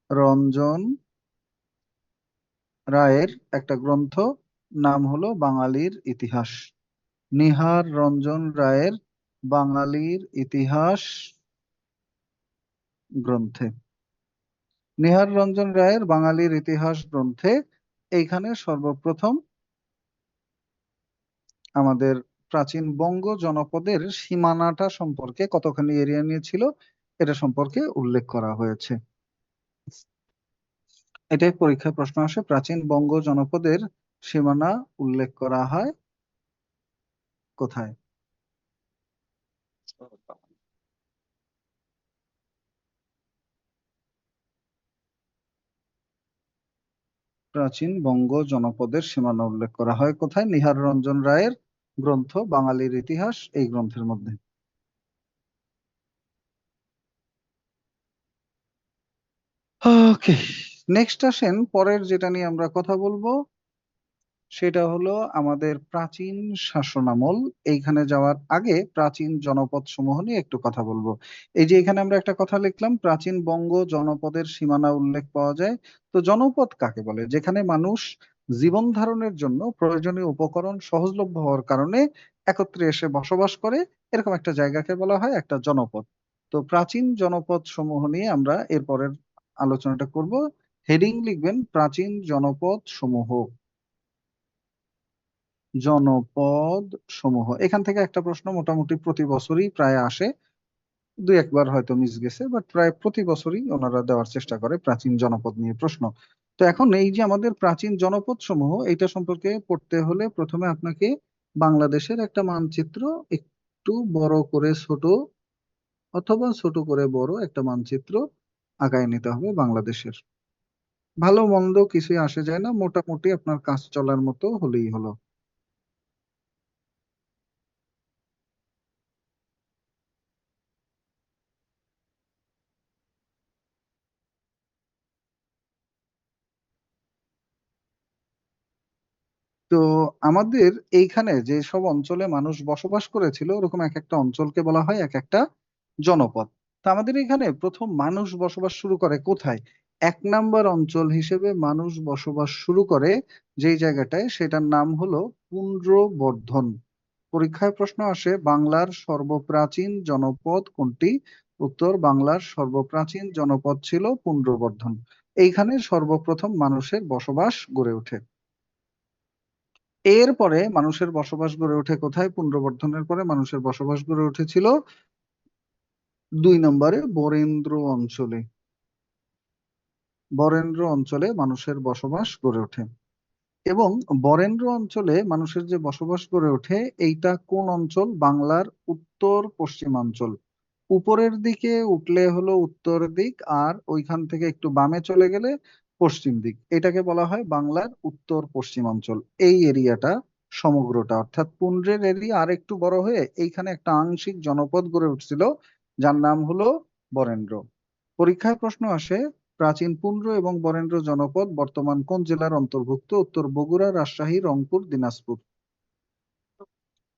রঞ্জন রায়ের একটা গ্রন্থ, নাম হলো বাঙালির ইতিহাস। নিহার রঞ্জন রায়ের বাঙালির ইতিহাস গ্রন্থে, নিহার রঞ্জন রায়ের বাঙালির ইতিহাস গ্রন্থে এইখানে সর্বপ্রথম আমাদের প্রাচীন বঙ্গ জনপদের সীমানাটা সম্পর্কে, কতখানি এরিয়া নিয়েছিল এটা সম্পর্কে উল্লেখ করা হয়েছে। এটাই পরীক্ষায় প্রশ্ন আসে, প্রাচীন বঙ্গ জনপদের সীমানা উল্লেখ করা হয় কোথায়? প্রাচীন বঙ্গ জনপদের সীমানা উল্লেখ করা হয় কোথায়? নিহার রঞ্জন রায়ের গ্রন্থ বাঙালির ইতিহাস, এই গ্রন্থের মধ্যে। ওকে, নেক্সট আসেন পরের যেটা নিয়ে আমরা কথা বলবো, সেটা হলো আমাদের প্রাচীন শাসনামল। এইখানে যাওয়ার আগে প্রাচীন জনপদ সমূহ নিয়ে একটু কথা বলবো। এই যে এখানে আমরা একটা কথা লিখলাম, প্রাচীন বঙ্গ জনপদের সীমানা উল্লেখ পাওয়া যায়। তো জনপদ কাকে বলে? যেখানে মানুষ জীবন ধারণের জন্য প্রয়োজনীয় উপকরণ সহজলভ্য হওয়ার কারণে একত্রে এসে বসবাস করে, এরকম একটা জায়গাকে বলা হয় একটা জনপদ। তো প্রাচীন জনপদ সমূহ নিয়ে আমরা এরপরের আলোচনাটা করব। হেডিং লিখবেন প্রাচীন জনপদ সমূহ। জনপদ সমূহ, এখান থেকে একটা প্রশ্ন মোটামুটি প্রতি বছরই প্রায় আসে। দুই একবার হয়তো মিস গেছে, বাট প্রায় প্রতি বছরই ওনারা দেওয়ার চেষ্টা করে প্রাচীন জনপদ নিয়ে প্রশ্ন। তো এখন এই যে আমাদের প্রাচীন জনপদ সমূহ, এটা সম্পর্কে পড়তে হলে প্রথমে আপনাকে বাংলাদেশের একটা মানচিত্র একটু বড় করে ছোট, অথবা ছোট করে বড় একটা মানচিত্র আগায় নিতে হবে বাংলাদেশের। ভালো মন্দ কিছুই আসে যায় না, মোটামুটি আপনার কাজ চলার মতো হলেই হলো। তো আমাদের এইখানে যে সব অঞ্চলে মানুষ বসবাস করেছিল, ওরকম এক একটা অঞ্চলকে বলা হয় এক একটা জনপদ। তা আমাদের এখানে প্রথম মানুষ বসবাস শুরু করে কোথায়? এক নাম্বার অঞ্চল হিসেবে মানুষ বসবাস শুরু করে যেই জায়গাটায়, সেটার নাম হলো পুন্ড্রবর্ধন। পরীক্ষায় প্রশ্ন আসে বাংলার সর্বপ্রাচীন জনপদ কোনটি? উত্তর, বাংলার সর্বপ্রাচীন জনপদ ছিল পুন্ড্রবর্ধন। এইখানে সর্বপ্রথম মানুষের বসবাস গড়ে ওঠে। এরপরে মানুষের বসবাস গড়ে ওঠে কোথায়? পুনর্বর্ধনের পরে মানুষের বসবাস গড়ে উঠেছিল দুই নম্বরে বরেন্দ্র অঞ্চলে। বরেন্দ্র অঞ্চলে মানুষের বসবাস গড়ে ওঠে। এবং বরেন্দ্র অঞ্চলে মানুষের যে বসবাস গড়ে ওঠে, এইটা কোন অঞ্চল? বাংলার উত্তর পশ্চিমাঞ্চল। উপরের দিকে উঠলে হলো উত্তর দিক, আর ওইখান থেকে একটু বামে চলে গেলে পশ্চিম দিক। এটাকে বলা হয় বাংলার উত্তর পশ্চিমাঞ্চল। এই এরিয়াটা সমগ্রটা, অর্থাৎ পুন্ড্রের এরিয়া আর একটু বড় হয়ে এইখানে একটা আংশিক জনপদ গড়ে উঠছিল, যার নাম হলো বরেন্দ্র। পরীক্ষায় প্রশ্ন আসে প্রাচীন পুন্ড্র এবং বরেন্দ্র জনপদ বর্তমান কোন জেলার অন্তর্ভুক্ত? উত্তর, বগুড়া, রাজশাহী, রংপুর, দিনাজপুর।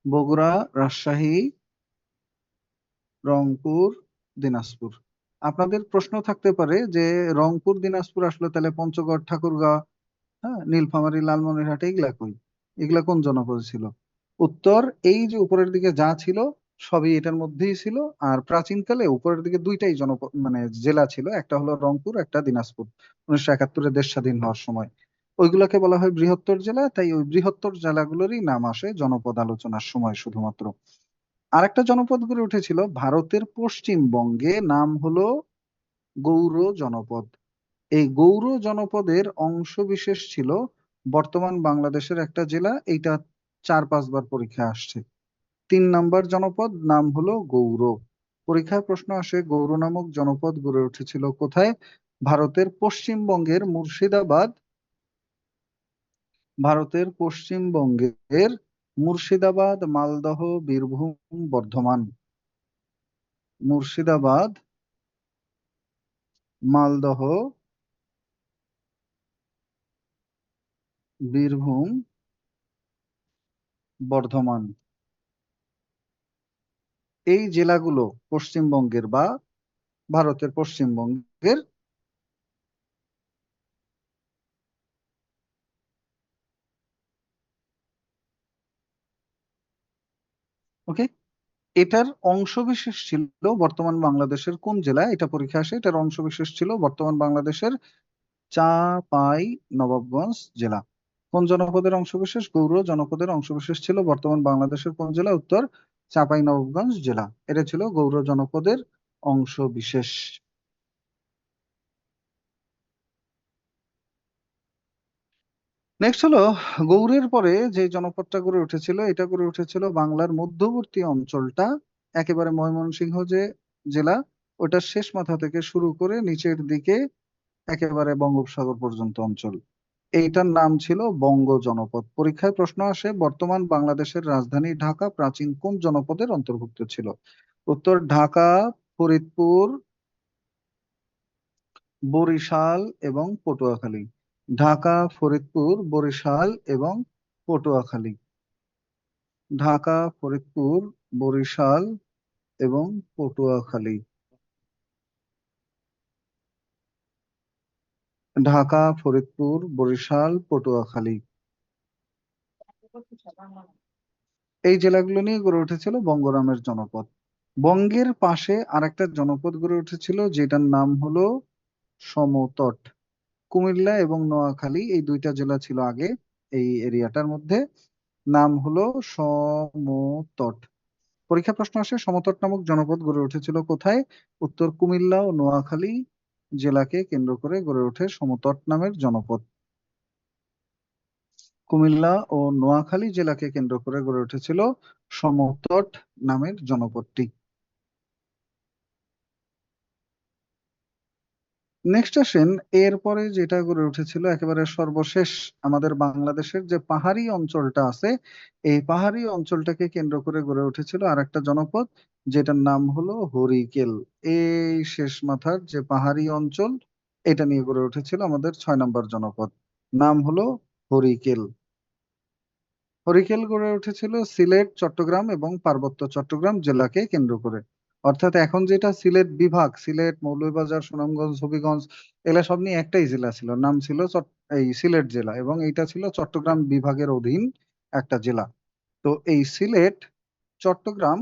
বগুড়া, রাজশাহী, রংপুর, দিনাজপুর। আপনাদের প্রশ্ন থাকতে পারে যে রংপুর দিনাজপুর আসলে তাহলে পঞ্চগড়, ঠাকুরগাঁও, হ্যাঁ, নীলফামারী, লালমনিরহাট, এগুলা কই? এগুলা কোন জনপদ ছিল? উত্তর, এই যে উপরের দিকে যা ছিল সবই এটার মধ্যেই ছিল। আর প্রাচীনকালে উপরের দিকে দুইটাই জনপদ মানে জেলা ছিল, একটা হলো রংপুর, একটা দিনাজপুর। 1971-এ দেশ স্বাধীন হওয়ার সময় ওইগুলাকে বলা হয় বৃহত্তর জেলা, তাই ওই বৃহত্তর জেলাগুলোরই নাম আসে জনপদ আলোচনার সময় শুধুমাত্র। আরেকটা জনপদ গড়ে উঠেছিল ভারতের পশ্চিমবঙ্গে, নাম হলো গৌড় জনপদ। এই গৌড় জনপদের অংশ বিশেষ ছিল বর্তমান বাংলাদেশের একটা জেলা। এইটা 4-5 বার পরীক্ষায় আসছে। 3 নাম্বার জনপদ, নাম হলো গৌড়। পরীক্ষায় প্রশ্ন আসে গৌড় নামক জনপদ গড়ে উঠেছিল কোথায়? ভারতের পশ্চিমবঙ্গের মুর্শিদাবাদ, ভারতের পশ্চিমবঙ্গের মুর্শিদাবাদ, মালদহ, বীরভূম, বর্ধমান। মুর্শিদাবাদ, মালদহ, বীরভূম, বর্ধমান। এই জেলাগুলো পশ্চিমবঙ্গের বা ভারতের পশ্চিমবঙ্গের ওকে, এটার অংশবিশেষ ছিল বর্তমান বাংলাদেশের কোন জেলা? এটা পরীক্ষা আসে। এটার অংশবিশেষ ছিল বর্তমান বাংলাদেশের চাঁপাই নবাবগঞ্জ জেলা। কোন জনপদের অংশবিশেষ? গৌড় জনপদের অংশবিশেষ ছিল বর্তমান বাংলাদেশের কোন জেলা? উত্তর চাঁপাই নবাবগঞ্জ জেলা। এটা ছিল গৌড় জনপদের অংশবিশেষ। নেক্সট হলো, গৌড়ের পরে যে জনপদটা গড়ে উঠেছিল, এটা গড়ে উঠেছিল বাংলার মধ্যবর্তী অঞ্চলটা, একেবারে ময়মনসিংহ যে জেলা, ওটার শেষ মাথা থেকে শুরু করে নিচের দিকে একেবারে বঙ্গোপসাগর পর্যন্ত অঞ্চল। এইটার নাম ছিল বঙ্গ জনপদ। পরীক্ষায় প্রশ্ন আসে, বর্তমান বাংলাদেশের রাজধানী ঢাকা প্রাচীন কোন জনপদের অন্তর্ভুক্ত ছিল? উত্তর ঢাকা, ফরিদপুর, বরিশাল এবং পটুয়াখালী। ঢাকা, ফরিদপুর, বরিশাল এবং পটুয়াখালী। ঢাকা, ফরিদপুর, বরিশাল এবং পটুয়াখালী। ঢাকা, ফরিদপুর, বরিশাল, পটুয়াখালী। এই জেলাগুলো নিয়ে গড়ে উঠেছিল বঙ্গরামের জনপদ। বঙ্গের পাশে আরেকটা জনপদ গড়ে উঠেছিল যেটার নাম হলো সমতট। কুমিল্লা এবং নোয়াখালী এই দুইটা জেলা ছিল আগে এই এরিয়াটার মধ্যে। নাম হলো সমতট। পরীক্ষা প্রশ্ন আসে, সমতট নামক জনপদ গড়ে উঠেছিল কোথায়? উত্তর কুমিল্লা ও নোয়াখালী জেলাকে কেন্দ্র করে গড়ে ওঠে সমতট নামের জনপদ। কুমিল্লা ও নোয়াখালী জেলাকে কেন্দ্র করে গড়ে উঠেছিল সমতট নামের জনপদটি। নেক্সট আসেন, এরপরে যেটা গড়ে উঠেছিল একেবারে সর্বশেষ, আমাদের বাংলাদেশের যে পাহাড়ি অঞ্চলটা আছে, এই পাহাড়ি অঞ্চলটাকে কেন্দ্র করে গড়ে উঠেছিল আর একটা জনপদ যেটার নাম হলো হরিকেল। এই শেষ মাথার যে পাহাড়ি অঞ্চল, এটা নিয়ে গড়ে উঠেছিল আমাদের 6 নম্বর জনপদ। নাম হলো হরিকেল। হরিকেল গড়ে উঠেছিল সিলেট, চট্টগ্রাম এবং পার্বত্য চট্টগ্রাম জেলাকে কেন্দ্র করে। অর্থাৎ এখন যেটা সিলেট বিভাগ, সিলেট, মৌলভীবাজার, সুনামগঞ্জ, হবিগঞ্জ, এগুলা সব নিয়ে একটাই জেলা ছিল, নাম ছিল এই সিলেট জেলা, এবং এইটা ছিল চট্টগ্রাম বিভাগের অধীন একটা জেলা। তো এই সিলেট, চট্টগ্রাম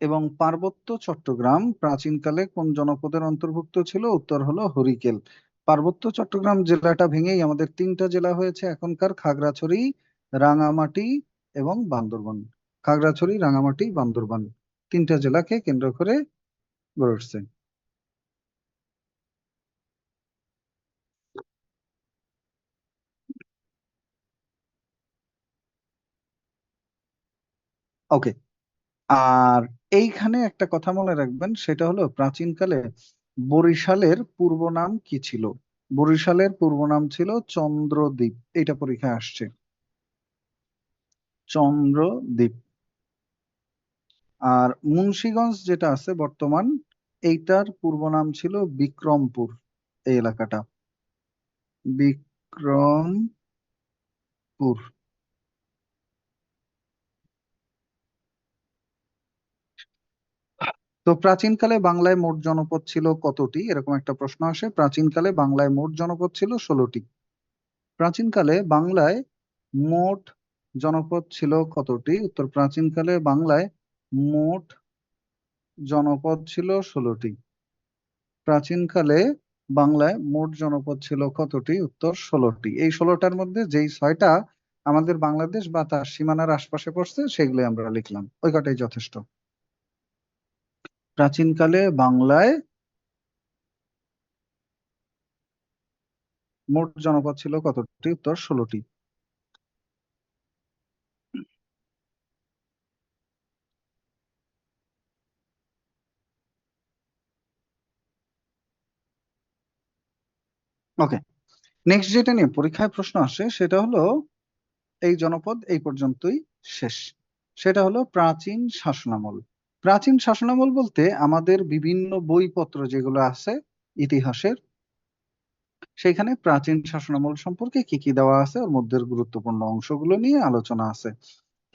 এবং পার্বত্য চট্টগ্রাম প্রাচীনকালে কোন জনপদের অন্তর্ভুক্ত ছিল? উত্তর হলো হরিকেল। পার্বত্য চট্টগ্রাম জেলাটা ভেঙেই আমাদের 3টা জেলা হয়েছে এখনকার: খাগড়াছড়ি, রাঙামাটি এবং বান্দরবান। খাগড়াছড়ি, রাঙামাটি, বান্দরবান 3টা জেলাকে কেন্দ্র করে গড়ে উঠছে। ওকে, আর এইখানে একটা কথা মনে রাখবেন, সেটা হলো প্রাচীনকালে বরিশালের পূর্ব নাম কি ছিল? বরিশালের পূর্ব নাম ছিল চন্দ্রদ্বীপ। এটা পরীক্ষায় আসছে, চন্দ্রদ্বীপ। আর মুন্সিগঞ্জ যেটা আছে বর্তমান, এইটার পূর্ব নাম ছিল বিক্রমপুর। এই এলাকাটা বিক্রমপুর। তো প্রাচীনকালে বাংলায় মোট জনপদ ছিল কতটি? এরকম একটা প্রশ্ন আসে। প্রাচীনকালে বাংলায় মোট জনপদ ছিল 16টি। প্রাচীনকালে বাংলায় মোট জনপদ ছিল কতটি? উত্তর প্রাচীনকালে বাংলায় মোট জনপদ ছিল 16টি। প্রাচীনকালে বাংলায় মোট জনপদ ছিল কতটি? উত্তর 16টি। এই 16টার মধ্যে যেই 6টা আমাদের বাংলাদেশ বা তার সীমানার আশপাশে পড়ছে সেগুলো আমরা লিখলাম, ওই কটাই যথেষ্ট। প্রাচীনকালে বাংলায় মোট জনপদ ছিল কতটি? উত্তর 16টি। ওকে, নেক্সট যেটা নিয়ে পরীক্ষায় প্রশ্ন আসে সেটা হলো, এই জনপদ এই পর্যন্তই শেষ। সেটা হলো প্রাচীন শাসনামল। প্রাচীন শাসনামল বলতে আমাদের বিভিন্ন বইপত্র যেগুলো আছে ইতিহাসের, সেখানে প্রাচীন শাসনামল সম্পর্কে কি কি দেওয়া আছে ওর মধ্যে গুরুত্বপূর্ণ অংশগুলো নিয়ে আলোচনা আছে।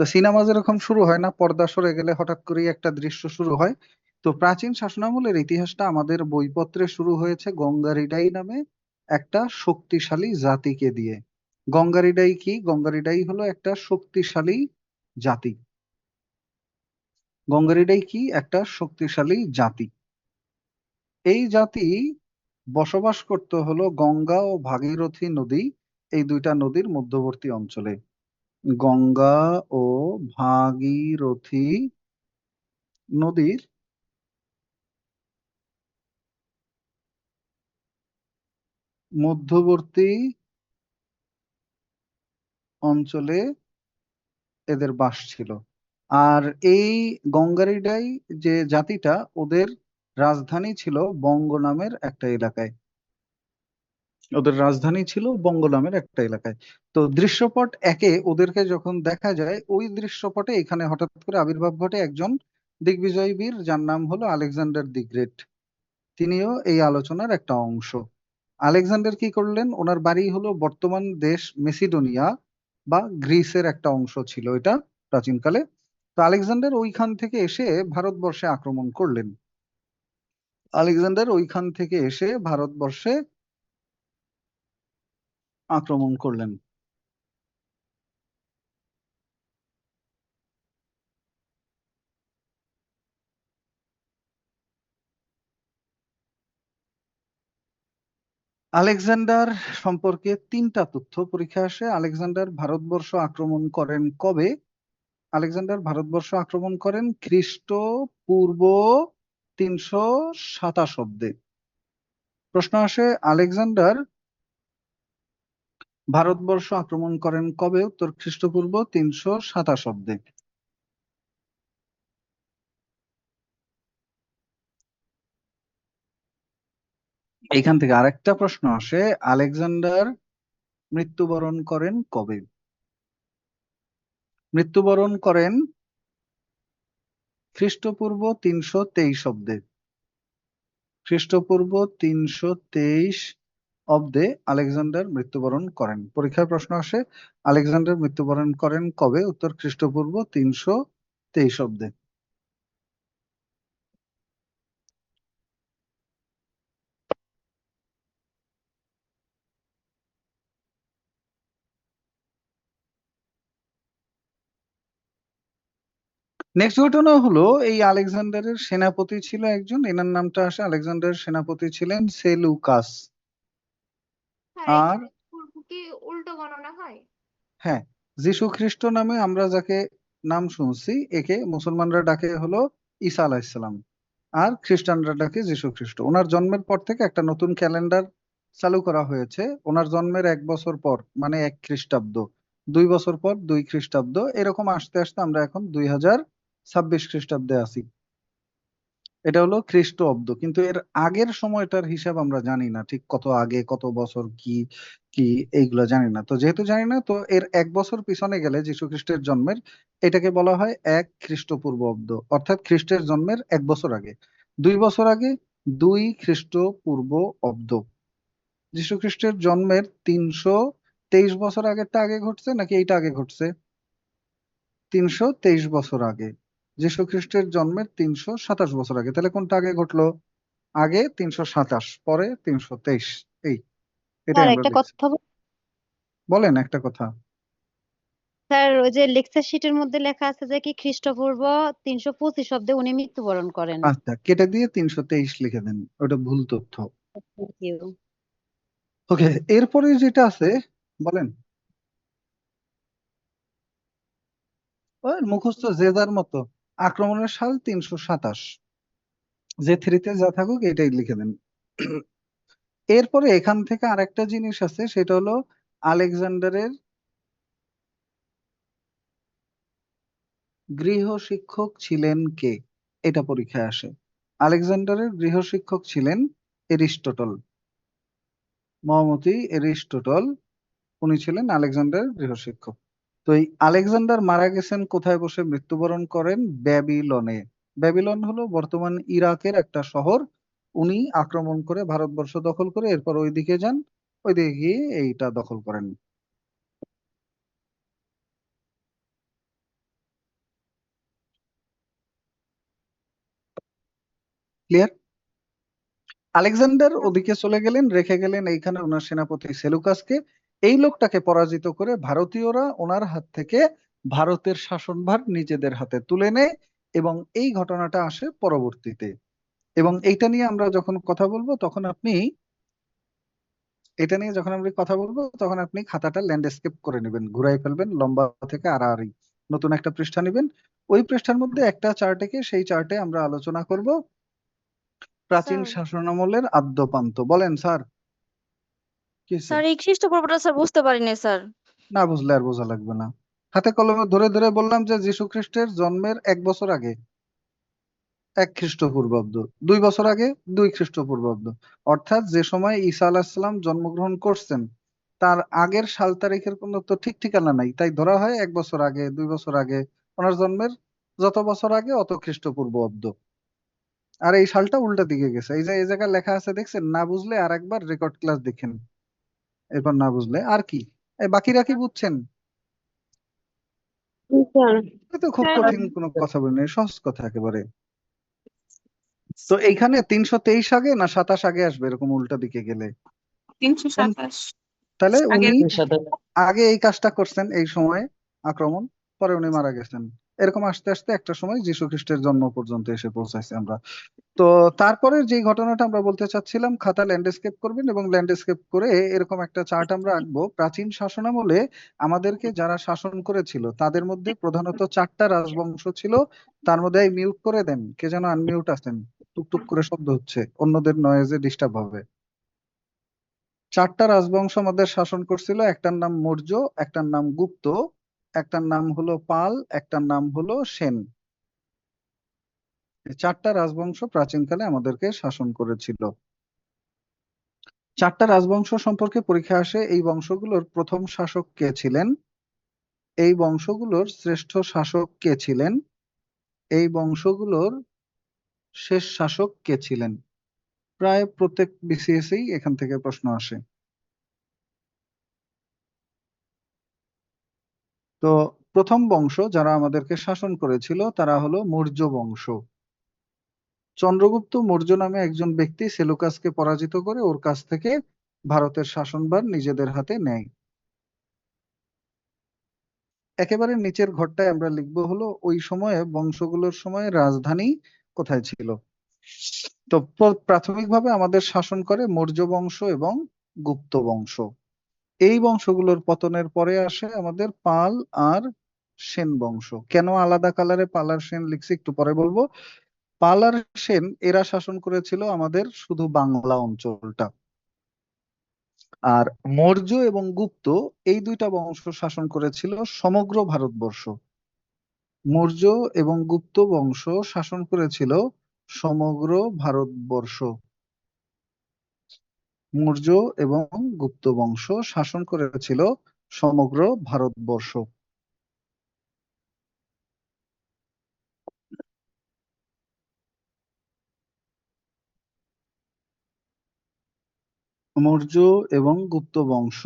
তো সিনেমা যেরকম শুরু হয় না, পর্দা সরে গেলে হঠাৎ করেই একটা দৃশ্য শুরু হয়, তো প্রাচীন শাসনামলের ইতিহাসটা আমাদের বইপত্রে শুরু হয়েছে গঙ্গারিডাই নামে একটা শক্তিশালী জাতিকে দিয়ে। গঙ্গারিডাই কি? গঙ্গারিডাই হলো একটা শক্তিশালী জাতি। গঙ্গারিডাই কি একটা শক্তিশালী জাতি। এই জাতি বসবাস করতে হলো গঙ্গা ও ভাগীরথী নদী, এই দুইটা নদীর মধ্যবর্তী অঞ্চলে। গঙ্গা ও ভাগীরথী নদীর মধ্যবর্তী অঞ্চলে এদের বাস ছিল। আর এই গঙ্গারিডাই যে জাতিটা, ওদের রাজধানী ছিল বঙ্গ নামের একটা এলাকায়। ওদের রাজধানী ছিল বঙ্গ নামের একটা এলাকায়। তো দৃশ্যপট একে ওদেরকে যখন দেখা যায়, ওই দৃশ্যপটে এখানে হঠাৎ করে আবির্ভাব ঘটে একজন দিগ্বিজয়ী বীর, যার নাম হলো আলেকজান্ডার দি গ্রেট। তিনিও এই আলোচনার একটা অংশ। আলেকজান্ডার কি করলেন, ওনার বাড়ি হলো বর্তমান দেশ মেসিডোনিয়া বা গ্রিসের একটা অংশ ছিল এটা প্রাচীনকালে। তো আলেকজান্ডার ওইখান থেকে এসে ভারতবর্ষে আক্রমণ করলেন। আলেকজান্ডার ওইখান থেকে এসে ভারতবর্ষে আক্রমণ করলেন। আলেকজান্ডার সম্পর্কে তিনটা তথ্য পরীক্ষা আসে। আলেকজান্ডার ভারতবর্ষ আক্রমণ করেন কবে? আলেকজান্ডার ভারতবর্ষ আক্রমণ করেন খ্রিস্টপূর্ব 327 অব্দে। প্রশ্ন আসে, আলেকজান্ডার ভারতবর্ষ আক্রমণ করেন কবে? উত্তর, খ্রিস্টপূর্ব 327 অব্দে। এইখান থেকে আরেকটা প্রশ্ন আসে, আলেকজান্ডার মৃত্যুবরণ করেন কবে? মৃত্যুবরণ করেন খ্রিস্টপূর্ব 323 অব্দে। খ্রিস্টপূর্ব 323 অব্দে আলেকজান্ডার মৃত্যুবরণ করেন। পরীক্ষার প্রশ্ন আসে, আলেকজান্ডার মৃত্যুবরণ করেন কবে? উত্তর, খ্রিস্টপূর্ব 323 অব্দে। নেক্সট ঘটনা হলো, এই আলেকজান্ডারের সেনাপতি ছিল একজন, এনার নামটা আসে, আলেকজান্ডারের সেনাপতি ছিলেন সেলুকাস। স্যার আর এখানে পূর্ব কি উল্টো গণনা হয়? হ্যাঁ, যীশু খ্রিস্ট নামে আমরা যাকে নাম শুনছি, একে মুসলমানরা ডাকে হলো ঈসা আলাইহিসসালাম, আর খ্রিস্টানরা ডাকে যীশু খ্রিস্ট। ওনার জন্মের পর থেকে একটা নতুন ক্যালেন্ডার চালু করা হয়েছে। ওনার জন্মের 1 বছর পর, মানে 1 খ্রিস্টাব্দ, 2 বছর পর 2 খ্রিস্টাব্দ, এরকম আস্তে আস্তে আমরা এখন 2026 খ্রিস্টাব্দে আছি। এটা হলো খ্রিস্ট অব্দ, কিন্তু এর আগের সময়টার হিসাব আমরা জানি না, ঠিক কত আগে, কত বছর, কি কি এইগুলো জানি না। তো যেহেতু জানি না, তো এর 1 বছর পিছনে গেলে যীশু খ্রিস্টের জন্মের, এটাকে বলা হয় 1 খ্রিস্টপূর্ব অব্দ, অর্থাৎ খ্রিস্টের জন্মের 1 বছর আগে। 2 বছর আগে 2 খ্রিস্টপূর্ব অব্দ। যীশু খ্রিস্টের জন্মের 323 বছর আগেরটা আগে ঘটছে নাকি এইটা আগে ঘটছে? 323 বছর আগে। যীশু খ্রিস্টের জন্মের 327 বছর আগে, তাহলে কোনটা আগে ঘটলো? আগে 327, পরে 323। এই এটাই স্যার আমরা একটা দেখছি। কথা বলেন একটা কথা। স্যার ওই যে লেকচার শিটের মধ্যে লেখা আছে যে কি খ্রিস্টপূর্ব 325 অব্দে উনি মৃত্যুবরণ করেন। আচ্ছা, কেটে দিয়ে 323 লিখে দেন, ওটা ভুল তথ্য। Thank you. ওকে, এরপরে যেটা আছে, বলেন। ওই মুখস্থ যে যার মতো। আক্রমণের সাল 327, যে থ্রিতে যা থাকুক এটাই লিখে দেন। এরপরে এখান থেকে আরেকটা জিনিস আছে, সেটা হলো আলেকজান্ডারের গৃহশিক্ষক ছিলেন কে? এটা পরীক্ষায় আসে। আলেকজান্ডারের গৃহশিক্ষক ছিলেন এরিস্টটল, মহামতি এরিস্টটল। উনি ছিলেন আলেকজান্ডারের গৃহশিক্ষক। তো এই আলেকজান্ডার মারা গেছেন কোথায় বসে? মৃত্যুবরণ করেন ব্যাবিলনে। ব্যাবিলন হলো বর্তমান ইরাকের একটা শহর। উনি আক্রমণ করে ভারতবর্ষ দখল করে এরপর ওইদিকে যান, ওইদিকে গিয়ে এইটা দখল করেন। ক্লিয়ার? আলেকজান্ডার ওদিকে চলে গেলেন, রেখে গেলেন এইখানে ওনার সেনাপতি সেলুকাসকে। এই লোকটাকে পরাজিত করে ভারতীয়রা ওনার হাত থেকে ভারতের শাসনভার নিজেদের হাতে তুলে নেয়। এবং এই ঘটনাটা আসে পরবর্তীতে। এবং এইটা নিয়ে আমরা যখন কথা বলবো তখন আপনি এটা নিয়ে যখন আমরা কথা বলবো তখন আপনি খাতাটা ল্যান্ডস্কেপ করে নেবেন, ঘুরাই ফেলবেন লম্বা থেকে আড়াআড়ি, নতুন একটা পৃষ্ঠা নেবেন। ওই পৃষ্ঠার মধ্যে একটা চার্ট এঁকে সেই চার্টে আমরা আলোচনা করব প্রাচীন স্যার শাসনামলের আদ্যপান্ত। বলেন স্যার, কি হয়েছে? স্যার এই খ্রিস্টপূর্বটা স্যার বুঝতে পারিনি স্যার। না বুঝলে আর বোঝা লাগবে না। হাতে কলমে ধরে ধরে বললাম যে যীশু খ্রিস্টের জন্মের 1 বছর আগে 1 খ্রিস্টপূর্বাব্দ, 2 বছর আগে 2 খ্রিস্টপূর্বাব্দ, অর্থাৎ যে সময় ঈসা আলাহিসাল্লাম জন্মগ্রহণ করছেন তার আগের সাল তারিখের কোনো তো ঠিক ঠিকানা নাই, তাই ধরা হয় 1 বছর আগে 2 বছর আগে, ওনার জন্মের যত বছর আগে অত খ্রিস্টপূর্বাব্দ। আর এই সালটা উল্টা দিকে গেছে, এই যে এই জায়গায় লেখা আছে দেখছেন, না বুঝলে আর একবার রেকর্ড ক্লাস দেখেন, এরপর না বুঝলে আর কি। এই বাকিরা কি বুঝছেন? স্যার এ তো খুব স্যার কঠিন কোনো কথা বলিনি, সহজ কথা একেবারে। তো এইখানে 323 আগে না 27 আগে আসবে এরকম উল্টা দিকে গেলে? 327 তাহলে আগে। উনি আগে এই কাজটা করছেন এই সময় আক্রমণ, পরে উনি মারা গেছেন। এরকম আস্তে আস্তে একটা সময় যীশু খ্রিস্টের জন্ম পর্যন্ত এসে পৌঁছাইছি আমরা। তো তারপরে যে ঘটনাটা আমরা বলতে চাচ্ছিলাম, খাতা ল্যান্ডস্কেপ করবেন এবং ল্যান্ডস্কেপ করে এরকম একটা চার্ট আমরা আঁকবো। প্রাচীন শাসনামলে আমাদেরকে যারা শাসন করেছিল তাদের মধ্যে প্রধানত 4টা রাজবংশ ছিল। তার মধ্যে এই মিউট করে দেন, কে যেন আনমিউট আছেন, টুকটুক করে শব্দ হচ্ছে, অন্যদের নয়েজে ডিস্টার্ব হবে। 4টা রাজবংশ আমাদের শাসন করছিল, একটার নাম মৌর্য, একটার নাম গুপ্ত, একটার নাম হলো পাল, একটার নাম হলো সেন। এই 4টা রাজবংশ প্রাচীনকালে আমাদেরকে শাসন করেছিল। 4টা রাজবংশ সম্পর্কে পরীক্ষা আসে, এই বংশগুলোর প্রথম শাসক কে ছিলেন, এই বংশগুলোর শ্রেষ্ঠ শাসক কে ছিলেন, এই বংশগুলোর শেষ শাসক কে ছিলেন। প্রায় প্রত্যেক বিসিএসই এখান থেকে প্রশ্ন আসে। তো প্রথম বংশ যারা আমাদেরকে শাসন করেছিল তারা হলো মৌর্য বংশ। চন্দ্রগুপ্ত মৌর্য নামে একজন ব্যক্তি সেলুকাসকে পরাজিত করে ওর কাছ থেকে ভারতের শাসনভার নিজেদের হাতে নেয়। একেবারে নিচের ঘরটায় আমরা লিখবো হলো ওই সময়ে বংশগুলোর সময় রাজধানী কোথায় ছিল। তো প্রাথমিকভাবে আমাদের শাসন করে মৌর্য বংশ এবং গুপ্ত বংশ। এই বংশগুলোর পতনের পরে আসে আমাদের পাল আর সেন বংশ। কেন আলাদা কালারে পাল আর সেন লিখছি একটু পরে বলবো। পাল আর সেন এরা শাসন করেছিল আমাদের শুধু বাংলা অঞ্চলটা, আর মৌর্য এবং গুপ্ত এই দুইটা বংশ শাসন করেছিল সমগ্র ভারতবর্ষ। মৌর্য এবং গুপ্ত বংশ শাসন করেছিল সমগ্র ভারতবর্ষ। মৌর্য এবং গুপ্ত বংশ শাসন করেছিল সমগ্র ভারতবর্ষ। মৌর্য এবং গুপ্ত বংশ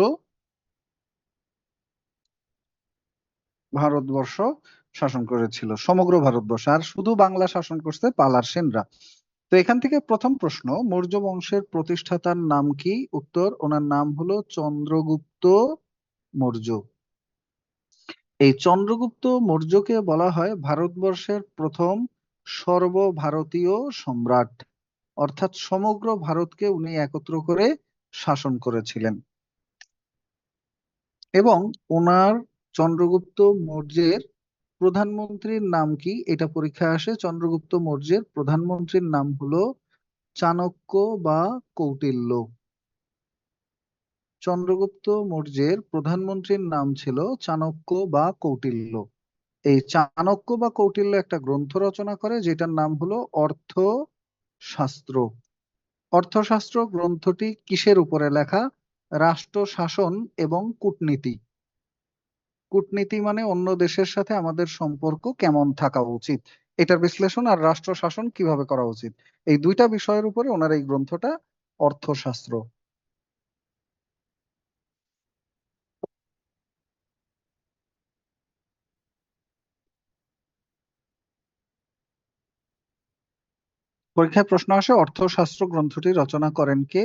ভারতবর্ষ শাসন করেছিল, সমগ্র ভারতবর্ষ, আর শুধু বাংলা শাসন করছে পাল আর সেনরা। তো এখান থেকে প্রথম প্রশ্ন, মৌর্য বংশের প্রতিষ্ঠাতার নাম কি? উত্তর, ওনার নাম হলো চন্দ্রগুপ্ত মৌর্য। এই চন্দ্রগুপ্ত মৌর্যকে বলা হয় ভারতবর্ষের প্রথম সর্বভারতীয় সম্রাট, অর্থাৎ সমগ্র ভারতকে উনি একত্র করে শাসন করেছিলেন। এবং ওনার চন্দ্রগুপ্ত মৌর্যের প্রধানমন্ত্রীর নাম কি এটা পরীক্ষায় আসে। চন্দ্রগুপ্ত মৌর্যের প্রধানমন্ত্রীর নাম হলো চাণক্য বা কৌটিল্য। চন্দ্রগুপ্ত মৌর্যের প্রধানমন্ত্রীর নাম ছিল চাণক্য বা কৌটিল্য। এই চাণক্য বা কৌটিল্য একটা গ্রন্থ রচনা করে যেটার নাম হলো অর্থশাস্ত্র। অর্থশাস্ত্র গ্রন্থটি কিসের উপরে লেখা? রাষ্ট্র শাসন এবং কূটনীতি। কূটনীতি মানে অন্য দেশের সাথে আমাদের সম্পর্ক কেমন থাকা উচিত, এটার বিশ্লেষণ, আর রাষ্ট্র শাসন কিভাবে করা উচিত, এই দুইটা বিষয়ের উপরে ওনার এই গ্রন্থটা অর্থশাস্ত্র। পরীক্ষায় প্রশ্ন আসে অর্থশাস্ত্র গ্রন্থটি রচনা করেন কে?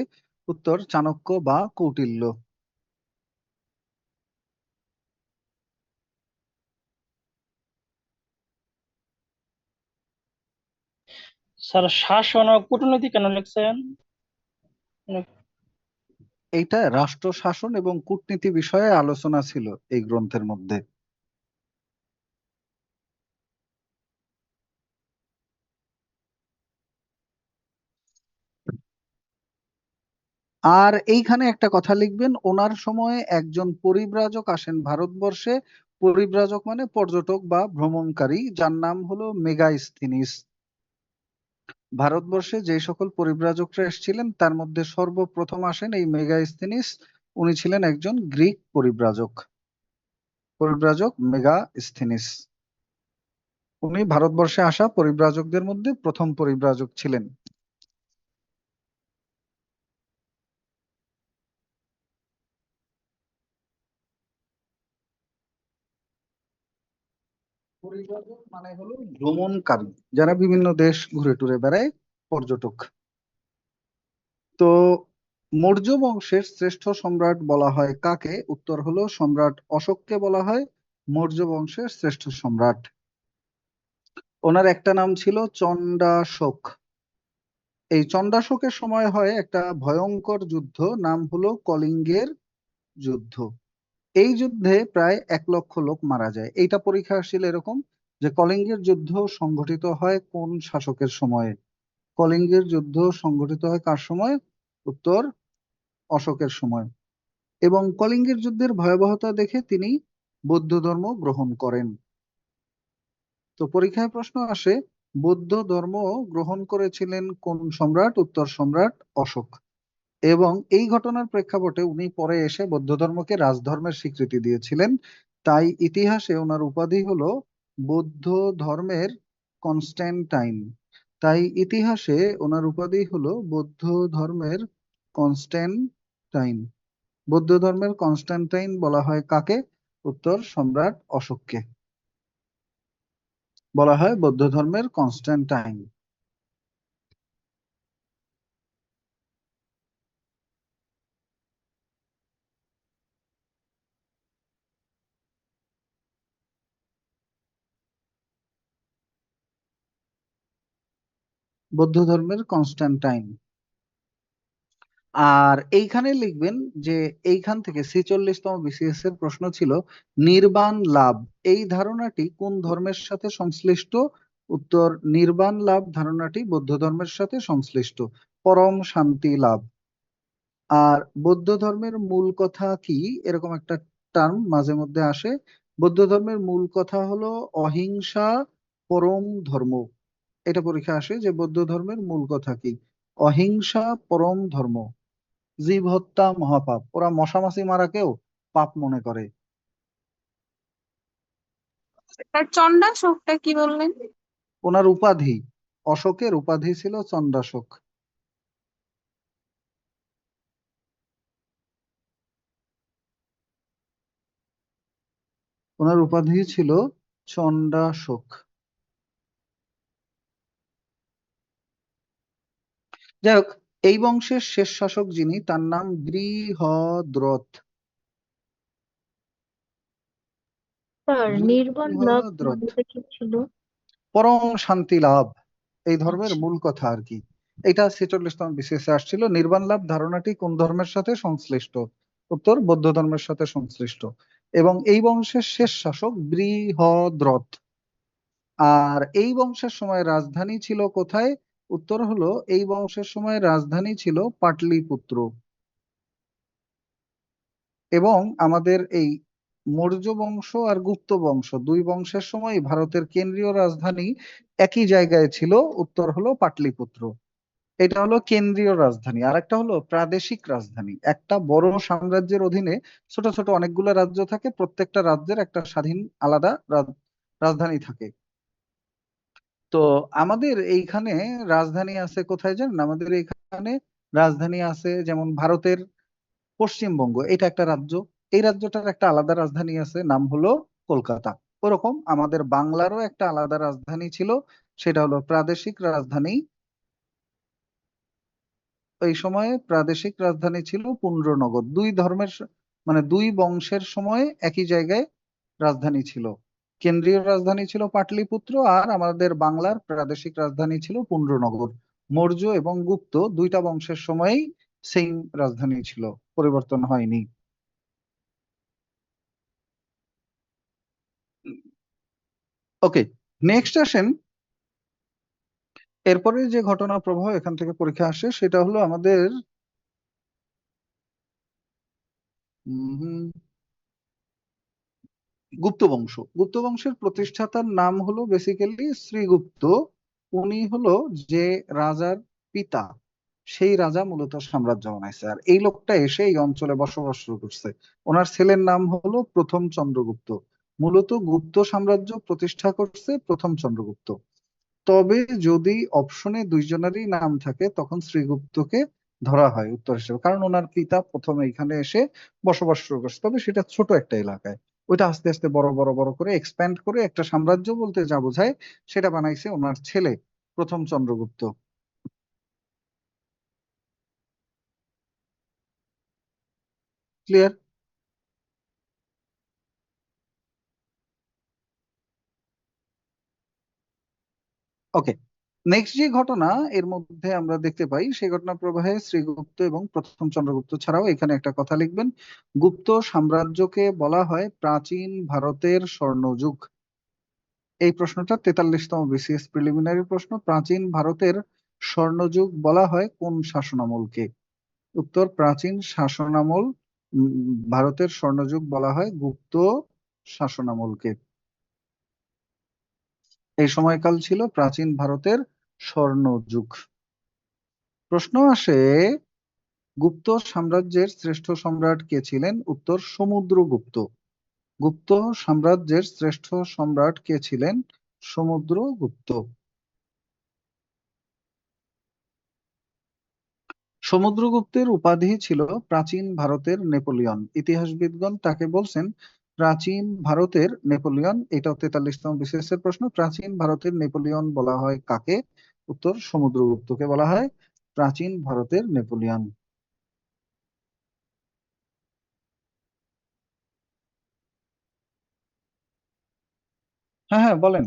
উত্তর, চাণক্য বা কৌটিল্য। স্যার শাসন ও কূটনীতি কেন লিখছেন? এইটা রাষ্ট্র শাসন এবং কূটনীতি বিষয়ে আলোচনা ছিল এই গ্রন্থের মধ্যে। আর এইখানে একটা কথা লিখবেন, ওনার সময়ে একজন পরিব্রাজক আসেন ভারতবর্ষে। পরিব্রাজক মানে পর্যটক বা ভ্রমণকারী, যার নাম হলো মেগাস্তিনিস। ভারতবর্ষে যে সকল পরিব্রাজকরা এসেছিলেন তার মধ্যে সর্বপ্রথম আসেন এই মেগাস্তিনিস। উনি ছিলেন একজন গ্রিক পরিব্রাজক। পরিব্রাজক মেগাস্তিনিস, উনি ভারতবর্ষে আসা পরিব্রাজকদের মধ্যে প্রথম পরিব্রাজক ছিলেন। পরিব্রাজক মানে হলো ভ্রমণকারী, যারা বিভিন্ন দেশ ঘুরে টুরে বেড়ায়, পর্যটক। তো মৌর্য বংশের শ্রেষ্ঠ সম্রাট বলা হয় কাকে? উত্তর হলো সম্রাট অশোককে বলা হয় মৌর্য বংশের শ্রেষ্ঠ সম্রাট। ওনার একটা নাম ছিল চণ্ডাশোক। এই চণ্ডাশোকের সময় হয় একটা ভয়ঙ্কর যুদ্ধ, নাম হলো কলিঙ্গের যুদ্ধ। এই যুদ্ধে প্রায় 1,00,000 লোক মারা যায়। এইটা পরীক্ষা আসছিল এরকম যে কলিঙ্গের যুদ্ধ সংঘটিত হয় কোন শাসকের সময়ে? কলিঙ্গের যুদ্ধ সংঘটিত হয় কার সময়? উত্তর অশোকের সময়। এবং কলিঙ্গের যুদ্ধের ভয়াবহতা দেখে তিনি বৌদ্ধ ধর্ম গ্রহণ করেন। তো পরীক্ষায় প্রশ্ন আসে, বৌদ্ধ ধর্ম গ্রহণ করেছিলেন কোন সম্রাট? উত্তর সম্রাট অশোক। এবং এই ঘটনার প্রেক্ষাপটে উনি পরে এসে বৌদ্ধ ধর্মকে রাজধর্মের স্বীকৃতি দিয়েছিলেন। তাই ইতিহাসে ওনার উপাধি হলো বৌদ্ধ ধর্মের কনস্ট্যান্টাইন। তাই ইতিহাসে ওনার উপাধি হলো বৌদ্ধ ধর্মের কনস্ট্যান্টাইন। বৌদ্ধ ধর্মের কনস্ট্যান্টাইন বলা হয় কাকে? উত্তর সম্রাট অশোককে বলা হয় বৌদ্ধ ধর্মের কনস্ট্যান্টাইন। বৌদ্ধ ধর্মের কনস্ট্যান্টাইন। আর এইখানে লিখবেন যে এইখান থেকে 46তম বিসিএস এর প্রশ্ন ছিল, নির্বাণ লাভ এই ধারণাটি কোন ধর্মের সাথে সংশ্লিষ্ট? উত্তর নির্বাণ লাভ ধারণাটি বৌদ্ধ ধর্মের সাথে সংশ্লিষ্ট, পরম শান্তি লাভ। আর বৌদ্ধ ধর্মের মূল কথা কি? এরকম একটা টার্ম মাঝে মধ্যে আসে। বৌদ্ধ ধর্মের মূল কথা হলো অহিংসা পরম ধর্ম। এটা পরীক্ষা আসে যে বৌদ্ধ ধর্মের মূল কথা কি? অহিংসা পরম ধর্ম। জীব হত্যা মহাপাপ, ওরা মশা মাছি মারাকেও পাপ মনে করে। আর চণ্ডাশোকটা কি বললেন? ওনার উপাধি, অশোকের উপাধি ছিল চণ্ডাশোক। ওনার উপাধি ছিল চণ্ডাশোক। যাই হোক, এই বংশের শেষ শাসক যিনি, তার নাম বৃহদ্রথ। স্যার নির্বাণ লাভ বৃহদ্রথ মানেটা কি ছিল? পরম শান্তি লাভ, এই ধর্মের আচ্ছা, মূল কথা আর কি। এটা 46তম বিসিএসে আসছিল। নির্বাণ লাভ ধারণাটি কোন ধর্মের সাথে সংশ্লিষ্ট? উত্তর বৌদ্ধ ধর্মের সাথে সংশ্লিষ্ট। এবং এই বংশের শেষ শাসক বৃহদ্রথ। আর এই বংশের সময় রাজধানী ছিল কোথায়? উত্তর হলো এই বংশের সময় রাজধানী ছিল পাটলিপুত্র। এবং আমাদের এই মৌর্য বংশ আর গুপ্ত বংশ দুই বংশের সময় ভারতের কেন্দ্রীয় রাজধানী একই জায়গায় ছিল। উত্তর হলো পাটলিপুত্র। এটা হলো কেন্দ্রীয় রাজধানী। আর একটা হলো প্রাদেশিক রাজধানী। একটা বড় সাম্রাজ্যের অধীনে ছোট ছোট অনেকগুলো রাজ্য থাকে, প্রত্যেকটা রাজ্যের একটা স্বাধীন আলাদা রাজধানী থাকে। তো আমাদের এইখানে রাজধানী আছে কোথায় জানেন? আমাদের এইখানে রাজধানী আছে যেমন ভারতের পশ্চিমবঙ্গ, এটা একটা রাজ্য। এই রাজ্যটার একটা আলাদা রাজধানী আছে, নাম হলো কলকাতা। ওরকম আমাদের বাংলারও একটা আলাদা রাজধানী ছিল, সেটা হলো প্রাদেশিক রাজধানী। ওই সময়ে প্রাদেশিক রাজধানী ছিল পুণ্ড্রনগর। দুই ধর্মের মানে দুই বংশের সময় একই জায়গায় রাজধানী ছিল। কেন্দ্রীয় রাজধানী ছিল পাটলিপুত্র, আর আমাদের বাংলার প্রাদেশিক রাজধানী ছিল পুন্ড্রনগর। মৌর্য এবং গুপ্ত দুইটা বংশের সময়ই সেম রাজধানী ছিল, পরিবর্তন হয়নি। ওকে, নেক্সট আসেন। এরপরে যে ঘটনা প্রবাহ এখান থেকে পরীক্ষা আসে সেটা হলো আমাদের গুপ্ত বংশ। গুপ্ত বংশের প্রতিষ্ঠাতার নাম হলো বেসিক্যালি শ্রীগুপ্ত। উনি হলো যে রাজার পিতা, সেই রাজা মূলত সাম্রাজ্য বানাইছে, আর এই লোকটা এসে এই অঞ্চলে বসবাস শুরু করছে। ওনার ছেলের নাম হলো প্রথম চন্দ্রগুপ্ত। মূলত গুপ্ত সাম্রাজ্য প্রতিষ্ঠা করছে প্রথম চন্দ্রগুপ্ত। তবে যদি অপশনে দুইজনেরই নাম থাকে তখন শ্রীগুপ্তকে ধরা হয় উত্তর হিসেবে, কারণ ওনার পিতা প্রথমে এখানে এসে বসবাস শুরু করছে, তবে সেটা ছোট একটা এলাকায়। ওইটা আস্তে আস্তে বড় বড় বড় করে এক্সপ্যান্ড করে একটা সাম্রাজ্য বলতে যা বোঝায় সেটা বানাইছে ওনার ছেলে প্রথম চন্দ্রগুপ্ত। ক্লিয়ার? ওকে, নেক্সট যে ঘটনা এর মধ্যে আমরা দেখতে পাই সেই ঘটনা প্রবাহে শ্রীগুপ্ত এবং প্রথম চন্দ্রগুপ্ত ছাড়াও এখানে একটা কথা লিখবেন, গুপ্ত সাম্রাজ্যকে বলা হয় প্রাচীন ভারতের স্বর্ণযুগ। এই প্রশ্নটা 43তম বিসিএস প্রিলিমিনারি প্রশ্ন। প্রাচীন ভারতের স্বর্ণযুগ বলা হয় কোন শাসনামলকে? উত্তর প্রাচীন শাসনামল। ভারতের স্বর্ণযুগ বলা হয় গুপ্ত শাসনামলকে। এই সময়কাল ছিল প্রাচীন ভারতের স্বর্ণযুগ। প্রশ্ন আসে, গুপ্ত সাম্রাজ্যের শ্রেষ্ঠ সম্রাট কে ছিলেন? উত্তর সমুদ্রগুপ্ত। গুপ্ত সাম্রাজ্যের শ্রেষ্ঠ সম্রাট কে ছিলেন? সমুদ্রগুপ্ত। সমুদ্রগুপ্তের উপাধি ছিল প্রাচীন ভারতের নেপোলিয়ন। ইতিহাসবিদগণ তাকে বলছেন প্রাচীন ভারতের নেপোলিয়ন। এটাও 43তম বিসিএস এর প্রশ্ন। প্রাচীন ভারতের নেপোলিয়ন বলা হয় কাকে? উত্তর সমুদ্রগুপ্তকে বলা হয় প্রাচীন ভারতের নেপোলিয়ন। হ্যাঁ হ্যাঁ, বলেন।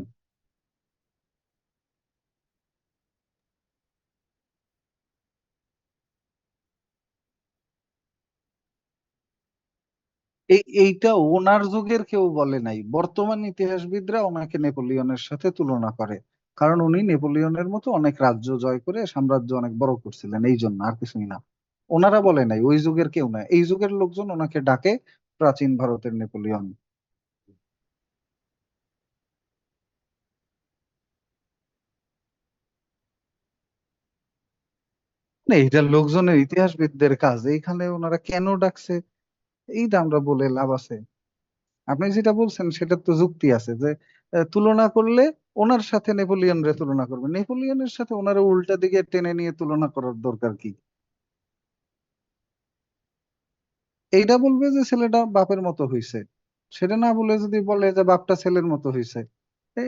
এইটা ওনার যুগের কেউ বলে নাই, বর্তমান ইতিহাসবিদরা ওনাকে নেপোলিয়নের সাথে তুলনা করে, কারণ উনি নেপোলিয়নের মতো অনেক রাজ্য জয় করে সাম্রাজ্য অনেক বড় করছিলেন, এই জন্য, আর কিছুই না। ওনারা বলে নাই, ওই যুগের কেউ না, এই যুগের লোকজন ওনাকে ডাকে প্রাচীন ভারতের নেপোলিয়ন। না, এটা লোকজনের ইতিহাসবিদদের কাজ, এইখানে ওনারা কেন ডাকছে এইটা আমরা বলে লাভ আছে? আপনি যেটা বলছেন সেটার তো যুক্তি আছে যে তুলনা করলে ওনার সাথে নেপোলিয়ন রে তুলনা করবে, নেপোলিয়নের সাথে ওনারা উল্টা দিকে টেনে নিয়ে তুলনা করার দরকার কি? এইটা বলবে যে ছেলেটা বাপের মতো হইছে, সেটা না বলে যদি বলে যে বাপটা ছেলের মতো হইছে,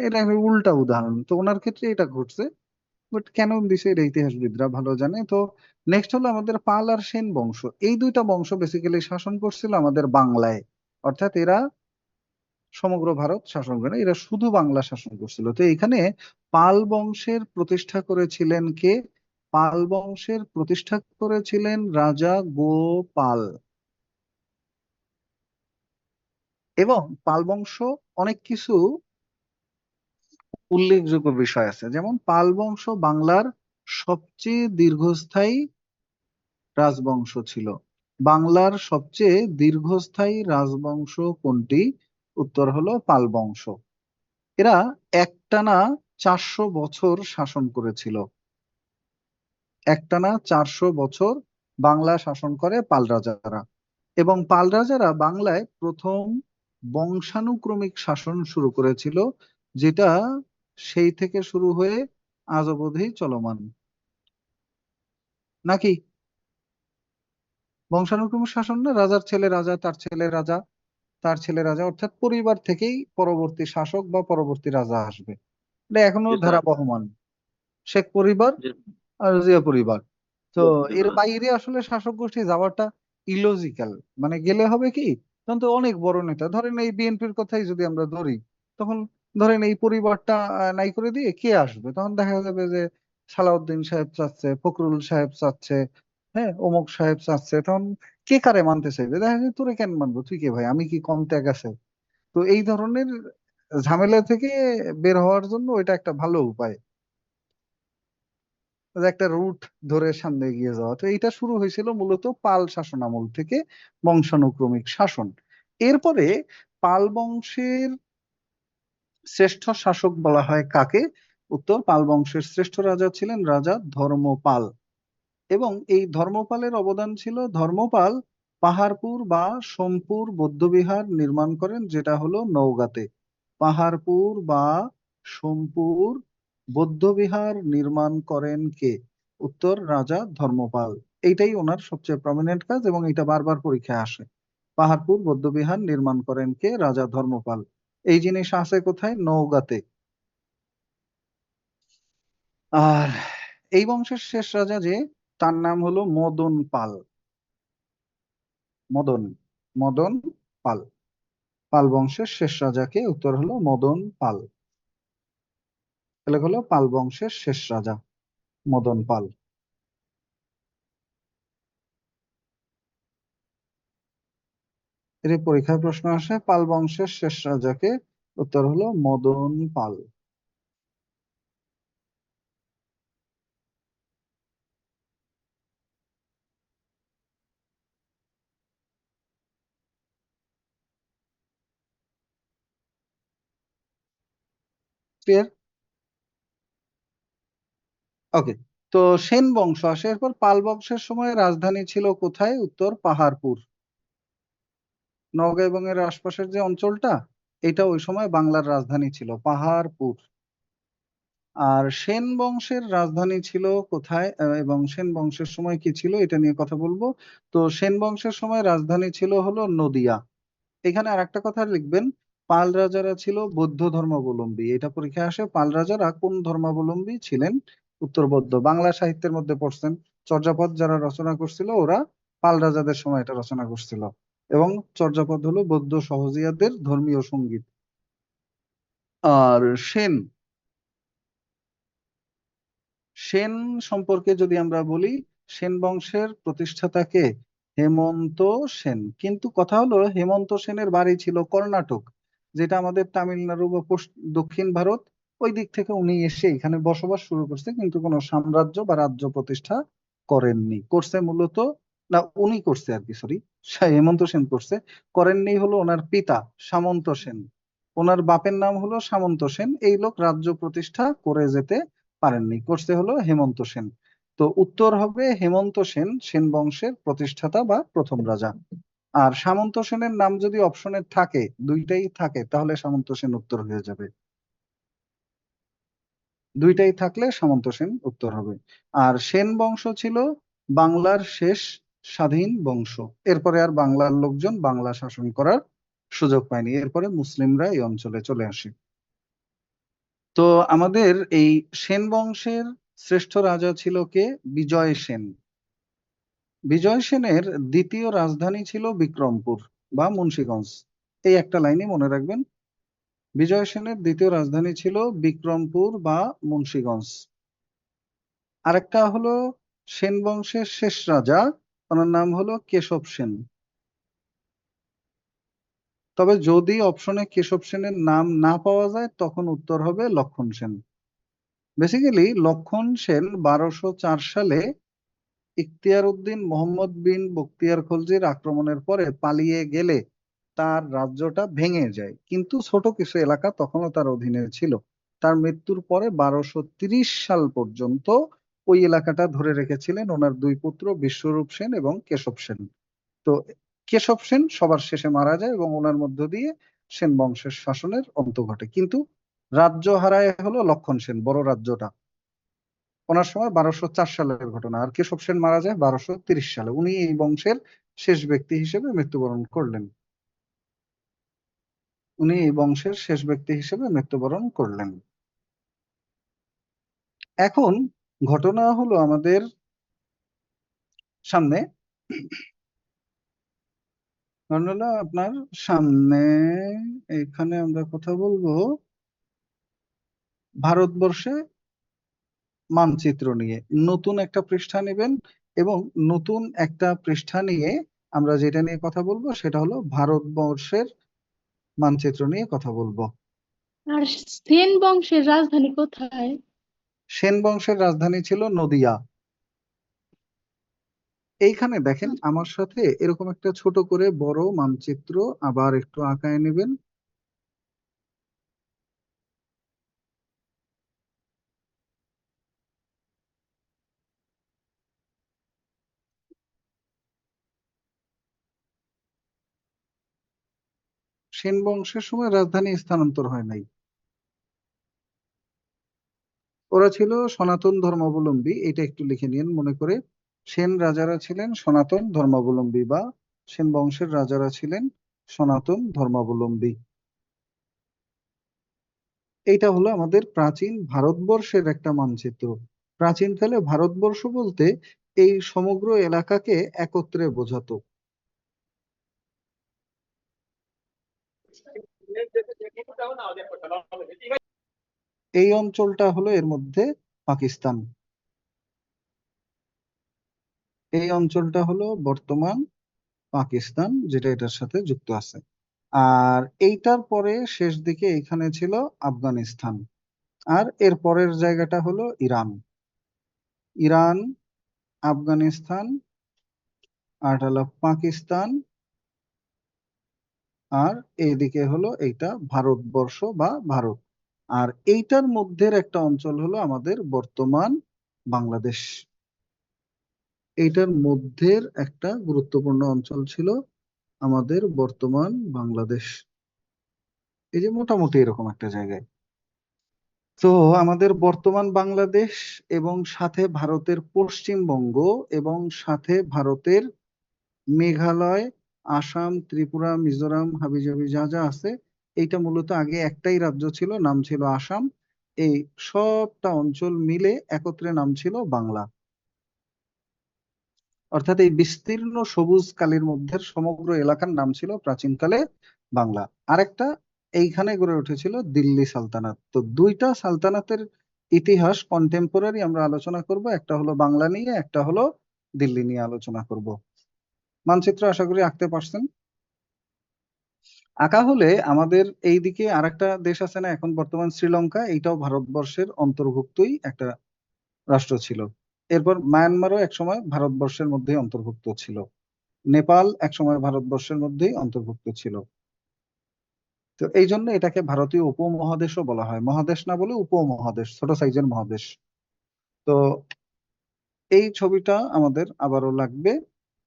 এটা একটা উল্টা উদাহরণ। তো ওনার ক্ষেত্রে এটা ঘটছে, বাট কেন দিছে এটা ইতিহাসবিদরা ভালো জানে। তো নেক্সট হলো আমাদের পাল আর সেন বংশ। এই দুইটা বংশ বেসিক্যালি শাসন করছিল আমাদের বাংলায়, অর্থাৎ এরা সমগ্র ভারত শাসন করে না, এরা শুধু বাংলা শাসন করছিল। তো এখানে পাল বংশের প্রতিষ্ঠা করেছিলেন কে? পাল বংশের প্রতিষ্ঠা করেছিলেন রাজা গোপাল। এবং পাল বংশ অনেক কিছু উল্লেখযোগ্য বিষয় আছে, যেমন পাল বংশ বাংলার সবচেয়ে দীর্ঘস্থায়ী রাজবংশ ছিল। বাংলার সবচেয়ে দীর্ঘস্থায়ী রাজবংশ কোনটি? উত্তর হলো পাল বংশ। এরা একটানা 400 বছর শাসন করেছিল। একটানা 400 বছর বাংলা শাসন করে পাল রাজারা। এবং পাল রাজারা বাংলায় প্রথম বংশানুক্রমিক শাসন শুরু করেছিল, যেটা সেই থেকে শুরু হয়ে আজ অবধি চলমান। নাকি বংশানুক্রমিক শাসন না? রাজার ছেলে রাজা, তার ছেলে রাজা, তার ছেলে রাজা, অর্থাৎ পরিবার থেকেই পরবর্তী শাসক বা পরবর্তী রাজা আসবে। এটা এখনো জি স্যার। ধারাবহমান। শেখ পরিবার জি আর জিয়া পরিবার। তো জি এর স্যার। বাইরে আসলে শাসক গোষ্ঠী যাওয়াটা ইলজিক্যাল। মানে গেলে হবে কি, তখন তো অনেক বড় নেতা, ধরেন এই বিএনপির কথাই যদি আমরা ধরি, তখন ধরেন এই পরিবারটা নাই করে দিয়ে কে আসবে? তখন দেখা যাবে যে সালাউদ্দিন সাহেব চাচ্ছে, ফখরুল সাহেব চাচ্ছে, হ্যাঁ, অমুক সাহেব চাচ্ছে। তখন কে কারে মানতে চাইবে? দেখা যায় তোরে কেন মানবো, তুই কে ভাই, আমি কি কম ত্যাগ আছে? তো এই ধরনের ঝামেলা থেকে বের হওয়ার জন্য এটা একটা ভালো উপায়, যে একটা রুট ধরে সামনে এগিয়ে যাওয়া। তো এইটা শুরু হয়েছিল মূলত পাল শাসন আমল থেকে, বংশানুক্রমিক শাসন। এরপরে পাল বংশের শ্রেষ্ঠ শাসক বলা হয় কাকে? উত্তর, পাল বংশের শ্রেষ্ঠ রাজা ছিলেন রাজা ধর্মপাল। এবং এই ধর্মপালের অবদান ছিল, ধর্মপাল পাহাড়পুর বা সোমপুর বৌদ্ধবিহার নির্মাণ করেন, যেটা হলো নওগাঁতে। পাহাড়পুর বা সোমপুর বৌদ্ধবিহার নির্মাণ করেন কে? উত্তর, রাজা ধর্মপাল। এইটাই ওনার সবচেয়ে প্রমিনেন্ট কাজ এবং এটা বারবার পরীক্ষায় আসে। পাহাড়পুর বৌদ্ধবিহার নির্মাণ করেন কে? রাজা ধর্মপাল। এই জিনিস আছে কোথায়? নওগাঁতে। আর এই বংশের শেষ রাজা যে, তার নাম হলো মদন পাল। মদন, মদন পাল। পাল বংশের শেষ রাজাকে? উত্তর হলো মদন পাল। তাহলে হলো পাল বংশের শেষ রাজা মদন পাল। এর পরীক্ষায় প্রশ্ন আসে, পাল বংশের শেষ রাজাকে? উত্তর হলো মদন পাল। ক্লিয়ার? ওকে। তো সেন বংশ আসে এরপর। পাল বংশের সময় রাজধানী ছিল কোথায়? উত্তর, পাহাড়পুর। নওগাঁ এবং এর আশপাশের যে অঞ্চলটা, এটা ওই সময় বাংলার রাজধানী ছিল, পাহাড়পুর। আর সেন বংশের রাজধানী ছিল কোথায়, এবং সেন বংশের সময় কি ছিল, এটা নিয়ে কথা বলবো। তো সেন বংশের সময় রাজধানী ছিল হলো নদিয়া। এখানে আর একটা কথা লিখবেন, পাল রাজারা ছিল বৌদ্ধ ধর্মাবলম্বী। এটা পরীক্ষায় আসে, পাল রাজারা কোন ধর্মাবলম্বী ছিলেন? উত্তর, বৌদ্ধ। বাংলা সাহিত্যের মধ্যে পড়ছেন, চর্যাপদ যারা রচনা করছিল ওরা পাল রাজাদের সময় এটা রচনা করছিল। এবং চর্যাপদ হলো বৌদ্ধ সহজিয়াদের ধর্মীয় সঙ্গীত। আর সেন, সেন সম্পর্কে যদি আমরা বলি, সেন বংশের প্রতিষ্ঠাতাকে? হেমন্ত সেন। কিন্তু কথা হলো, হেমন্ত সেনের বাড়ি ছিল কর্ণাটক, যেটা আমাদের তামিলনাড়ু বা দক্ষিণ ভারত, ওই দিক থেকে উনি এসে এখানে বসবাস শুরু করছে, কিন্তু কোনো সাম্রাজ্য বা রাজ্য প্রতিষ্ঠা করেননি। করছে মূলত, না উনি করছে আর কি, সরি, হেমন্ত সেন করছে। করেননি হলো ওনার পিতা সামন্ত সেন। ওনার বাপের নাম হলো সামন্ত সেন। এই লোক রাজ্য প্রতিষ্ঠা করে যেতে পারেননি, করতে হলো হেমন্ত সেন। তো উত্তর হবে হেমন্ত সেন, সেন বংশের প্রতিষ্ঠাতা বা প্রথম রাজা। আর সামন্ত সেনের নাম যদি অপশনে থাকে, দুইটাই থাকে, তাহলে সামন্ত সেন উত্তর হয়ে যাবে। দুইটাই থাকলে সামন্ত সেন উত্তর হবে। আর সেন বংশ ছিল বাংলার শেষ স্বাধীন বংশ। এরপরে আর বাংলার লোকজন বাংলা শাসন করার সুযোগ পায়নি, এরপরে মুসলিমরা এই অঞ্চলে চলে আসে। তো আমাদের এই সেন বংশের শ্রেষ্ঠ রাজা ছিল কে? বিজয় সেন। বিজয় সেনের দ্বিতীয় রাজধানী ছিল বিক্রমপুর বা মুন্সিগঞ্জ। এই একটা লাইনে মনে রাখবেন, বিজয় সেনের দ্বিতীয় রাজধানী ছিল বিক্রমপুর বা মুন্সিগঞ্জ। আরেকটা হলো সেন বংশের শেষ রাজা, ওনার নাম হলো কেশব সেন। তবে যদি অপশনে কেশব সেনের নাম না পাওয়া যায়, তখন উত্তর হবে লক্ষণ সেন। বেসিক্যালি লক্ষণ সেন 1204 সালে ইখতিয়ার উদ্দিন মোহাম্মদ বিন বখতিয়ার খলজির আক্রমণের পরে পালিয়ে গেলে তার রাজ্যটা ভেঙে যায়, কিন্তু ছোট কিছু এলাকা তখনও তার অধীনে ছিল। তার মৃত্যুর পরে 1230 সাল পর্যন্ত ওই এলাকাটা ধরে রেখেছিলেন ওনার দুই পুত্র বিশ্বরূপ সেন এবং কেশব সেন। তো কেশব সেন সবার শেষে মারা যায় এবং ওনার মধ্য দিয়ে সেন বংশের শাসনের অন্ত ঘটে। কিন্তু রাজ্য হারায় হলো লক্ষণ সেন, বড় রাজ্যটা। ওনার সময় 1204 সালের ঘটনা। আর কেশব সেন মারা যায় 1230 সালে। উনি এই বংশের শেষ ব্যক্তি হিসেবে মৃত্যুবরণ করলেন। উনি এই বংশের শেষ ব্যক্তি হিসেবে মৃত্যুবরণ করলেন। এখন ঘটনা হলো আমাদের সামনে, কারণ হলো আপনার সামনে এখানে আমরা কথা বলবো ভারতবর্ষে মানচিত্র নিয়ে। নতুন একটা পৃষ্ঠা নেবেন এবং নতুন একটা পৃষ্ঠা নিয়ে আমরা যেটা নিয়ে কথা বলবো সেটা হলো ভারতবর্ষের মানচিত্র নিয়ে কথা বলবো। আর সেন বংশের রাজধানী কোথায়? সেন বংশের রাজধানী ছিল নদিয়া। এইখানে দেখেন আমার সাথে এরকম একটা ছোট করে বড় মানচিত্র আবার একটু আঁকায় নেবেন। সেন বংশের সময় রাজধানী স্থানান্তর হয় নাই, ওরা ছিল সনাতন ধর্মাবলম্বী। এটা একটু লিখে নিন মনে করে। সেন রাজারা ছিলেন সনাতন ধর্মাবলম্বী, বা সেন বংশের রাজারা ছিলেন সনাতন ধর্মাবলম্বী। এইটা হলো আমাদের প্রাচীন ভারতবর্ষের একটা মানচিত্র। প্রাচীনকালে ভারতবর্ষ বলতে এই সমগ্র এলাকাকে একত্রে বোঝাতো। এই অঞ্চলটা হলো এর মধ্যে পাকিস্তান। এই অঞ্চলটা হলো বর্তমান পাকিস্তান, যেটা এটার সাথে যুক্ত আছে। আর এইটার পরে শেষ দিকে এখানে ছিল আফগানিস্তান। আর এর পরের জায়গাটা হলো ইরান। ইরান, আফগানিস্তান, আর হলো পাকিস্তান, আর এইদিকে হলো এইটা ভারতবর্ষ বা ভারত। আর এইটার মধ্যের একটা অঞ্চল হলো আমাদের বর্তমান বাংলাদেশ। এইটার মধ্যের একটা গুরুত্বপূর্ণ অঞ্চল ছিল আমাদের বর্তমান বাংলাদেশ। এই যে মোটামুটি এরকম একটা জায়গায়। তো আমাদের বর্তমান বাংলাদেশ এবং সাথে ভারতের পশ্চিমবঙ্গ এবং সাথে ভারতের মেঘালয়, আসাম, ত্রিপুরা, মিজোরাম, হাবিজাবি যা যা আছে, এইটা মূলত আগে একটাই রাজ্য ছিল, নাম ছিল আসাম। এই সবটা অঞ্চল মিলে একত্রে নাম ছিল বাংলা। অর্থাৎ এই বিস্তীর্ণ সবুজ কালির মধ্যে সমগ্র এলাকার নাম ছিল প্রাচীনকালে বাংলা। আরেকটা এইখানে গড়ে উঠেছিল দিল্লি সালতানাত। তো দুইটা সালতানাতের ইতিহাস কন্টেম্পোরারি আমরা আলোচনা করব। একটা হলো বাংলা নিয়ে, একটা হলো দিল্লি নিয়ে আলোচনা করব। মানচিত্র আশা করি আঁকতে পারছেন। আঁকা হলে আমাদের এইদিকে আরেকটা দেশ আছে না এখন বর্তমান, শ্রীলঙ্কা, এইটাও ভারতবর্ষের অন্তর্ভুক্তই একটা রাষ্ট্র ছিল। এরপর মায়ানমারও একসময় ভারতবর্ষের মধ্যে অন্তর্ভুক্ত ছিল। নেপাল একসময় ভারতবর্ষের মধ্যেই অন্তর্ভুক্ত ছিল। তো এই জন্য এটাকে ভারতীয় উপমহাদেশও বলা হয়, মহাদেশ না বলে উপমহাদেশ, ছোট সাইজের মহাদেশ। তো এই ছবিটা আমাদের আবারও লাগবে।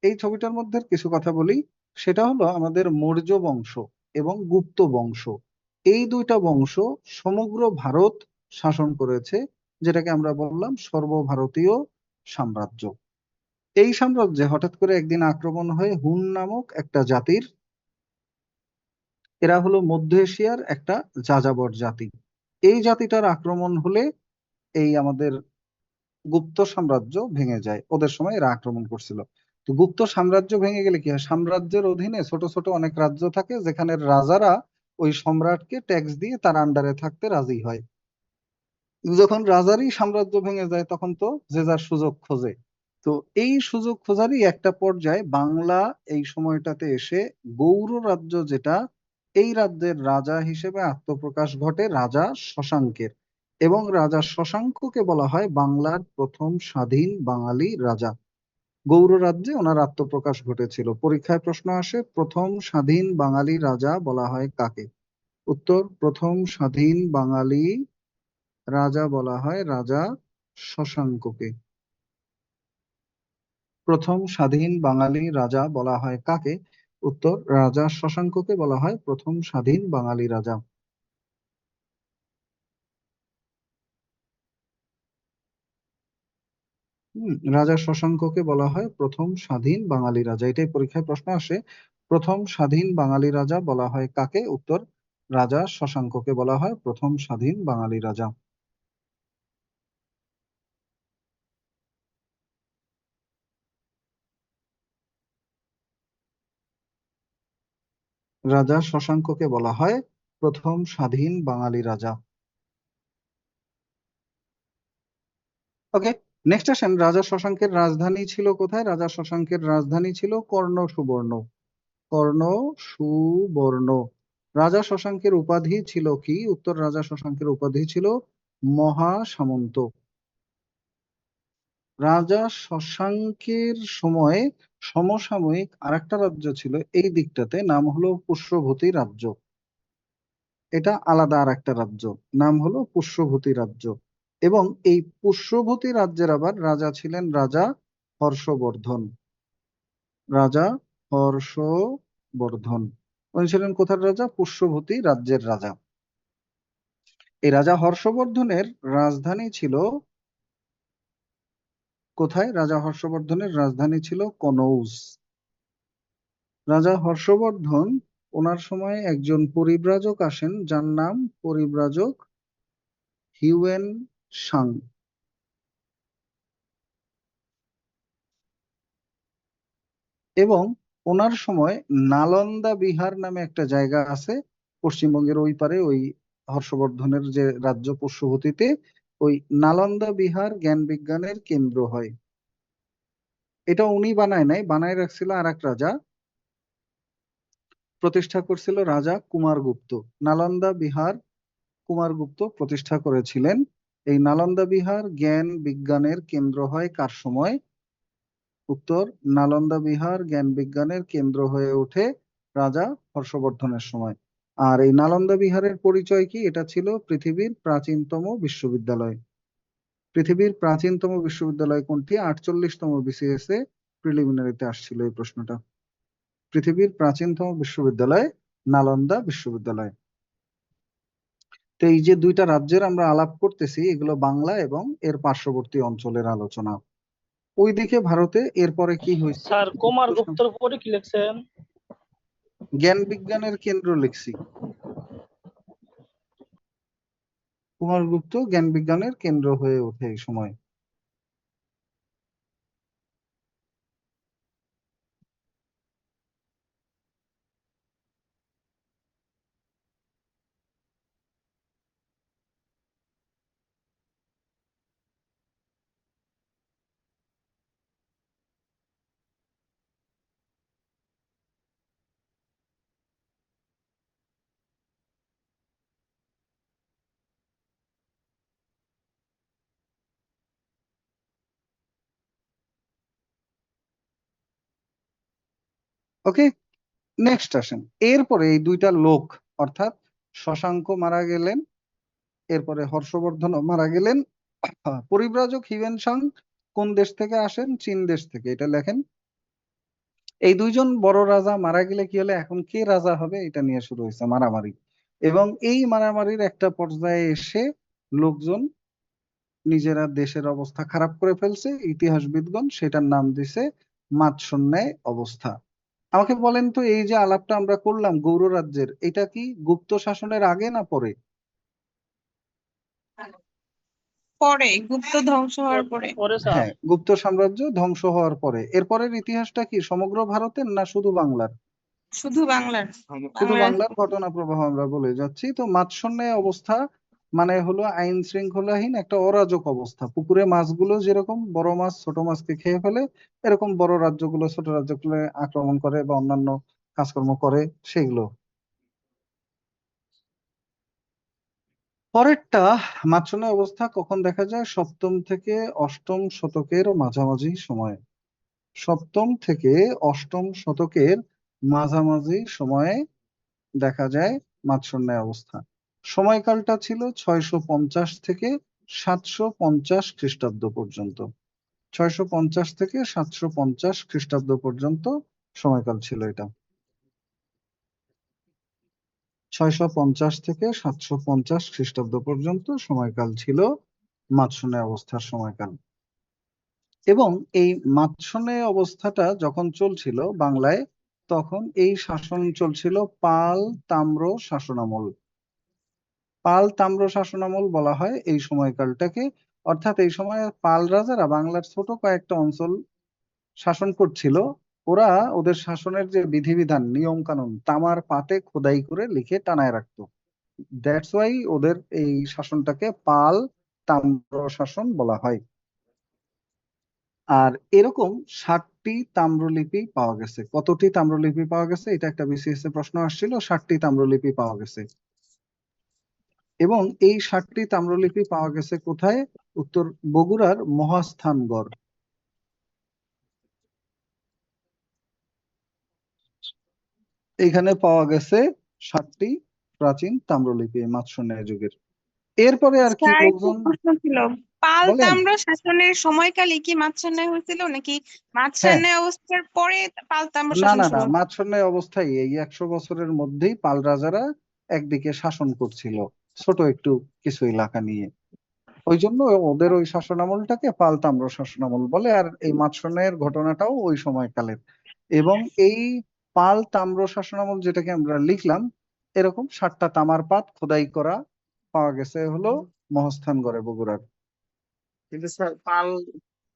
এই ছবিটার মধ্যে কিছু কথা বলি। সেটা হলো আমাদের মৌর্য বংশ এবং গুপ্ত বংশ, এই দুইটা বংশ সমগ্র ভারত শাসন করেছে, যেটাকে আমরা বললাম সর্বভারতীয় সাম্রাজ্য। এই সাম্রাজ্যে হঠাৎ করে একদিন আক্রমণ হয় হুন নামক একটা জাতির। এরা হলো মধ্য এশিয়ার একটা যাযাবর জাতি। এই জাতিটার আক্রমণ হলে এই আমাদের গুপ্ত সাম্রাজ্য ভেঙে যায়। ওদের সময় এরা আক্রমণ করছিল। তো গুপ্ত সাম্রাজ্য ভেঙে গেলে কি হয়, সাম্রাজ্যের অধীনে ছোট ছোট অনেক রাজ্য থাকে, যেখানে রাজারা ওই সম্রাটকে ট্যাক্স দিয়ে তার আন্ডারে থাকতে রাজি হয়। যখন রাজারই সাম্রাজ্য ভেঙে যায় তখন তো যে যার সুযোগ খোঁজে। তো এই সুযোগ খোঁজারই একটা পর্যায়ে বাংলা এই সময়টাতে এসে গৌড় রাজ্য যেটা, এই রাজ্যের রাজা হিসেবে আত্মপ্রকাশ ঘটে রাজা শশাঙ্কের। এবং রাজা শশাঙ্ককে বলা হয় বাংলার প্রথম স্বাধীন বাঙালি রাজা। গৌড় রাজ্যে ওনার আত্মপ্রকাশ ঘটেছিল। পরীক্ষায় প্রশ্ন আসে, প্রথম স্বাধীন বাঙালি রাজা বলা হয় কাকে? উত্তর, প্রথম স্বাধীন বাঙালি রাজা বলা হয় রাজা শশাঙ্ককে। প্রথম স্বাধীন বাঙালি রাজা বলা হয় কাকে? উত্তর, রাজা শশাঙ্ককে বলা হয় প্রথম স্বাধীন বাঙালি রাজা। রাজা শশাঙ্ককে বলা হয় প্রথম স্বাধীন বাঙালি রাজা। এটাই পরীক্ষায় প্রশ্ন আসে। প্রথম স্বাধীন বাঙালি রাজা বলা হয় কাকে? উত্তর, রাজা শশাঙ্ককে বলা হয় প্রথম স্বাধীন বাঙালি রাজা। রাজা শশাঙ্ককে বলা হয় প্রথম স্বাধীন বাঙালি রাজা। ওকে, নেক্সট আসেন, রাজা শশাঙ্কের রাজধানী ছিল কোথায়? রাজা শশাঙ্কের রাজধানী ছিল কর্ণ সুবর্ণ। কর্ণ সুবর্ণ। রাজা শশাঙ্কের উপাধি ছিল কি? উত্তর, রাজা শশাঙ্কের উপাধি ছিল মহা সামন্ত। রাজা শশাঙ্কের সময়ে সমসাময়িক আরেকটা রাজ্য ছিল এই দিকটাতে, নাম হলো পুষ্যভূতি রাজ্য। এটা আলাদা আরেকটা রাজ্য, নাম হলো পুষ্যভূতি রাজ্য। এবং এই পুষ্যভূতি রাজ্যের আবার রাজা ছিলেন রাজা হর্ষবর্ধন। রাজা হর্ষবর্ধন উনি ছিলেন কোথার রাজা? পুষ্যভূতি রাজ্যের রাজা। এই রাজা হর্ষবর্ধনের রাজধানী ছিল কোথায়? রাজা হর্ষবর্ধনের রাজধানী ছিল কনৌজ। রাজা হর্ষবর্ধন, ওনার সময় একজন পরিব্রাজক আসেন যার নাম পরিব্রাজক হিউয়েন সাং। এবং ওনার সময় নালন্দা বিহার নামে একটা জায়গা আছে পশ্চিমবঙ্গের ওই পারে, ওই হর্ষবর্ধনের যে রাজ্য পুষ্যভূতিতে, ওই নালন্দা বিহার জ্ঞান বিজ্ঞানের কেন্দ্র হয়। এটা উনি বানায় নাই, বানায় রাখছিল আর এক রাজা, প্রতিষ্ঠা করছিল রাজা কুমারগুপ্ত। নালন্দা বিহার কুমারগুপ্ত প্রতিষ্ঠা করেছিলেন। এই নালন্দা বিহার জ্ঞান বিজ্ঞানের কেন্দ্র হয় কার সময়? উত্তর, নালন্দা বিহার জ্ঞান বিজ্ঞানের কেন্দ্র হয়ে ওঠে রাজা হর্ষবর্ধনের সময়। আর এই নালন্দা বিহারের পরিচয় কি? এটা ছিল পৃথিবীর প্রাচীনতম বিশ্ববিদ্যালয়। পৃথিবীর প্রাচীনতম বিশ্ববিদ্যালয় কোনটি? 48তম BCS এ প্রিলিমিনারিতে আসছিল এই প্রশ্নটা। পৃথিবীর প্রাচীনতম বিশ্ববিদ্যালয় নালন্দা বিশ্ববিদ্যালয়। তো এই যে দুইটা রাজ্যের আমরা আলাপ করতেছি, এগুলো বাংলা এবং এর পার্শ্ববর্তী অঞ্চলের আলোচনা। ওইদিকে ভারতে এরপরে কি হয়েছে? স্যার কুমার গুপ্তর পরে কি লিখছেন? জ্ঞান বিজ্ঞানের কেন্দ্র লিখছি। কুমারগুপ্ত জ্ঞান বিজ্ঞানের কেন্দ্র হয়ে ওঠে এই সময়। ওকে, নেক্সট আসেন। এরপরে এই দুইটা লোক, অর্থাৎ শশাঙ্ক মারা গেলেন, এরপরে হর্ষবর্ধন মারা গেলেন। পরিব্রাজক হিউয়েন সাং কোন দেশ থেকে আসেন? চীন দেশ থেকে। এটা লেখেন। এই দুইজন বড় রাজা মারা গেলে কি হলে এখন কে রাজা হবে এটা নিয়ে শুরু হয়েছে মারামারি। এবং এই মারামারির একটা পর্যায়ে এসে লোকজন নিজেরা দেশের অবস্থা খারাপ করে ফেলছে, ইতিহাসবিদগণ সেটার নাম দিছে মাৎসন্যায় অবস্থা। আমাকে বলেন তো, এই যে আলাপটা আমরা করলাম গৌড় রাজ্যের, এটা কি গুপ্ত শাসনের আগে না পরে? পরে, গুপ্ত ধ্বংস হওয়ার পরে। পরে স্যার। হ্যাঁ, গুপ্ত সাম্রাজ্য ধ্বংস হওয়ার পরে। এরপরের ইতিহাসটা কি সমগ্র ভারতের না শুধু বাংলার? শুধু বাংলার। শুধু বাংলার। বাংলার ঘটনা প্রবাহ আমরা বলে যাচ্ছি। তো মাৎসন্যায় অবস্থা মানে হলো আইন শৃঙ্খলাহীন একটা অরাজক অবস্থা। পুকুরে মাছগুলো যেরকম বড় মাছ ছোট মাছকে খেয়ে ফেলে, এরকম বড় রাজ্যগুলো ছোট রাজ্যগুলো আক্রমণ করে বা অন্যান্য কাজকর্ম করে সেগুলো। পরেরটা মাৎসন্যায় অবস্থা কখন দেখা যায়? সপ্তম থেকে অষ্টম শতকের মাঝামাঝি সময়ে। সপ্তম থেকে অষ্টম শতকের মাঝামাঝি সময়ে দেখা যায় মাৎসন্যায় অবস্থা। সময়কালটা ছিল 650 থেকে 750 খ্রিস্টাব্দ পর্যন্ত। 650 থেকে 750 খ্রিস্টাব্দ পর্যন্ত সময়কাল ছিল এটা। 650 থেকে 750 খ্রিস্টাব্দ পর্যন্ত সময়কাল ছিল মাৎসন্যায় অবস্থার সময়কাল। এবং এই মাৎসন্যায় অবস্থাটা যখন চলছিল বাংলায়, তখন এই শাসন চলছিল পাল তাম্র শাসনামল। পাল তাম্র শাসনামল বলা হয় এই সময়কালটাকে। অর্থাৎ এই সময় পাল রাজারা বাংলার ছোট কয়েকটা অঞ্চল শাসন করছিল, ওরা ওদের শাসনের যে বিধিবিধান নিয়ম কানুন তামার পাতে খোদাই করে লিখে টানায় রাখতো। দ্যাটস ওয়াই ওদের এই শাসনটাকে পাল তাম্র শাসন বলা হয়। আর এরকম 60টি তাম্রলিপি পাওয়া গেছে। কতটি তাম্রলিপি পাওয়া গেছে? এটা একটা বিসিএস এ প্রশ্ন আসছিল। 60টি তাম্রলিপি পাওয়া গেছে। এবং এই 60টি তাম্রলিপি পাওয়া গেছে কোথায়? উত্তর বগুড়ার মহাস্থানগড়। এখানে পাওয়া গেছে 60টি প্রাচীন তাম্রলিপি মাৎস্যন্যায় যুগের। এরপরে আর কি স্যার একটা লোকজন প্রশ্ন ছিল, পাল বলেন। তাম্র শাসনের সময়কালে কি মাৎস্যন্যায় হয়েছিল নাকি হ্যাঁ, মাৎস্যন্যায় অবস্থার পরে পাল তাম্র না শাসন না না, শুরু? মাৎস্যন্যায় অবস্থায় এই 100 বছরের মধ্যেই পাল রাজারা একদিকে শাসন করছিল, ছোট একটু কিছু এলাকা নিয়ে। ওই জন্য ওদের ওই শাসনামলটাকে পাল তাম্র শাসনামল বলে। আর এই মাৎস্যন্যায়ের ঘটনাটাও ওই সময়কালের। এবং এই পাল তাম্র শাসনামল যেটাকে আমরা লিখলাম, এরকম 60টা তামার পাত খোদাই করা পাওয়া গেছে হলো মহাস্থানগড়ে বগুড়ার। কিন্তু স্যার পাল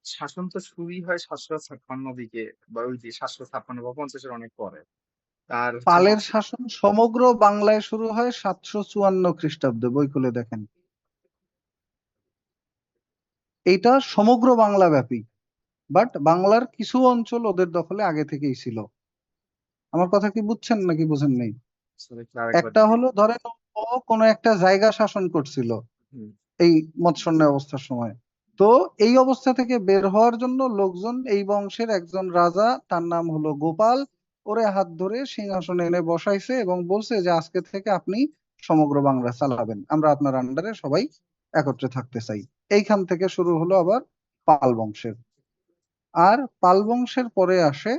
শাসন তো শুরুই হয় 756 দিকে, বা ওই যে 756 বা 50-এর অনেক পরে। আর হচ্ছে পালের শাসন সমগ্র বাংলায় শুরু হয় 754 খ্রিস্টাব্দে, বই খুলে দেখেন। এইটা সমগ্র বাংলা ব্যাপী, বাট বাংলার কিছু অঞ্চল ওদের দখলে আগে থেকেই ছিল। আমার কথা কি বুঝছেন নাকি বুঝেন নাই? স্যার একটু আরেকবার একটা হলো ধরেন ও কোনো একটা জায়গা শাসন করছিল হুম, এই মৎস্যন্যায় অবস্থার সময়। তো এই অবস্থা থেকে বের হওয়ার জন্য লোকজন এই বংশের একজন রাজা, তার নাম হলো গোপাল, ওরে হাত ধরে সিংহাসনে এনে বসাইছে এবং বলছে যে আজকে থেকে আপনি সমগ্র বাংলা চালাবেন, আমরা আপনার আন্ডারে সবাই একত্রে থাকতে চাই। এইখান থেকে শুরু হলো আবার পাল বংশের। আর পাল বংশের পরে আসে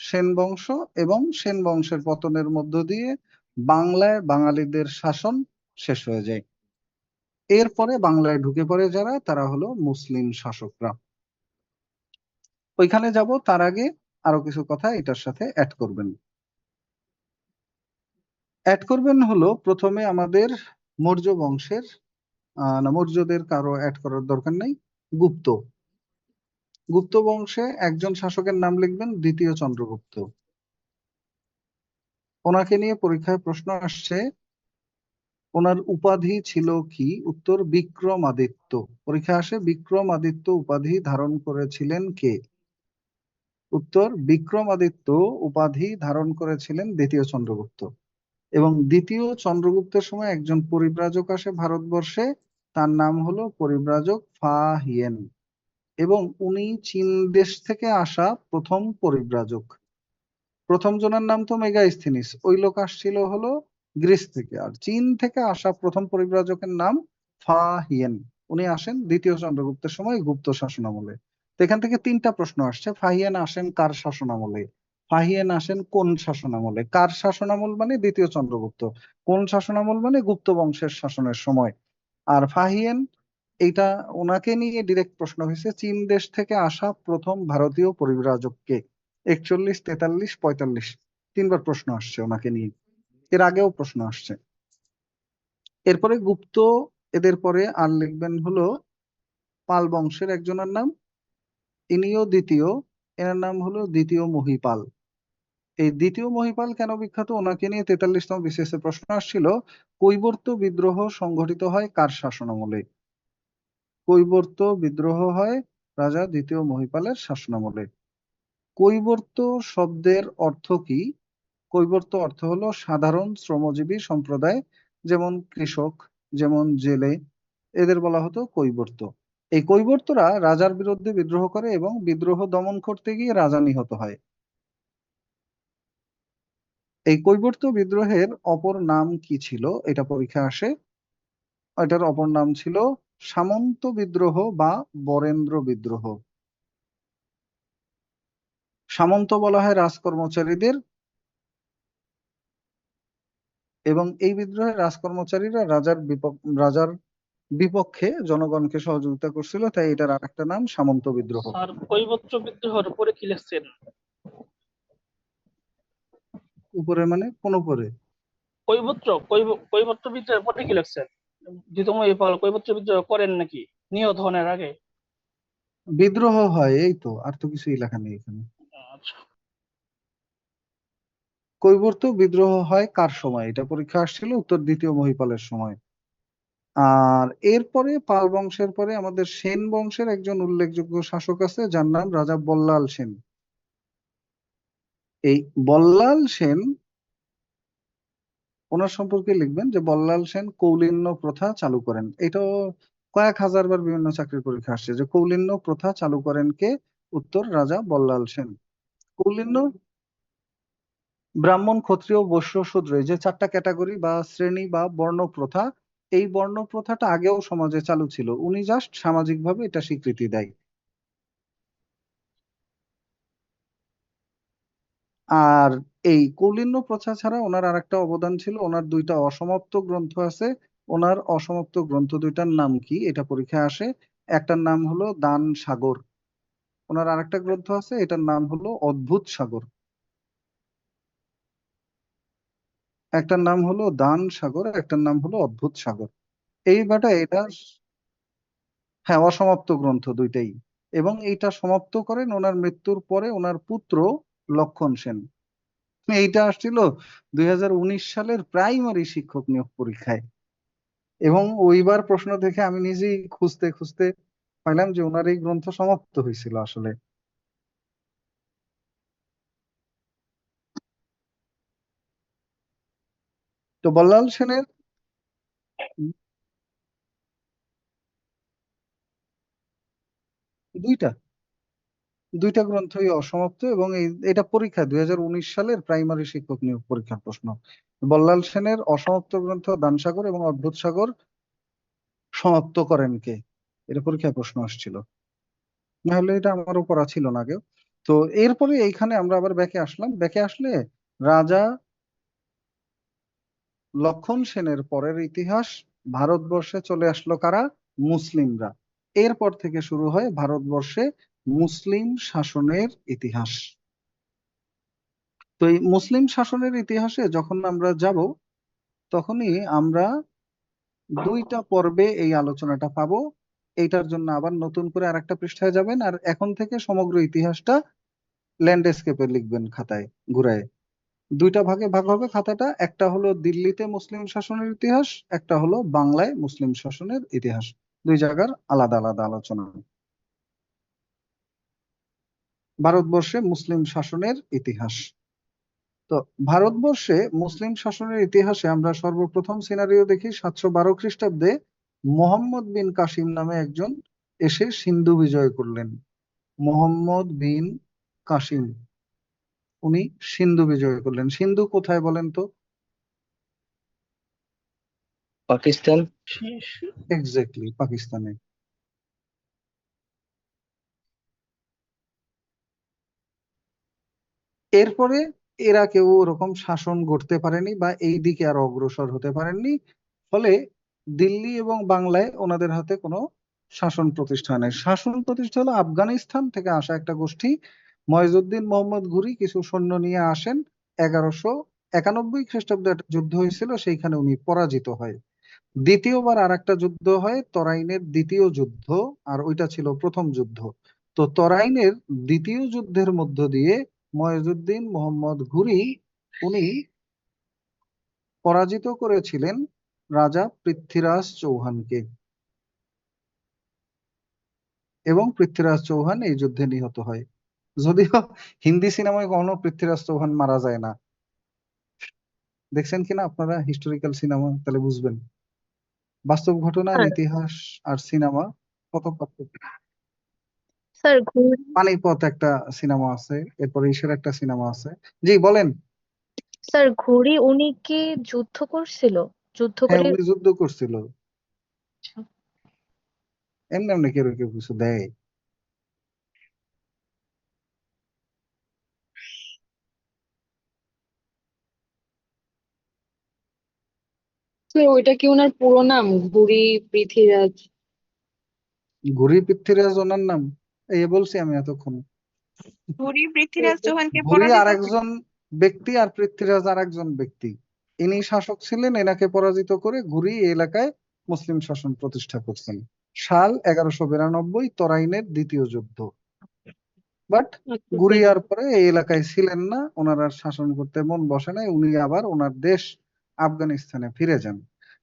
সেন বংশ, এবং সেন বংশের পতনের মধ্য দিয়ে বাংলায় বাঙালিদের শাসন শেষ হয়ে যায়। এরপরে বাংলায় ঢুকে পড়ে যারা, তারা হলো মুসলিম শাসকরা। ওইখানে যাব, তার আগে আরো কিছু কথা এটার সাথে অ্যাড করবেন। অ্যাড করবেন হলো প্রথমে আমাদের মৌর্য বংশের, না মৌর্যদের কারো অ্যাড করার দরকার নাই, গুপ্ত। গুপ্ত বংশে একজন শাসকের নাম লিখবেন দ্বিতীয় চন্দ্রগুপ্ত। ওনাকে নিয়ে পরীক্ষায় প্রশ্ন আসছে, ওনার উপাধি ছিল কি? উত্তর বিক্রমাদিত্য। পরীক্ষায় আসে বিক্রমাদিত্য উপাধি ধারণ করেছিলেন কে? উত্তর বিক্রমাদিত্য উপাধি ধারণ করেছিলেন দ্বিতীয় চন্দ্রগুপ্ত। এবং দ্বিতীয় চন্দ্রগুপ্তের সময় একজন পরিব্রাজক আসে ভারতবর্ষে, তার নাম হলো পরিব্রাজক ফা হিয়েন। এবং উনি চীন দেশ থেকে আসা প্রথম পরিব্রাজক। প্রথম জনের নাম তো মেগাস্থিনিস, ওই লোক আসছিল হলো গ্রিস থেকে। আর চীন থেকে আসা প্রথম পরিব্রাজকের নাম ফা হিয়েন। উনি আসেন দ্বিতীয় চন্দ্রগুপ্তের সময় গুপ্ত শাসনামলে। তো এখান থেকে 3টা প্রশ্ন আসছে। ফাহিয়েন আসেন কার শাসনামলে? ফাহিয়েন আসেন কোন শাসনামলে? কার শাসনামল মানে দ্বিতীয় চন্দ্রগুপ্ত, কোন শাসনামল মানে গুপ্ত বংশের শাসনের সময়। আর ফাহিয়েন, এইটা ওনাকে নিয়ে ডিরেক্ট প্রশ্ন হয়েছে, চীন দেশ থেকে আসা প্রথম ভারতীয় পরিব্রাজক কে? 41, 43, 45 3বার প্রশ্ন আসছে ওনাকে নিয়ে। এর আগেও প্রশ্ন আসছে। এরপরে গুপ্ত, এদের পরে আর লিখবেন হলো পাল বংশের একজনের নাম, ইনিও দ্বিতীয়, এনার নাম হলো দ্বিতীয় মহিপাল। এই দ্বিতীয় মহিপাল কেন বিখ্যাত? ওনাকে নিয়ে 43তম বিসিএস এ প্রশ্ন আসছিল। কৈবর্ত বিদ্রোহ সংঘটিত হয় কার শাসনামলে? কৈবর্ত বিদ্রোহ হয় রাজা দ্বিতীয় মহিপালের শাসনামলে। কৈবর্ত শব্দের অর্থ কি? কৈবর্ত অর্থ হলো সাধারণ শ্রমজীবী সম্প্রদায়, যেমন কৃষক, যেমন জেলে, এদের বলা হতো কৈবর্ত। এই কৈবর্তরা রাজার বিরুদ্ধে বিদ্রোহ করে এবং বিদ্রোহ দমন করতে গিয়ে রাজা নিহত হয়। এই কৈবর্ত বিদ্রোহের অপর নাম কি ছিল? এটা পরীক্ষা আসে। এটার অপর নাম ছিল সামন্ত বিদ্রোহ বা বরেন্দ্র বিদ্রোহ। সামন্ত বলা হয় রাজকর্মচারীদের, এবং এই বিদ্রোহে রাজকর্মচারীরা রাজার বিপক্ষে জনগণকে সহযোগিতা করছিল, তাই এটার আরেকটা নাম সামন্ত বিদ্রোহ। স্যার কৈবর্ত বিদ্রোহের উপরে কি লিখছেন? উপরে মানে কোন উপরে? কৈবর্ত বিদ্রোহের পরে কি লিখছেন? দ্বিতীয় মহিপাল কৈবর্ত বিদ্রোহ করেন নাকি নিহত হনের আগে? বিদ্রোহ হয়, এই তো, আর তো কিছুই লেখা নেই এখানে। আচ্ছা। কৈবর্ত বিদ্রোহ হয় কার সময়? এটা পরীক্ষা আসছিল, উত্তর দ্বিতীয় মহিপালের সময়। আর এরপরে পাল বংশের পরে আমাদের সেন বংশের একজন উল্লেখযোগ্য শাসক আছে যার নাম রাজা বল্লাল সেন। এই বল্লাল সেন, ওনার সম্পর্কে লিখবেন যে বল্লাল সেন কৌলিন্য প্রথা চালু করেন। এটাও কয়েক হাজারবার বিভিন্ন চাকরির পরীক্ষা আসছে যে কৌলিন্য প্রথা চালু করেন কে? উত্তর রাজা বল্লাল সেন। কৌলিন্য ব্রাহ্মণ, ক্ষত্রিয়, বৈশ্য, শূদ্র, এই যে চারটা ক্যাটাগরি বা শ্রেণী বা বর্ণ প্রথা, এই বর্ণ প্রথাটা আগেও সমাজে চালু ছিল, উনি জাস্ট সামাজিকভাবে এটা স্বীকৃতি দেয়। আর এই কৌলিন্য প্রথা ছাড়া ওনার আরেকটা অবদান ছিল, ওনার দুইটা অসমাপ্ত গ্রন্থ আছে। ওনার অসমাপ্ত গ্রন্থ দুইটার নাম কি এটা পরীক্ষায় আসে। একটার নাম হলো দান সাগর, ওনার আরেকটা গ্রন্থ আছে এটার নাম হলো অদ্ভুত সাগর। একটার নাম হলো দান সাগর, একটার নাম হলো অদ্ভুত সাগর। এটা হ্যাঁ, অসমাপ্ত গ্রন্থ দুইটাই। এবং এইটা সমাপ্ত করেন ওনার মৃত্যুর পরে ওনার পুত্র লক্ষণ সেন। এইটা আসছিল 2019 সালের প্রাইমারি শিক্ষক নিয়োগ পরীক্ষায়। এবং ওইবার প্রশ্ন দেখে আমি নিজেই খুঁজতে খুঁজতে পাইলাম যে ওনার এই গ্রন্থ সমাপ্ত হয়েছিল আসলে। তো বল্লাল সেনের দুইটা দুইটা গ্রন্থই অসমাপ্ত, এবং এটা পরীক্ষা 2019 সালের প্রাইমারি শিক্ষক নিয়োগ পরীক্ষার প্রশ্ন। বল্লাল সেনের অসমাপ্ত গ্রন্থ দানসাগর এবং অদ্ভুত সাগর সমাপ্ত করেন কে? এটা পরীক্ষায় প্রশ্ন আসছিল, নাহলে এটা আমারও পড়া ছিল না আগেও। তো এরপরে এইখানে আমরা আবার ব্যাকে আসলাম, ব্যাকে আসলে রাজা লক্ষণ সেনের পরের ইতিহাস ভারতবর্ষে চলে আসলো কারা? মুসলিমরা। এরপর থেকে শুরু হয় ভারতবর্ষে মুসলিম শাসনের ইতিহাস। তো এই মুসলিম শাসনের ইতিহাসে যখন আমরা যাব তখনই আমরা দুইটা পর্বে এই আলোচনাটা পাবো। এইটার জন্য আবার নতুন করে আরেকটা পৃষ্ঠায় যাবেন, আর এখন থেকে সমগ্র ইতিহাসটা ল্যান্ডস্কেপে লিখবেন খাতায় ঘুরায়। দুইটা ভাগে ভাগ হবে খাতাটা, একটা হলো দিল্লিতে মুসলিম শাসনের ইতিহাস, একটা হলো বাংলায় মুসলিম শাসনের ইতিহাস। দুই জায়গার আলাদা আলাদা আলোচনা। ভারতবর্ষে মুসলিম শাসনের ইতিহাস। তো ভারতবর্ষে মুসলিম শাসনের ইতিহাসে আমরা সর্বপ্রথম সিনারিও দেখি 712 খ্রিস্টাব্দে মোহাম্মদ বিন কাসিম নামে একজন এসে সিন্ধু বিজয় করলেন। মোহাম্মদ বিন কাসিম, উনি সিন্ধু বিজয় করলেন। সিন্ধু কোথায় বলেন তো? পাকিস্তান। এক্স্যাক্টলি, পাকিস্তানে। এরপরে এরা কেউ ওরকম শাসন গড়তে পারেনি বা এই দিকে আর অগ্রসর হতে পারেননি, ফলে দিল্লি এবং বাংলায় ওনাদের হাতে কোনো শাসন প্রতিষ্ঠা নেই। শাসন প্রতিষ্ঠা হলো আফগানিস্তান থেকে আসা একটা গোষ্ঠী। ময়জউদ্দিন মোহাম্মদ ঘুরি কিছু সৈন্য নিয়ে আসেন। 1191 খ্রিস্টাব্দে একটা যুদ্ধ হয়েছিল, সেইখানে উনি পরাজিত হয়। দ্বিতীয়বার আর একটা যুদ্ধ হয়, তরাইনের দ্বিতীয় যুদ্ধ, আর ওইটা ছিল প্রথম যুদ্ধ। তো তরাইনের দ্বিতীয় যুদ্ধের মধ্য দিয়ে ময়জউদ্দিন মোহাম্মদ ঘুরি উনি পরাজিত করেছিলেন রাজা পৃথ্বীরাজ চৌহানকে, এবং পৃথ্বীরাজ চৌহান এই যুদ্ধে নিহত হয়। যদিও হিন্দি সিনেমায় কখনো পৃথ্বীরাজ চৌহান মারা যায় না। দেখছেন কিনা আপনারা হিস্টোরিক্যাল সিনেমা, তাহলে বুঝবেন বাস্তব ঘটনার স্যার ইতিহাস আর সিনেমা কত পার্থক্য। স্যার ঘুরি পানিপথ একটা সিনেমা আছে, এরপর ঈশের একটা সিনেমা আছে। জি বলেন। স্যার ঘুড়ি উনি কি যুদ্ধ করছিল? যুদ্ধ হ্যাঁ, করে উনি যুদ্ধ করছিল। এমনি এমনি কেউ কেউ কিছু দেয়। স্যার ওইটা কি ওনার পুরো নাম? ঘুরি পৃথ্বীরাজ? ঘুরি পৃথ্বীরাজ ওনার নাম? এই বলছি আমি এতক্ষণ। ঘুরি পৃথ্বীরাজ চৌহানকে ঘুরি পরাজিত আর করে। একজন ব্যক্তি আর পৃথ্বীরাজ আর একজন ব্যক্তি। ইনি শাসক ছিলেন, এনাকে পরাজিত করে ঘুরি এই এলাকায় মুসলিম শাসন প্রতিষ্ঠা করছেন। সাল 1192, তরাইনের দ্বিতীয় যুদ্ধ। বাট আচ্ছা স্যার। গুরিয়ার পরে এই এলাকায় ছিলেন না, ওনার আর শাসন করতে মন বসে নাই, উনি আবার ওনার দেশ আফগানিস্তানে ফিরে যান।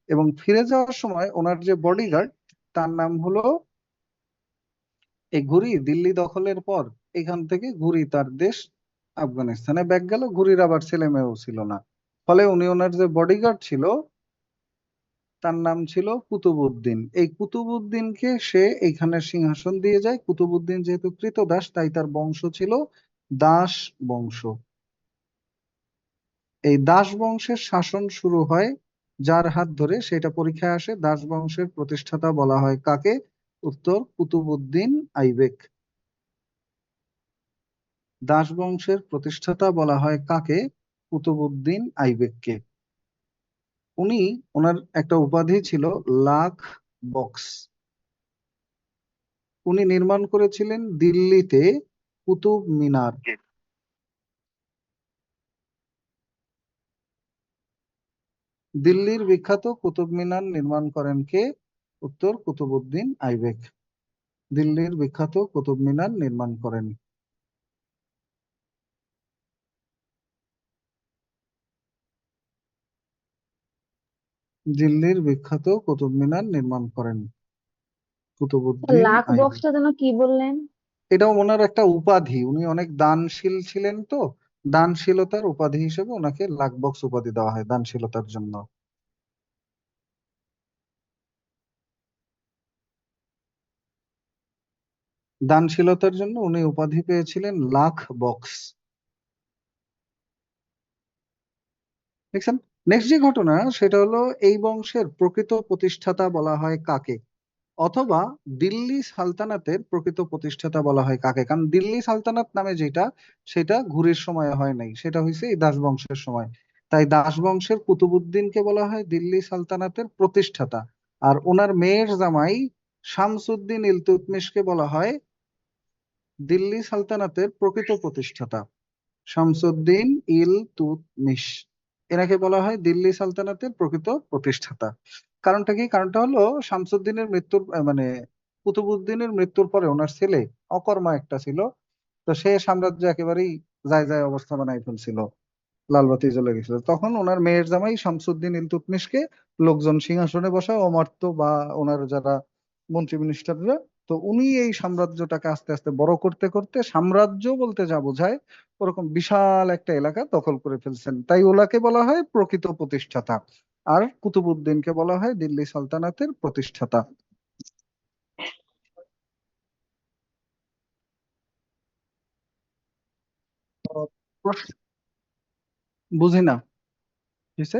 এবং ফিরে যাওয়ার সময় ওনার যে বডিগার্ড, তার নাম হলো এই ঘুরি। দিল্লি দখলের পর এখান থেকে ঘুরি তার দেশ আফগানিস্তানে ব্যাক গেল, ঘুরির আবার ছেলে মেয়েও ছিল না। ফলে উনি ওনার যে বডিগার্ড ছিল তার নাম ছিল কুতুবউদ্দিন। এই কুতুবউদ্দিনকে সে এইখানে সিংহাসন দিয়ে যায়। কুতুবউদ্দিন যেহেতু কৃতদাস, তাই তার বংশ ছিল দাস বংশ। এই দাস বংশের শাসন শুরু হয় যার হাত ধরে, সেটা পরীক্ষায় আসে। দাস বংশের প্রতিষ্ঠাতা বলা হয় কাকে? উত্তর কুতুবউদ্দিন আইবেক। দাস বংশের প্রতিষ্ঠাতা বলা হয় কাকে? কুতুবউদ্দিন আইবেককে। উনি, ওনার একটা উপাধি ছিল লাখ বক্স। উনি নির্মাণ করেছিলেন দিল্লিতে কুতুব মিনার। দিল্লির বিখ্যাত কুতুব মিনার নির্মাণ করেন কে? উত্তর কুতুবউদ্দিন আইবেক। দিল্লির বিখ্যাত কুতুব মিনার নির্মাণ করেন। দিল্লির বিখ্যাত কুতুব মিনার নির্মাণ করেন কুতুবউদ্দিন লাখ আইবেক। বক্সটা যেন কি বললেন? এটাও ওনার একটা উপাধি, উনি অনেক দানশীল ছিলেন তো, দানশীলতার উপাধি হিসেবে ওনাকে লাখ বক্স উপাধি দেওয়া হয় দানশীলতার জন্য। দানশীলতার জন্য উনি উপাধি পেয়েছিলেন লাখ বক্স। দেখছেন? নেক্সট যে ঘটনা সেটা হলো, এই বংশের প্রকৃত প্রতিষ্ঠাতা বলা হয় কাকে? অথবা দিল্লি সালতানাতের প্রকৃত প্রতিষ্ঠাতা বলা হয় কাকে? কারণ দিল্লি সালতানাত নামে যেটা, সেটা ঘুরির সময় হয় নাই, সেটা হয়েছে এই দাস বংশের সময়। তাই দাস বংশের কুতুবউদ্দিনকে বলা হয় দিল্লি সালতানাতের প্রতিষ্ঠাতা। আর ওনার মেয়ের জামাই শামসুদ্দিন ইলতুৎমিশকে বলা হয় দিল্লি সালতানাতের প্রকৃত প্রতিষ্ঠাতা। শামসুদ্দিন ইলতুৎমিশ, এনাকে বলা হয় দিল্লি সালতানাতের প্রকৃত প্রতিষ্ঠাতা। কারণটা কি? কারণটা হলো শামসুদ্দিনের মৃত্যুর মানে কুতুবউদ্দিনের মৃত্যুর পরে ওনার ছেলে অকর্মা একটা ছিল, তো সে সাম্রাজ্য একেবারেই যায় যায় অবস্থা বানাই ফেলছিল, লালবাতি জ্বলে গেছিল। তখন ওনার মেয়ের জামাই শামসুদ্দিন ইলতুৎমিশকে লোকজন সিংহাসনে বসায়, অমাত্য বা ওনার যারা মন্ত্রী মিনিস্টাররা। তো উনি এই সাম্রাজ্যটাকে আস্তে আস্তে বড় করতে করতে, সাম্রাজ্য বলতে যা বোঝায় ওরকম বিশাল একটা এলাকা দখল করে ফেলছেন। তাই ওনাকে বলা হয় প্রকৃত প্রতিষ্ঠাতা, আর কুতুবউদ্দিনকে বলা হয় দিল্লি সালতানাতের প্রতিষ্ঠাতা। তো বুঝি না কিসে,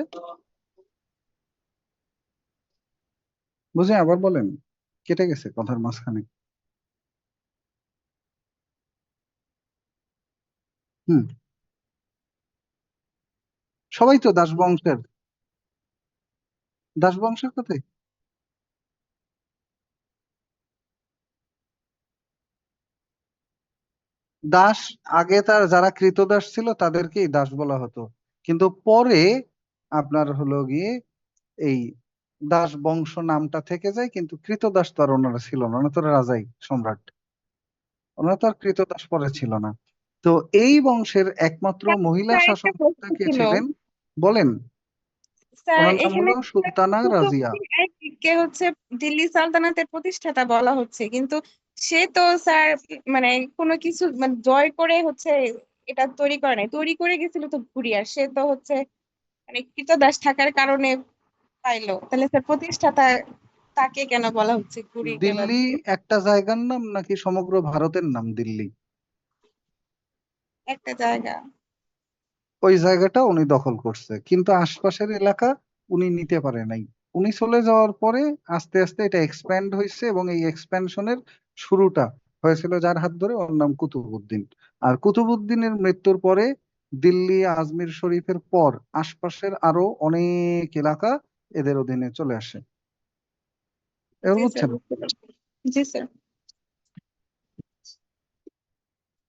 বুঝি আবার বলেন, কেটে গেছে কথার মাঝখানে। হুম, সবাই তো দাস বংশের, দাস বংশের কথাই। দাস, আগে তার যারা কৃতদাস ছিল তাদেরকেই দাস বলা হতো, কিন্তু পরে আপনার হলো গিয়ে এই দাস বংশ নামটা থেকে যায়, কিন্তু কৃতদাস তো আর ওনারা ছিল না, ওনারা তো রাজাই, সম্রাট, ওনারা তো আর কৃতদাস পরে ছিল না। তো এই বংশের একমাত্র মহিলা স্যার একটা প্রশ্ন শাসনকর্তা কে ছিল। ছিলেন বলেন? স্যার ওনার নাম এখানে হলো সুলতানা রাজিয়া। কুতুবউদ্দিন আইবেককে হচ্ছে দিল্লি সালতানাতের প্রতিষ্ঠাতা বলা হচ্ছে, কিন্তু সে তো স্যার মানে কোনো কিছু মানে জয় করে হচ্ছে এটা তৈরি করে নাই, তৈরি করে গেছিল তো ঘুরিয়ার, সে তো হচ্ছে মানে কৃতদাস থাকার কারণে পাইলো, তাহলে স্যার প্রতিষ্ঠাতা তাকে কেন বলা হচ্ছে, ঘুরিকে বাদ দিল্লি দিয়ে? একটা জায়গার নাম নাকি সমগ্র ভারতের নাম দিল্লি? একটা জায়গা। ওই জায়গাটা উনি দখল করছে, কিন্তু আশপাশের এলাকা উনি নিতে পারে নাই। উনি চলে যাওয়ার পরে আস্তে আস্তে এটা এক্সপ্যান্ড হয়েছে, এবং এই এক্সপ্যানশনের শুরুটা হয়েছিল যার হাত ধরে, ওর নাম কুতুবউদ্দিন। আর কুতুবউদ্দিনের মৃত্যুর পরে দিল্লি, আজমির শরীফের পর আশপাশের আরো অনেক এলাকা এদের অধীনে চলে আসে। এবার জি স্যার, বুঝছেন? বুঝতে পারছি। জি স্যার।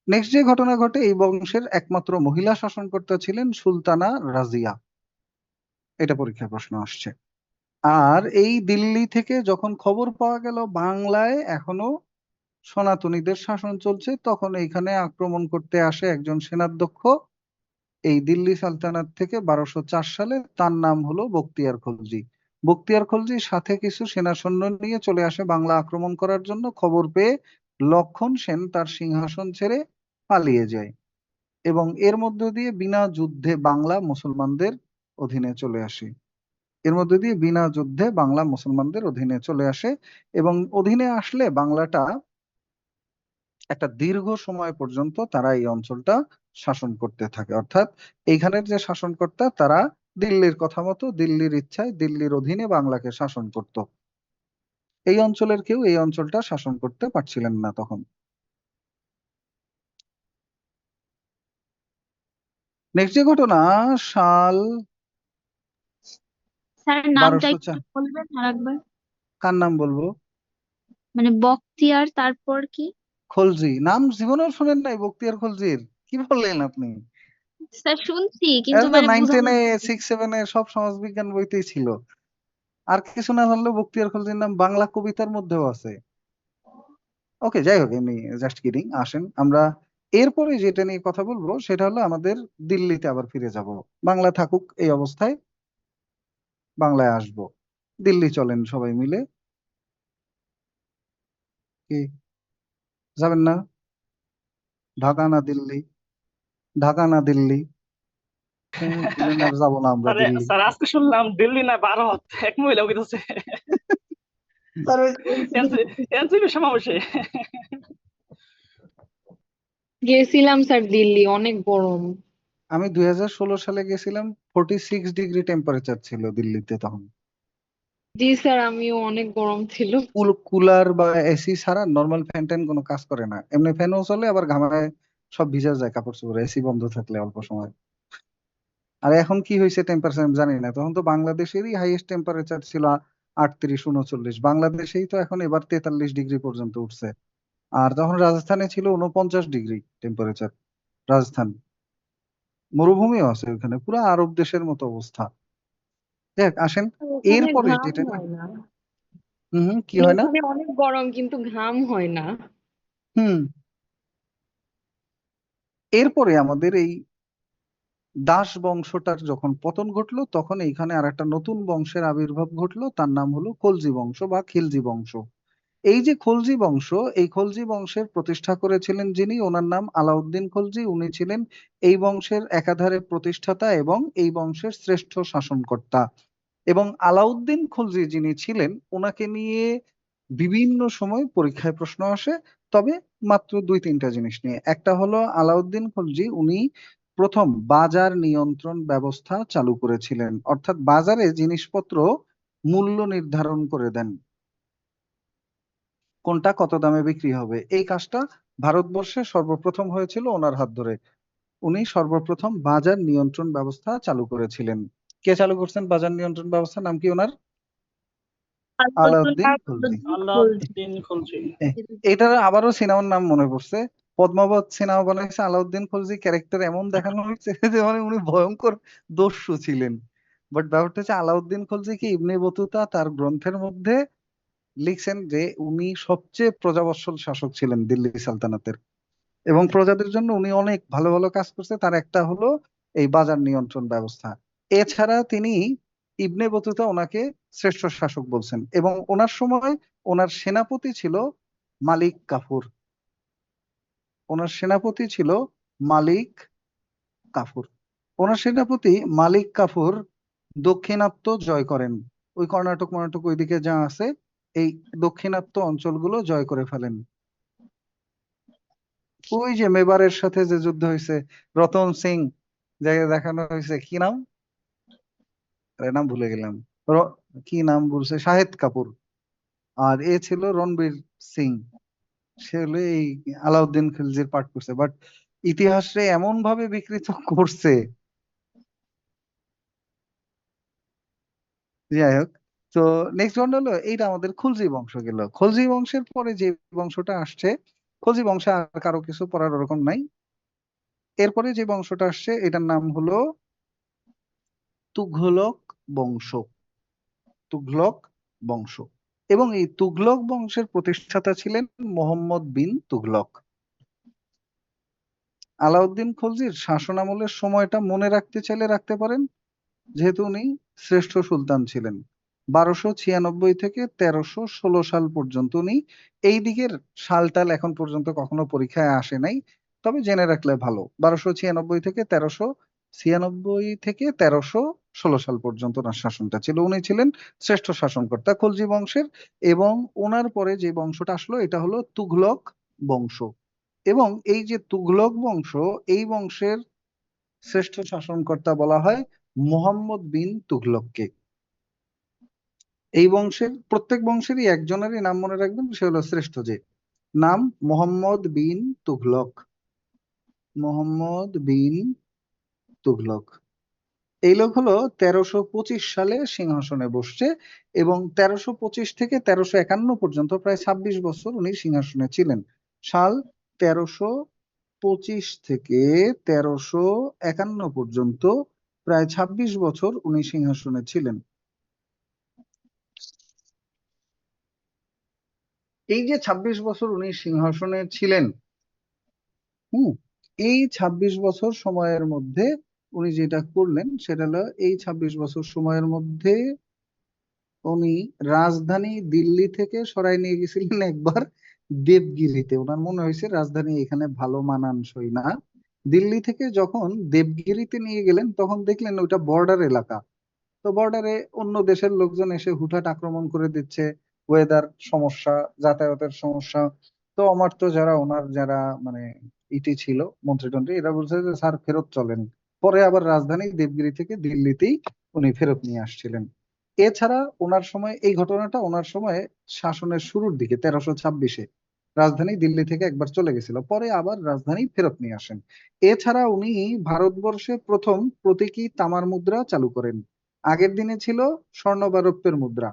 নেক্সট যে ঘটনা ঘটে, এই বংশের একমাত্র মহিলা শাসনকর্তা ছিলেন সুলতানা রাজিয়া। এটা পরীক্ষার প্রশ্ন আসছে। আর এই দিল্লি থেকে যখন খবর পাওয়া গেল বাংলায় এখনো সনাতনীদের শাসন চলছে, তখন এইখানে আক্রমণ করতে আসে একজন সেনাধ্যক্ষ এই দিল্লি সালতানাত থেকে 1204 সালে। তার নাম হলো বখতিয়ার খলজি। বখতিয়ার খলজি সাথে কিছু সেনা সৈন্য নিয়ে চলে আসে বাংলা আক্রমণ করার জন্য। খবর পেয়ে লক্ষণ সেন তার সিংহাসন ছেড়ে পালিয়ে যায় এবং এর মধ্য দিয়ে বিনা যুদ্ধে বাংলা মুসলমানদের অধীনে চলে আসে। এর মধ্যে দিয়ে বিনা যুদ্ধে বাংলা মুসলমানদের অধীনে চলে আসে এবং অধীনে আসলে বাংলাটা একটা দীর্ঘ সময় পর্যন্ত তারা এই অঞ্চলটা শাসন করতে থাকে। অর্থাৎ এইখানের যে শাসনকর্তা তারা দিল্লির কথা মতো, দিল্লির ইচ্ছায়, দিল্লির অধীনে বাংলাকে শাসন করত। এই অঞ্চলের কেউ এই অঞ্চলটা শাসন করতে পারছিলেন না তখন। নেক্সট যে ঘটনা, সাল স্যার নামটা 1204। একটু বলবেন আর একবার? কার নাম বলবো? মানে বখতিয়ার তারপর কি? খলজি। নাম জীবনেও শোনেন নাই বখতিয়ার খলজির? কি বললেন আপনি? স্যার শুনছি কিন্তু এটা তো মানে 9, বোঝা 10 এ, যাচ্ছে 6, 7 এ সব সমাজবিজ্ঞান বইতেই ছিল। আর কিছু না জানলেও বখতিয়ার খলজির নাম বাংলা কবিতার মধ্যেও আছে। ওকে, যাই হোক, এমনি জাস্ট কিডিং। আসেন আমরা এরপরে যেটা নিয়ে কথা বলবো সেটা হলো আমাদের দিল্লিতে আবার ফিরে যাব। বাংলা থাকুক এই অবস্থায়, বাংলায় আসবো। দিল্লি চলেন সবাই মিলে। কি যাবেন না? ঢাকা না দিল্লি? ঢাকা না দিল্লি? বললেন আর যাবো না আমরা স্যার দিল্লি। স্যার আজকে শুনলাম দিল্লি না ভারত এক মহিলা কইতাছে স্যার ওই এনসিপি সমাবেশে। গেছিলাম স্যার দিল্লি, অনেক গরম। আমি 2016 সালে গেছিলাম, 46 ডিগ্রি টেম্পারেচার ছিল দিল্লিতে তখন। জি স্যার, আমিও, অনেক গরম ছিল। কুলার বা এসি ছাড়া নর্মাল ফ্যান ট্যান কোনো কাজ করে না। এমনি ফ্যানও চলে, আবার ঘামায় সব ভিজা যায় কাপড় চোপড়, এসি বন্ধ থাকলে অল্প সময়। আর এখন কি হয়েছে টেম্পারেচার আমি জানি না, তখন তো বাংলাদেশেরই হাইয়েস্ট টেম্পারেচার ছিল 38, 39। বাংলাদেশেই তো এখন এবার 43 ডিগ্রি পর্যন্ত উঠছে। আর তখন রাজস্থানে ছিল 49 ডিগ্রি টেম্পারেচার। রাজস্থান মরুভূমিও আছে ওখানে, পুরো আরব দেশের মতো অবস্থা। দেখ আসেন ওখানে এরপরে ঘাম যেটা নিয়ে হয় না। কি হয় না? ওখানে অনেক গরম কিন্তু ঘাম হয় না। হুম। এরপরে আমাদের এই দাস বংশটার যখন পতন ঘটলো, তখন এইখানে আর একটা নতুন বংশের আবির্ভাব ঘটলো। তার নাম হলো খলজি বংশ বা খিলজি বংশ। এই যে খলজি বংশ, এই খলজি বংশের প্রতিষ্ঠা করেছিলেন যিনি, ওনার নাম আলাউদ্দিন খলজি। উনি ছিলেন এই বংশের একাধারে প্রতিষ্ঠাতা এবং এই বংশের শ্রেষ্ঠ শাসনকর্তা। এবং আলাউদ্দিন খলজি যিনি ছিলেন, ওনাকে নিয়ে বিভিন্ন সময় পরীক্ষায় প্রশ্ন আসে। তবে মাত্র 2-3টা জিনিস নিয়ে। একটা হলো আলাউদ্দিন খলজি উনি প্রথম বাজার নিয়ন্ত্রণ ব্যবস্থা চালু করেছিলেন। অর্থাৎ বাজারে জিনিসপত্র মূল্য নির্ধারণ করে দেন, কোনটা কত দামে বিক্রি হবে। এই কাজটা ভারতবর্ষে সর্বপ্রথম হয়েছিল ওনার হাত ধরে। উনি সর্বপ্রথম বাজার নিয়ন্ত্রণ ব্যবস্থা চালু করেছিলেন। কে চালু করছেন বাজার নিয়ন্ত্রণ ব্যবস্থা? নাম কি ওনার? আলাউদ্দিন খলজি। আলাউদ্দিন খলজি। এটার আবারও সিনেমার নাম মনে পড়ছে, পদ্মাবত সিনেমা বানাইছে, আলাউদ্দিন খলজি ক্যারেক্টার এমন দেখানো হয়েছে যে মানে উনি ভয়ঙ্কর দস্যু ছিলেন। বাট ব্যাপারটা হচ্ছে আলাউদ্দিন খলজি কি ইবনে বতুতা তার গ্রন্থের মধ্যে লিখছেন যে উনি সবচেয়ে প্রজাবৎসল শাসক ছিলেন দিল্লি সালতানাতের, এবং প্রজাদের জন্য উনি অনেক ভালো ভালো কাজ করছে। তার একটা হলো এই বাজার নিয়ন্ত্রণ ব্যবস্থা। এছাড়া তিনি ইবনে বতুতা ওনাকে শ্রেষ্ঠ শাসক বলছেন, এবং ওনার সময় ওনার সেনাপতি ছিল মালিক কাফুর। ওনার সেনাপতি ছিল মালিক কাফুর। ওনার সেনাপতি মালিক কাফুর দক্ষিণাত্য জয় করেন। ওই কর্ণাটক মর্ণাটক ওইদিকে যা আছে, এই দক্ষিণাত্য অঞ্চলগুলো জয় করে ফেলেন। ওই যে মেবারের সাথে যে যুদ্ধ হয়েছে, রতন সিং জায়গায় দেখানো হয়েছে, কি নাম, আরে নাম ভুলে গেলাম। কি নাম বলছে, শাহেদ কাপুর। আর এ ছিল রণবীর সিং, সে হলো এই আলাউদ্দিন খিলজির পাঠ করছে। বাট ইতিহাসে এমন ভাবে বিকৃত করছে। যাই হোক, তো নেক্সট ওয়ান হলো এইটা আমাদের খুলজি বংশ গেল। খলজি বংশের পরে যে বংশটা আসছে, খলজি বংশে আর কারো কিছু পড়ার ওরকম নাই। এরপরে যে বংশটা আসছে এটার নাম হলো তুঘলক বংশ। তুঘলক বংশ। এবং এই তুগলক বংশের প্রতিষ্ঠাতা ছিলেন মোহাম্মদ বিন তুগলক। আলাউদ্দিন খলজির শাসনামলের সময়টা মনে রাখতে চাইলে রাখতে পারেন, যেহেতু উনি শ্রেষ্ঠ সুলতান ছিলেন। 1296 থেকে 1316 সাল পর্যন্ত উনি এই দিকের সালটাল এখন পর্যন্ত কখনো পরীক্ষায় আসে নাই, তবে জেনে রাখলে ভালো। 1296 থেকে 1316 সাল পর্যন্ত ওনার শাসনটা ছিল। উনি ছিলেন শ্রেষ্ঠ শাসনকর্তা খলজি বংশের, এবং ওনার পরে যে বংশটা আসলো এটা হলো তুঘলক বংশ। এবং এই যে তুঘলক বংশ, এই বংশের শ্রেষ্ঠ শাসনকর্তা বলা হয় মুহাম্মদ বিন তুঘলককে। এই বংশের প্রত্যেক বংশেরই একজনেরই নাম মনে রাখবেন, সে হলো শ্রেষ্ঠ, যে নাম মোহাম্মদ বিন তুঘলক। মোহাম্মদ বিন তুঘলক এই লোক হলো 1325 সালে সিংহাসনে বসছে, এবং 1325 থেকে 1351 পর্যন্ত প্রায় 26 বছর উনি সিংহাসনে ছিলেন। সাল 1325 থেকে 1351 পর্যন্ত প্রায় 26 বছর উনি সিংহাসনে ছিলেন। এই যে 26 বছর উনি সিংহাসনে ছিলেন, এই 26 বছর সময়ের মধ্যে উনি যেটা করলেন সেটা হলো, এই 26 বছর সময়ের মধ্যে উনি রাজধানী দিল্লি থেকে সরাই নিয়ে গেছিলেন একবার দেবগিরিতে। ওনার মনে হয়েছে রাজধানী এখানে ভালো মানানসই না। দিল্লি থেকে যখন দেবগিরিতে নিয়ে গেলেন তখন দেখলেন ওইটা বর্ডার এলাকা। তো বর্ডারে অন্য দেশের লোকজন এসে হুটহাট আক্রমণ করে দিচ্ছে, ওয়েদার সমস্যা, যাতায়াতের সমস্যা। তো অমার্ত যারা ওনার যারা মানে ইটি ছিল, মন্ত্রীটন্ত্রী, এরা বলছে যে স্যার ফেরত চলেন। পরে আবার রাজধানী দেবগিরি থেকে দিল্লিতেই উনি ফেরত নিয়ে আসছিলেন। এছাড়া ওনার সময় এই ঘটনাটা ওনার সময় শাসনের শুরুর দিকে 1326-এ রাজধানী দিল্লি থেকে একবার চলে গেছিল, পরে আবার রাজধানী ফেরত নিয়ে আসেন। এছাড়া উনি ভারতবর্ষে প্রথম প্রতীকী তামার মুদ্রা চালু করেন। আগের দিনে ছিল স্বর্ণ বা রৌপ্যের মুদ্রা,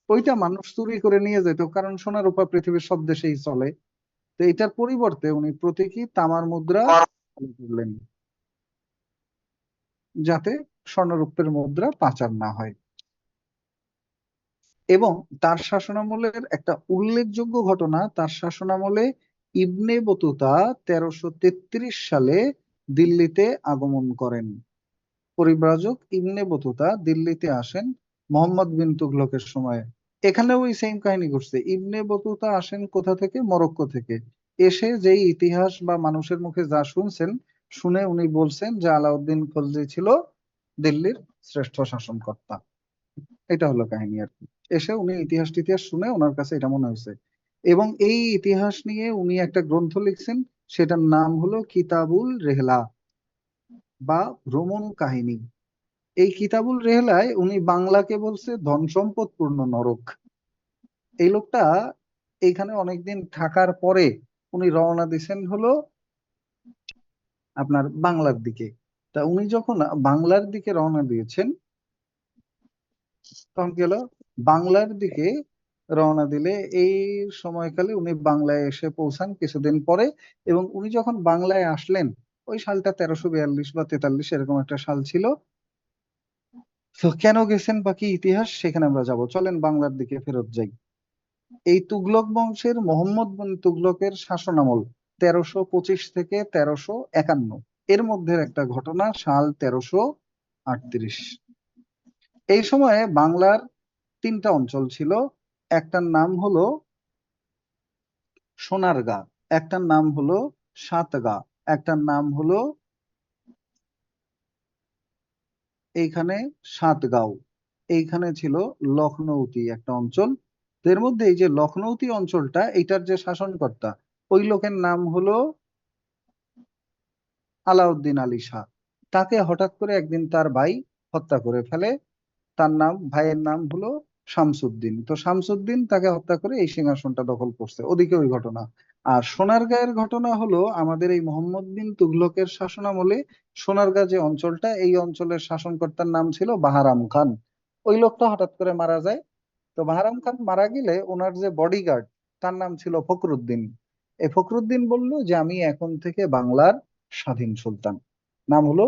ওইটা মানুষ চুরি করে নিয়ে যেত, কারণ সোনা রূপা পৃথিবীর সব দেশেই চলে। তো এটার পরিবর্তে উনি প্রতীকী তামার মুদ্রা চালু করলেন, যাতে স্বর্ণ রৌপ্যের মুদ্রা পাচার না হয়। এবং তার শাসনামলের একটা উল্লেখযোগ্য ঘটনা, তার শাসনামলে ইবনে বতুতা 1333 সালে দিল্লিতে আগমন করেন। পরিব্রাজক ইবনে বতুতা দিল্লিতে আসেন মোহাম্মদ বিন তুগলকের সময়ে। এখানেও ওই সেম কাহিনী ঘটছে। ইবনে বতুতা আসেন কোথা থেকে? মরক্কো থেকে। এসে যেই ইতিহাস বা মানুষের মুখে যা শুনছেন, শুনে উনি বলছেন যে আলাউদ্দিন খলজি ছিল দিল্লির শ্রেষ্ঠ শাসনকর্তা। এটা হলো কাহিনী আর কি। এসে উনি ইতিহাস টিতিহাস শুনে ওনার কাছে এটা মনে হয়েছে, এবং এই ইতিহাস নিয়ে উনি একটা গ্রন্থ লিখছেন, সেটার নাম হলো কিতাবুল রেহলা বা ভ্রমণ কাহিনী। এই কিতাবুল রেহলায় উনি বাংলাকে বলছে ধন সম্পদ পূর্ণ নরক। এই লোকটা এইখানে অনেকদিন থাকার পরে উনি রওনা দিছেন হলো আপনার বাংলার দিকে। তা উনি যখন বাংলার দিকে রওনা দিয়েছেন, তখন কি হলো, বাংলার দিকে রওনা দিলে এই সময়কালে উনি বাংলায় এসে পৌঁছান কিছুদিন পরে। এবং উনি যখন বাংলায় আসলেন, ওই সালটা 1342 বা 43 এরকম একটা সাল ছিল। তো কেন গেছেন বা কি ইতিহাস, সেখানে আমরা যাব। চলেন বাংলার দিকে ফেরত যাই। এই তুগলক বংশের মোহাম্মদ বিন তুগলকের শাসনামল 1325 থেকে 1351, এর মধ্যে একটা ঘটনা সাল 1338। এই সময়ে বাংলার 3টা অঞ্চল ছিল। একটার নাম হলো সোনারগাঁ, একটার নাম হলো সাতগাঁ, একটার নাম হলো এইখানে সাতগাঁও, এইখানে ছিল লখনৌতি একটা অঞ্চল। তো এর মধ্যে এই যে লখনৌতি অঞ্চলটা, এইটার যে শাসনকর্তা, ওই লোকের নাম হলো আলাউদ্দিন আলী শাহ। তাকে হঠাৎ করে একদিন তার ভাই হত্যা করে ফেলে। তার নাম, ভাইয়ের নাম হলো শামসুদ্দিন। তো শামসুদ্দিন তাকে হত্যা করে এই সিংহাসনটা দখল করছে। ওদিকে ওই ঘটনা। আর সোনারগাঁয়ের ঘটনা হলো আমাদের এই মোহাম্মদ বিন তুগলকের শাসনামলে সোনারগাঁ যে অঞ্চলটা, এই অঞ্চলের শাসনকর্তার নাম ছিল বাহারাম খান। ওই লোকটা হঠাৎ করে মারা যায়। তো বাহারাম খান মারা গেলে ওনার যে বডিগার্ড, তার নাম ছিল ফখরুদ্দিন। এই ফখরুদ্দিন বলল যে আমি এখন থেকে বাংলার স্বাধীন সুলতান। নাম হলো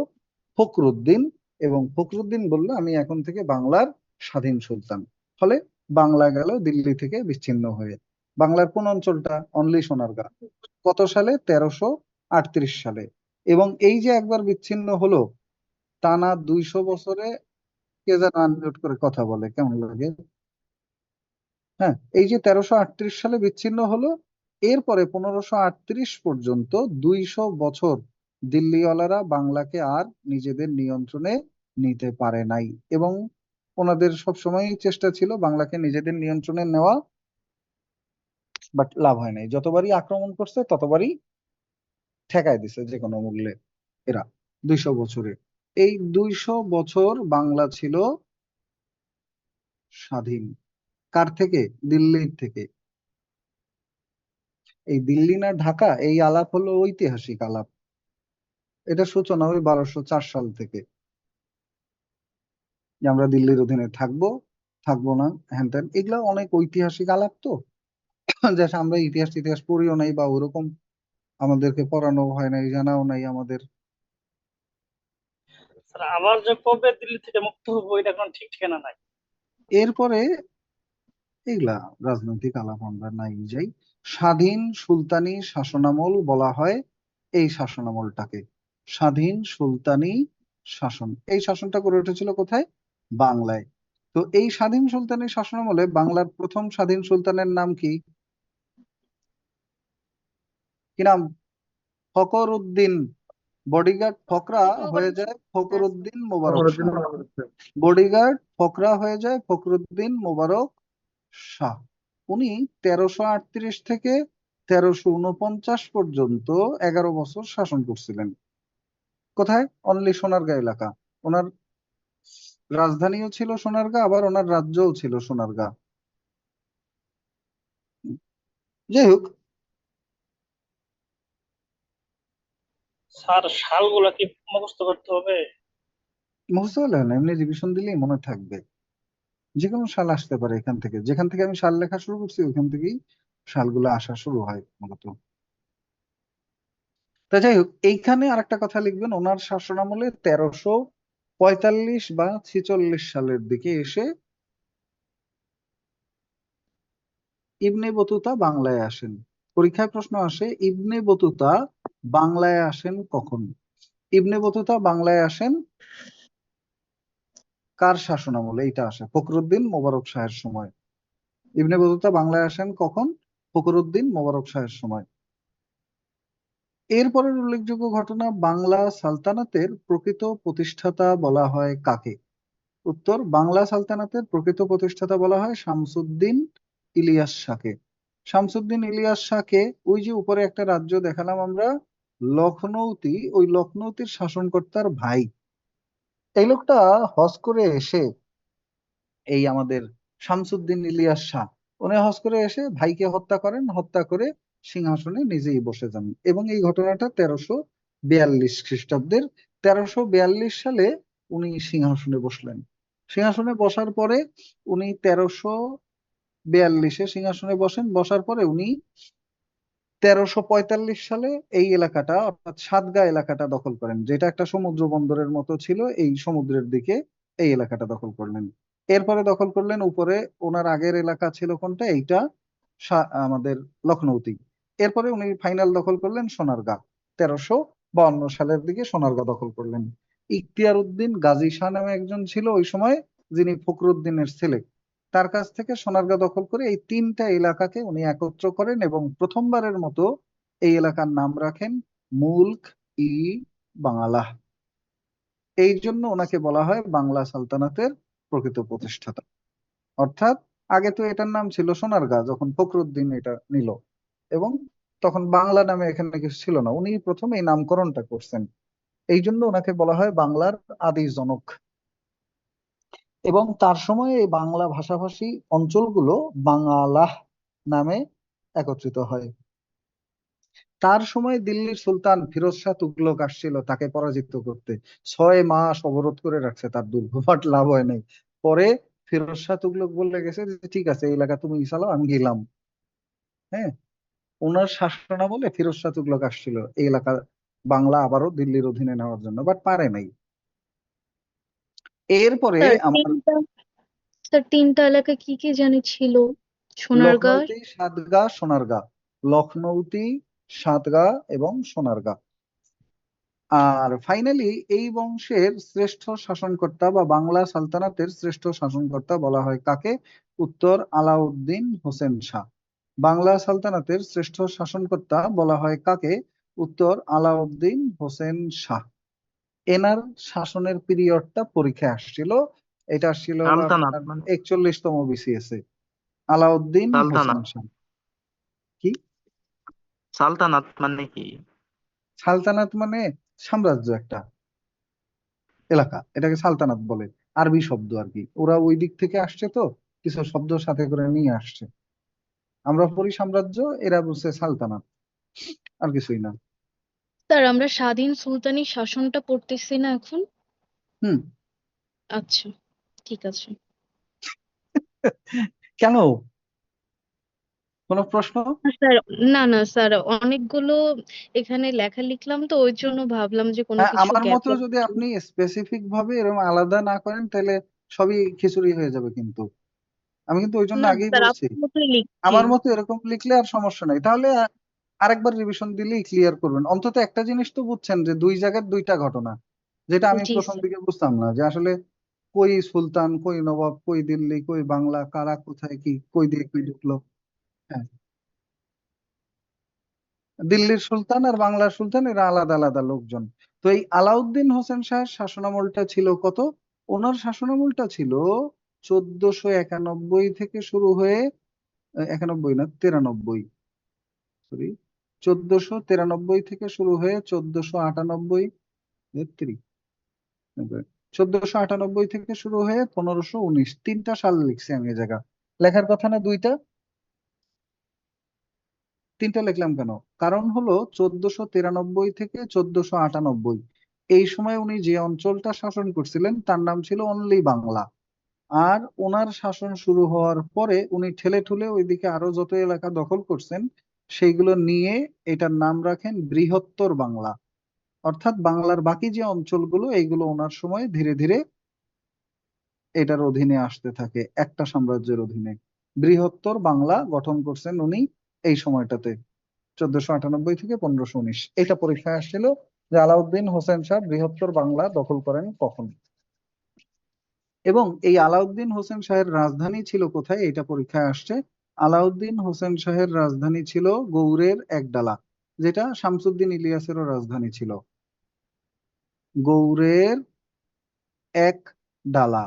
ফখরুদ্দিন, এবং ফখরুদ্দিন বলল আমি এখন থেকে বাংলার স্বাধীন সুলতান। ফলে বাংলা গেল দিল্লি থেকে বিচ্ছিন্ন হয়ে। বাংলার কোন অঞ্চলটা? অনলি সোনারগাঁ। কত সালে? 1338 সালে। এবং এই যে একবার বিচ্ছিন্ন হলো, টানা 200 বছরে কে যেন আনমিউট করে কথা বলে, কেমন লাগে? হ্যাঁ, এই যে 1338 সালে বিচ্ছিন্ন হলো, এরপরে 1538 পর্যন্ত 200 বছর দিল্লিওয়ালারা বাংলাকে আর নিজেদের নিয়ন্ত্রণে নিতে পারে নাই। এবং ওনাদের সবসময়ই চেষ্টা ছিল বাংলাকে নিজেদের নিয়ন্ত্রণে নেওয়া, বাট লাভ হয় নাই। যতবারই আক্রমণ করছে ততবারই ঠেকায় দিছে যে কোনো মূল্যে এরা 200 বছরে। এই 200 বছর বাংলা ছিল স্বাধীন। কার থেকে? দিল্লির থেকে। এই দিল্লি না ঢাকা, এই আলাপ হলো ঐতিহাসিক আলাপ। এটা সূচনা ওই 1204 সাল থেকে, যে আমরা দিল্লির অধীনে থাকবো থাকবো না, হ্যান ত্যান, এগুলা অনেক ঐতিহাসিক আলাপ তো। যে আমরা ইতিহাস পড়িও নাই, বা ওরকম আমাদেরকে পড়ানো হয় নাই, জানাও নাই আমাদের। স্যার আবার যে কবে দিল্লি থেকে মুক্ত হবো এটা কোনো ঠিক ঠিকানা নাই। এরপরে এগুলা রাজনৈতিক আলাপ আমরা নাই যাই। স্বাধীন সুলতানি শাসনামল বলা হয় এই শাসনামলটাকে। স্বাধীন সুলতানি শাসন, এই শাসনটা গড়ে উঠেছিল কোথায়? বাংলায়। তো এই স্বাধীন সুলতানি শাসনামলে বাংলার প্রথম স্বাধীন সুলতানের নাম কি? কি নাম? ফখরউদ্দিন। বডিগার্ড ফকরা হয়ে যায় ফখরউদ্দিন মোবারক শাহ। বডিগার্ড ফকরা হয়ে যায় ফখরুদ্দিন মোবারক শাহ। উনি 1338 থেকে 1349 পর্যন্ত 11 বছর শাসন করছিলেন। কোথায়? অনলি সোনারগাঁ এলাকা। ওনার রাজধানীও ছিল সোনারগাঁ, আবার ওনার রাজ্যও ছিল সোনারগাঁ। যাই হোক, স্যার সালগুলা কি মুখস্থ করতে হবে? মুখস্থ হলে না, এমনি রিভিশন দিলেই মনে থাকবে। যে কোনো সাল আসতে পারে এখান থেকে, যেখান থেকে আমি সাল লেখা শুরু করছি ওখান থেকেই সালগুলো আসা শুরু হয় মূলত। তা যাই হোক, এইখানে আরেকটা কথা লিখবেন, ওনার শাসনামলে 1345 বা 46 সালের দিকে এসে ইবনে বতুতা বাংলায় আসেন। পরীক্ষায় প্রশ্ন আসে, ইবনে বতুতা বাংলায় আসেন কখন? ইবনে বতুতা বাংলায় আসেন কার শাসনামলে? এইটা আসে ফখরুদ্দিন মোবারক শাহের সময়। ইবনে বতুতা বাংলায় আসেন কখন? ফখরুদ্দিন মোবারক শাহের সময়। এরপরের উল্লেখযোগ্য ঘটনা, বাংলা সালতানাতের প্রকৃত প্রতিষ্ঠাতা বলা হয় কাকে? উত্তর, বাংলা সালতানাতের প্রকৃত প্রতিষ্ঠাতা বলা হয় শামসুদ্দিন ইলিয়াস শাহকে। শামসুদ্দিন ইলিয়াস শাহকে, ওই যে উপরে একটা রাজ্য দেখালাম আমরা লখনৌতি, ওই লখনৌতির শাসনকর্তার ভাই। এই লোকটা হজ করে এসে, এই আমাদের শামসুদ্দিন ইলিয়াস শাহ, উনি হজ করে এসে ভাইকে হত্যা করেন, হত্যা করে সিংহাসনে নিজেই বসে যান। এবং এই ঘটনাটা 1342 খ্রিস্টাব্দের। 1342 সালে উনি সিংহাসনে বসলেন। সিংহাসনে বসার পরে উনি 1342-এ সিংহাসনে বসেন। বসার পরে উনি 1345 সালে এই এলাকাটা, অর্থাৎ সাতগাঁ এলাকাটা দখল করেন, যেটা একটা সমুদ্র বন্দরের মতো ছিল। এই সমুদ্রের দিকে এই এলাকাটা দখল করলেন। এরপরে দখল করলেন উপরে, ওনার আগের এলাকা ছিল কোনটা? এইটা আমাদের লখনৌতি। এরপরে উনি ফাইনাল দখল করলেন সোনারগাঁ। 1352 সালের দিকে সোনারগাঁ দখল করলেন। ইখতিয়ার উদ্দিন গাজী শাহ নামে একজন ছিল ওই সময়, যিনি ফখরুদ্দিনের ছেলে। তার কাছ থেকে সোনারগাঁ দখল করে এই তিনটা এলাকাকে উনি একত্র করেন এবং প্রথমবারের মতো এই এলাকার নাম রাখেন মুলক ই বাংলাহ। এই জন্য ওনাকে বলা হয় বাংলা সালতানাতের প্রকৃত প্রতিষ্ঠাতা। অর্থাৎ আগে তো এটার নাম ছিল সোনারগাঁ, যখন ফখরুদ্দিন এটা নিল, এবং তখন বাংলা নামে এখানে কিছু ছিল না, উনি প্রথম এই নামকরণটা করছেন। এই জন্য ওনাকে বলা হয় বাংলার আদি জনক। এবং তার সময় এই বাংলা ভাষাভাষী অঞ্চলগুলো বাঙালাহ নামে একত্রিত হয়। তার সময় দিল্লির সুলতান ফিরোজ শাহ তুগলক আসছিল তাকে পরাজিত করতে। 6 মাস অবরোধ করে রাখছে তার দুর্গ, বাট লাভ হয় নাই। পরে ফিরোজ শাহ তুগলক বলে গেছে যে ঠিক আছে, এই এলাকা তুমি চালাও, আমি গেলাম। হ্যাঁ, ওনার শাসনামলে ফিরোজ শাহ তুগলক আসছিল এই এলাকা বাংলা আবারও দিল্লির অধীনে নেওয়ার জন্য, বাট পারে নাই। এরপরে স্যার আমার স্যার তিনটা এলাকা কি কি জানি ছিল? সোনারগাঁ। লখনৌতি, সাতগাঁ, সোনারগাঁ। লখনৌতি, সাতগাঁ এবং সোনারগাঁ। আর ফাইনালি এই বংশের শ্রেষ্ঠ শাসনকর্তা বা বাংলা সালতানাতের শ্রেষ্ঠ শাসনকর্তা বলা হয় কাকে? উত্তর আলাউদ্দিন হোসেন শাহ। বাংলা সালতানাতের শ্রেষ্ঠ শাসনকর্তা বলা হয় কাকে? উত্তর আলাউদ্দিন হোসেন শাহ। এনার শাসনের পিরিয়ডটা পরীক্ষায় আসছিল, এটা আসছিল হলো সালতানাত আপনার মানে 41তম BCS এ। আলাউদ্দিন হোসেন সালতানাত শাহ। কি? সালতানাত মানে কি? সালতানাত মানে সাম্রাজ্য, একটা এলাকা, এটাকে সালতানাত বলে। আরবি শব্দ আর কি, ওরা ওই দিক থেকে আসছে তো কিছু শব্দ সাথে করে নিয়ে আসছে। আমরা পড়ি সাম্রাজ্য, এরা বলছে সালতানাত, আর কিছুই না। স্যার আমরা স্বাধীন সুলতানি শাসনটা পড়তেছি না এখন? হুম। আচ্ছা, ঠিক আছে। কেন, কোনো প্রশ্ন? স্যার না না স্যার, অনেকগুলো এখানে লেখা লিখলাম তো ওই জন্য ভাবলাম যে কোনো হ্যাঁ, কিছু আমার গ্যাপ মতো যদি লাগবে। আপনি স্পেসিফিক ভাবে এরকম আলাদা না করেন তাহলে সবই খিচুড়ি হয়ে যাবে কিন্তু। আমি কিন্তু ওই জন্য না আগেই স্যার বলছি আপনার মতোই লিখছি। আমার মতো এরকম লিখলে আর সমস্যা নাই, তাহলে আরেকবার রিভিশন দিলেই ক্লিয়ার করবেন। অন্তত একটা জিনিস তো বুঝছেন যে দুই জায়গার দুইটা ঘটনা, যেটা আমি জি প্রথম স্যার। দিকে বুঝতাম না, যে আসলে কই সুলতান, কই নবাব, কই দিল্লি, কই বাংলা, কারা কোথায় কি, কই দিয়ে কি ঢুকলো। হ্যাঁ, দিল্লির সুলতান আর বাংলার সুলতান এরা আলাদা আলাদা লোকজন। তো এই আলাউদ্দিন হোসেন শাহের শাসনামলটা ছিল কত? ওনার শাসনামলটা ছিল 1491 থেকে শুরু হয়ে 91 না 93, সরি, 1493 থেকে শুরু হয়ে 1498, 1498 থেকে শুরু হয়ে 1519, 3টা সাল লিখছি আমি এই জায়গা। লেখার কথা না দুইটা? 3টা লিখলাম কেন? কারণ হলো 1493 থেকে 1498 এই সময় উনি যে অঞ্চলটা শাসন করছিলেন তার নাম ছিল অনলি বাংলা। আর ওনার শাসন শুরু হওয়ার পরে উনি ঠেলে ঠুলে ওইদিকে আরো যত এলাকা দখল করছেন সেইগুলো নিয়ে এটার নাম রাখেন বৃহত্তর বাংলা। অর্থাৎ বাংলার বাকি যে অঞ্চলগুলো এইগুলো ওনার সময় ধীরে ধীরে এটার অধীনে আসতে থাকে, একটা সাম্রাজ্যের অধীনে। বৃহত্তর বাংলা গঠন করছেন উনি এই সময়টাতে, 1498 থেকে 1519। এটা পরীক্ষায় আসছিল যে আলাউদ্দিন হোসেন শাহ বৃহত্তর বাংলা দখল করেন কখন। এবং এই আলাউদ্দিন হোসেন শাহের রাজধানী ছিল কোথায়, এটা পরীক্ষায় আসছে। আলাউদ্দিন হোসেন শাহের রাজধানী ছিল গৌড়ের একডালা, যেটা শামসুদ্দিন ইলিয়াসেরও রাজধানী ছিল। গৌড়ের এক ডালা,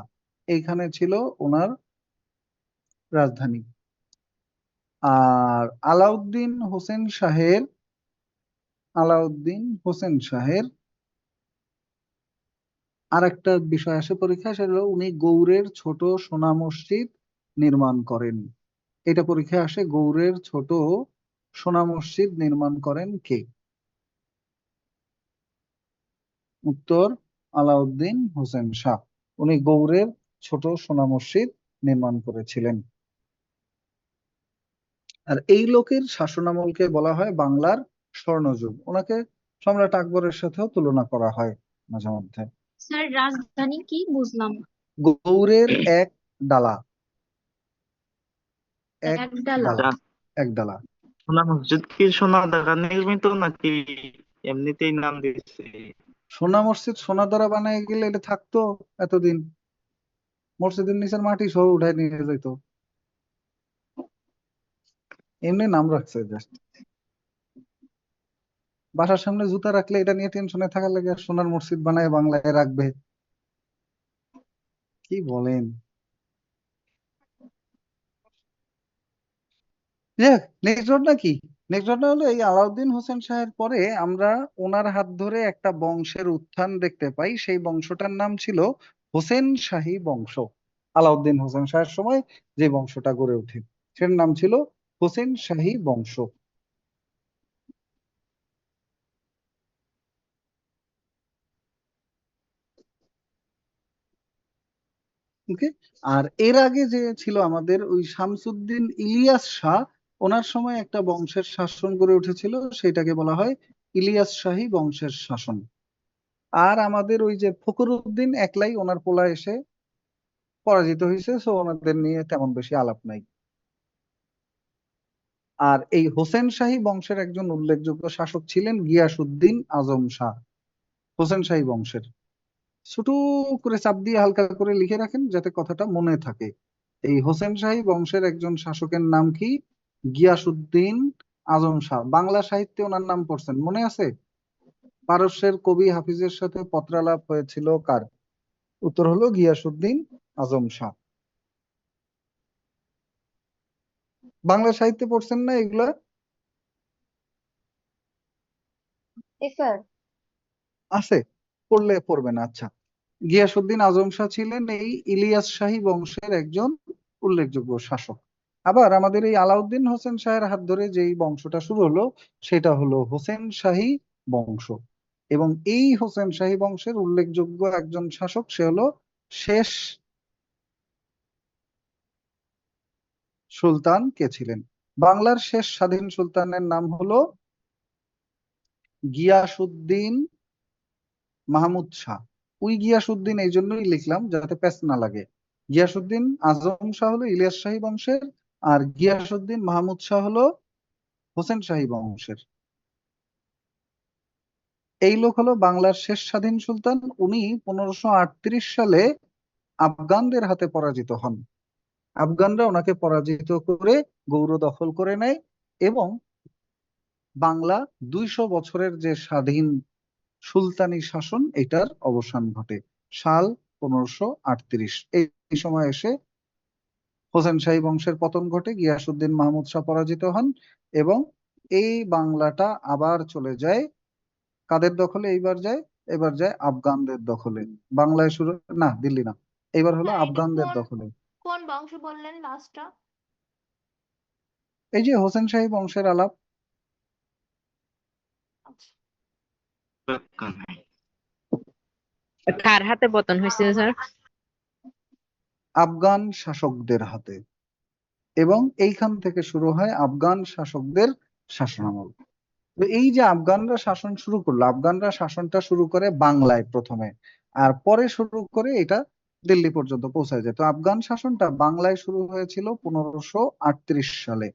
এইখানে ছিল ওনার রাজধানী। আর আলাউদ্দিন হোসেন শাহের আর একটা বিষয় আসে পরীক্ষায়, সেটা হলো উনি গৌড়ের ছোট সোনা মসজিদ নির্মাণ করেন। এটা পরীক্ষায় আসে, গৌড়ের ছোট সোনা মসজিদ নির্মাণ করেন কে? উত্তর আলাউদ্দিন হোসেন শাহ। উনি গৌড়ের ছোট সোনা মসজিদ নির্মাণ করেছিলেন। আর এই লোকের শাসনামলকে বলা হয় বাংলার স্বর্ণযুগ। ওনাকে সম্রাট আকবরের সাথেও তুলনা করা হয় মাঝে মধ্যে। স্যার রাজধানী কি বুঝলাম না। গৌড়ের এক ডালা, এক একডালা। ডালা, যা- এক ডালা। সোনা মসজিদ কি সোনা দ্বারা নির্মিত নাকি এমনিতেই নাম দিয়েছে? সোনা মসজিদ সোনা দ্বারা বানায় গেলে এটা থাকতো এতদিন, মসজিদের নিচের মাটি সহ উঠায় নিয়ে যেত, এমনি নাম রাখছে জাস্ট। বাসার সামনে জুতা রাখলে এটা নিয়ে টেনশনে থাকার লাগে আর সোনার মসজিদ বানায় বাংলায় রাখবে, কি বলেন। নেক্সট ঘটনা কি? নেক্সট ঘটনা হলো এই আলাউদ্দিন হোসেন শাহের পরে আমরা ওনার হাত ধরে একটা বংশের উত্থান দেখতে পাই, সেই বংশটার নাম ছিল হোসেন শাহী বংশ। আলাউদ্দিন হোসেন শাহের সময় যে বংশটা গড়ে ওঠে সেটার নাম ছিল হোসেন শাহী বংশ। ওকে। আর এর আগে যে ছিল আমাদের ওই শামসুদ্দিন ইলিয়াস শাহ, ওনার সময় একটা বংশের শাসন গড়ে উঠেছিল, সেটাকে বলা হয় ইলিয়াস শাহী বংশের শাসন। আর আমাদের ওই যে ফখরুদ্দিন একলাই, ওনার পোলা এসে পরাজিত হয়েছে, সো ওনাদের নিয়ে তেমন বেশি আলাপ নাই। আর এই হোসেন শাহী বংশের একজন উল্লেখযোগ্য শাসক ছিলেন গিয়াসউদ্দিন আজম শাহ। হোসেন শাহী বংশের, ছোট করে চাপ দিয়ে হালকা করে লিখে রাখেন যাতে কথাটা মনে থাকে। এই হোসেন শাহী বংশের একজন শাসকের নাম কি? গিয়াসউদ্দিন আজম শাহ। বাংলা সাহিত্যে ওনার নাম পড়ছেন, মনে আছে? পারস্যের কবি হাফিজের সাথে পত্রালাপ হয়েছিল কার? উত্তর হলো গিয়াসউদ্দিন আজম শাহ। বাংলা সাহিত্যে পড়ছেন না এগুলা? স্যার আছে, পড়লে পড়বেন। আচ্ছা, গিয়াসউদ্দিন আজম শাহ ছিলেন এই ইলিয়াস শাহী বংশের একজন উল্লেখযোগ্য শাসক। আবার আমাদের এই আলাউদ্দিন হোসেন শাহের হাত ধরে যেই বংশটা শুরু হলো সেটা হলো হোসেন শাহী বংশ। এবং এই হোসেন শাহী বংশের উল্লেখযোগ্য একজন শাসক, সে হলো শেষ সুলতান। কে ছিলেন? বাংলার শেষ স্বাধীন সুলতানের নাম হলো গিয়াসউদ্দিন মাহমুদ শাহ। ওই গিয়াসউদ্দিন এই জন্যই লিখলাম যাতে প্যাচ না লাগে। গিয়াসউদ্দিন আজম শাহ হলো ইলিয়াস শাহী বংশের, আর গিয়াসউদ্দিন মাহমুদ শাহ হলো হোসেন শাহী বংশের। এই লোক হলো বাংলার শেষ স্বাধীন সুলতান। উনি 1538 সালে আফগানদের হাতে পরাজিত হন। আফগানরা ওনাকে পরাজিত করে গৌড় দখল করে নেয় এবং বাংলা 200 বছরের যে স্বাধীন সুলতানি শাসন, এটার অবসান ঘটে সাল 1538। এই সময় এসে হোসেন শাহী বংশের পতন ঘটে, গিয়াসউদ্দিন মাহমুদ শাহ পরাজিত হন এবং এই বাংলাটা আবার চলে যায় কাদের দখলে? এবার যায় আফগানদের দখলে। বাংলায় শুরু, না দিল্লি না, এবার হলো স্যার এটা আফগানদের কোন দখলে। কোন বংশ বললেন লাস্টটা? এই যে হোসেন শাহী বংশের আলাপ। আচ্ছা কার হাতে পতন হয়েছে স্যার? আফগান শাসকদের হাতে। এবং এইখান থেকে শুরু হয় আফগান শাসকদের শাসনামল। তো এই যে আফগানরা শাসন শুরু করলো, আফগানরা শাসনটা শুরু করে বাংলায় প্রথমে, আর পরে শুরু করে এটা দিল্লি পর্যন্ত পৌঁছায় যায়। তো আফগান শাসনটা বাংলায় শুরু হয়েছিল 1538 সালে।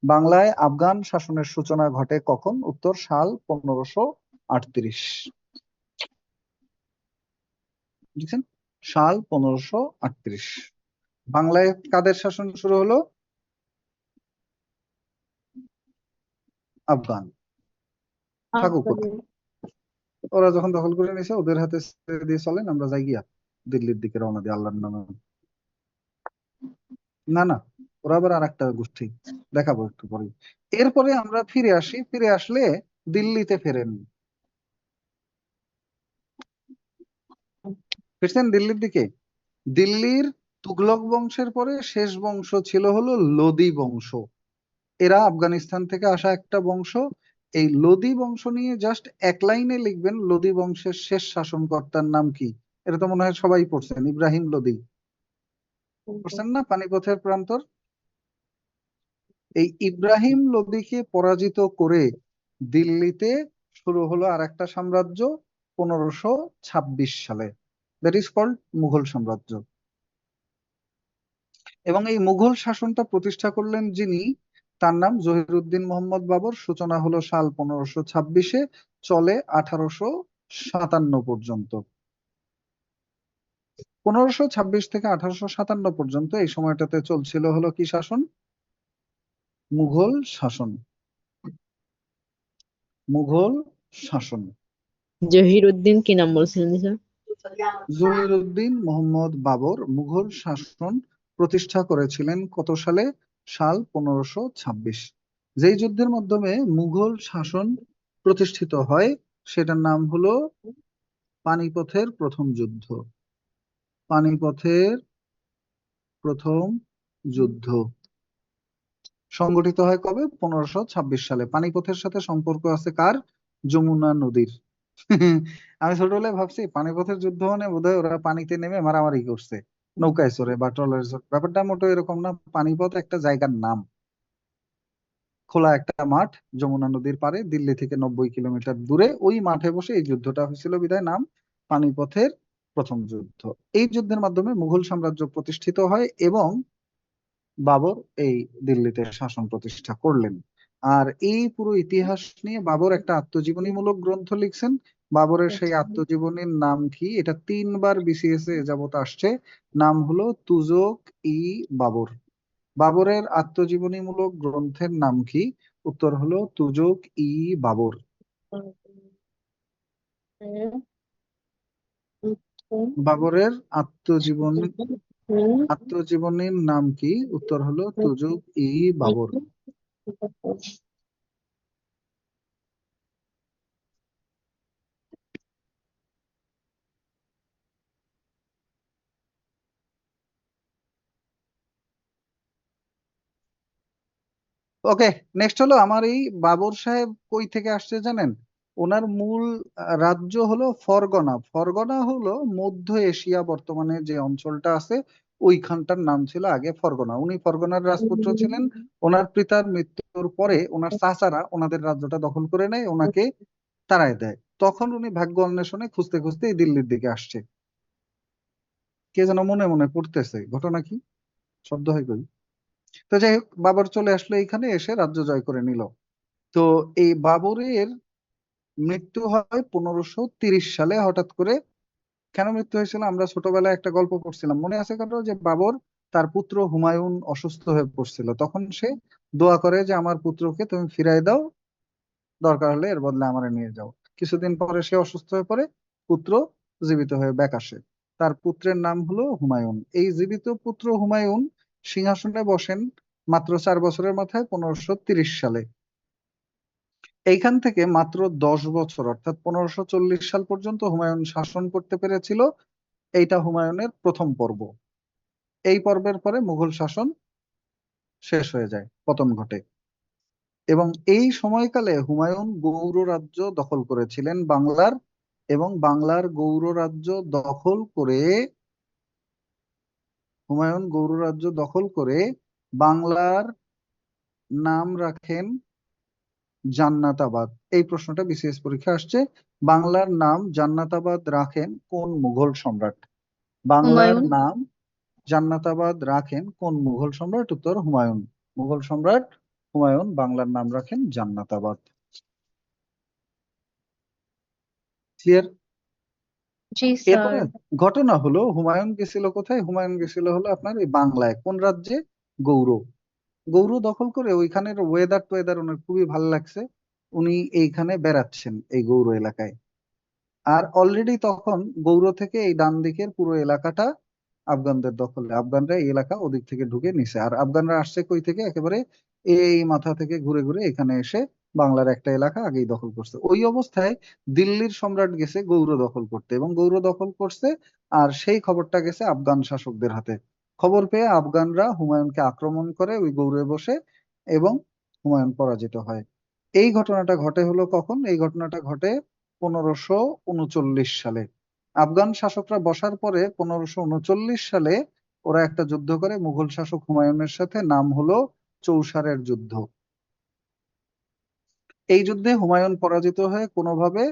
বাংলায় আফগান শাসনের সূচনা ঘটে কখন? উত্তর সাল 1538। বুঝছেন? সাল 1538 বাংলায় কাদের শাসন শুরু হলো? আফগান। থাকুক ওরা, ওরা যখন দখল করে নিয়েছে ওদের হাতে ছেড়ে দিয়ে চলেন, আমরা যাই গিয়া দিল্লির দিকে রওনা দিই আল্লাহর নামে। না না, ওরা আবার আর একটা গোষ্ঠী, দেখাবো একটু পরে। এরপরে আমরা ফিরে আসি, ফিরে আসলে দিল্লিতে ফেরেন, ফিরছেন দিল্লির দিকে। দিল্লির তুগলক বংশের পরে শেষ বংশ ছিল হলো লোদি বংশ। এরা আফগানিস্তান থেকে আসা একটা বংশ। এই লোদি বংশ নিয়ে জাস্ট এক লাইনে লিখবেন লোদি বংশের শেষ শাসনকর্তার নাম কি। এটা তো মনে হয় সবাই পড়ছেন, ইব্রাহিম লোদি। পড়ছেন না? পানিপথের প্রান্তর। এই ইব্রাহিম লোদিকে পরাজিত করে দিল্লিতে শুরু হলো আর একটা সাম্রাজ্য 1526 সালে, দ্যাট ইজ কল্ড মুঘল সাম্রাজ্য। এবং এই মুঘল শাসনটা প্রতিষ্ঠা করলেন যিনি, তার নাম জহিরুদ্দিন মোহাম্মদ বাবর। সূচনা হলো সাল 1526-এ, চলে 1857 পর্যন্ত। 1526 থেকে 1857 পর্যন্ত এই সময়টাতে চলছিল হলো কি শাসন? মুঘল শাসন। মুঘল শাসন। জহিরুদ্দিন কি নাম বলছিলেন স্যার? জহিরুদ্দিন মোহাম্মদ বাবর মুঘল শাসন প্রতিষ্ঠা করেছিলেন কত সালে? সাল 1526। যেই যুদ্ধের মাধ্যমে মুঘল শাসন প্রতিষ্ঠিত হয় সেটার নাম হলো পানিপথের প্রথম যুদ্ধ। পানিপথের প্রথম যুদ্ধ সংগঠিত হয় কবে? 1526 সালে। পানিপথের সাথে সম্পর্ক আছে কার? যমুনা নদীর। আমি ছোটবেলায় ভাবছি পানিপথের যুদ্ধ মানে বোধহয় ওরা পানিতে নেমে মারামারি করছে নৌকায় চড়ে বা ট্রলারে চড়ে। ব্যাপারটা মোটো এরকম না। পানিপথ একটা জায়গার নাম, খোলা একটা মাঠ যমুনা নদীর পাড়ে, দিল্লি থেকে 90 কিলোমিটার দূরে। ওই মাঠে বসে এই যুদ্ধটা হয়েছিল বিধায় নাম পানিপথের প্রথম যুদ্ধ। এই যুদ্ধের মাধ্যমে মুঘল সাম্রাজ্য প্রতিষ্ঠিত হয় এবং বাবর এই দিল্লিতে শাসন প্রতিষ্ঠা করলেন। আর এই পুরো ইতিহাস নিয়ে বাবর একটা আত্মজীবনীমূলক গ্রন্থ লিখছেন। বাবরের সেই আত্মজীবনীর নাম কি? এটা 3 বার বিসিএস এ যাবত আসছে। নাম হলো তুজুক ই বাবর। বাবরের আত্মজীবনীমূলক গ্রন্থের নাম কি? উত্তর হলো তুজুক ই বাবর। বাবরের আত্মজীবনীর নাম কি? উত্তর হলো তুজুক ই বাবর। ওকে, নেক্সট হলো আমার এই বাবর সাহেব কই থেকে আসছে জানেন? ওনার মূল রাজ্য হলো ফরগনা। ফরগনা হলো মধ্য এশিয়া, বর্তমানে যে অঞ্চলটা আছে ওইখানটার নাম ছিল আগে ফরগনা। উনি ফরগনার রাজপুত্র ছিলেন। ওনার পিতার মৃত্যুর পরে ওনার চাচারা ওনাদের রাজ্যটা দখল করে নেয়, ওনাকে তাড়ায় দেয়। তখন উনি ভাগ্য অন্বেষণে খুঁজতে খুঁজতে এই দিল্লির দিকে আসছে। কে যেন মনে মনে পড়তেছে, ঘটনা কি? শব্দ হয় কই? তো যাই হোক, বাবর চলে আসলো এইখানে, এসে রাজ্য জয় করে নিল। তো এই বাবরের মৃত্যু হয় 1530 সালে হঠাৎ করে। কেন মৃত্যু হয়েছিল? আমরা ছোটবেলায় একটা গল্প পড়ছিলাম, মনে আছে কারো? যে বাবর তার পুত্র হুমায়ুন অসুস্থ হয়ে পড়ছিল, তখন সে দোয়া করে যে আমার পুত্রকে তুমি ফিরাই দাও, দরকার হলে এর বদলে আমারে নিয়ে যাও। কিছুদিন পরে সে অসুস্থ হয়ে পড়ে, পুত্র জীবিত হয়ে ব্যাক আসে। তার পুত্রের নাম হলো হুমায়ুন। এই জীবিত পুত্র হুমায়ুন সিংহাসনে বসেন মাত্র 4 বছরের মাথায় 1530 সালে। এইখান থেকে মাত্র 10 বছর অর্থাৎ 1540 সাল পর্যন্ত হুমায়ুন শাসন করতে পেরেছিল। এইটা হুমায়ুনের প্রথম পর্ব। এই পর্বের পরে মুঘল শাসন শেষ হয়ে যায়, পতন ঘটে। এবং এই সময়কালে হুমায়ুন গৌড় রাজ্য দখল করেছিলেন বাংলার, এবং বাংলার গৌড় রাজ্য দখল করে হুমায়ুন গৌড় রাজ্য দখল করে বাংলার নাম রাখেন জান্নাতাবাদ। এই প্রশ্নটা বিসিএস পরীক্ষা আসছে। বাংলার নাম জান্নাতাবাদ রাখেন কোন মুঘল সম্রাট? বাংলার হুমায়ুন। নাম জান্নাতাবাদ রাখেন কোন মুঘল সম্রাট? উত্তর হুমায়ুন। মুঘল সম্রাট হুমায়ুন বাংলার নাম রাখেন জান্নাতাবাদ। ক্লিয়ার? জি স্যার। এরপরে ঘটনা হলো হুমায়ুন গেছিল কোথায়? হুমায়ুন গেছিল হলো আপনার এই বাংলায়। কোন রাজ্যে? গৌড়। গৌড় দখল করে ওইখানের ওয়েদার টোয়েদার ওনার খুবই ভালো লাগছে। উনি এইখানে বেড়াচ্ছেন এই গৌড় এলাকায়। আর অলরেডি তখন গৌড় থেকে এই ডান দিকের পুরো এলাকাটা আফগানদের দখলে। আফগানরা এই এলাকা ওদিক থেকে ঢুকে নিছে। আর আফগানরা আসছে কই থেকে? একেবারে এই মাথা থেকে ঘুরে ঘুরে এখানে এসে বাংলার একটা এলাকা আগেই দখল করছে। ওই অবস্থায় দিল্লির সম্রাট গেছে গৌড় দখল করতে, এবং গৌড় দখল করছে। আর সেই খবরটা গেছে আফগান শাসকদের হাতে। খবর পেয়ে আফগানরা হুমায়ুনকে আক্রমণ করে ওই গৌড়ে বসে, এবং হুমায়ুন পরাজিত হয়। এই ঘটনাটা ঘটে হলো কখন? এই ঘটনাটা ঘটে 1539 সালে। আফগান শাসকরা বসার পরে 1539 সালে ওরা একটা যুদ্ধ করে মুঘল শাসক হুমায়ুনের সাথে, নাম হলো চৌসারের যুদ্ধ। এই যুদ্ধে হুমায়ুন পরাজিত হয়ে কোনোভাবে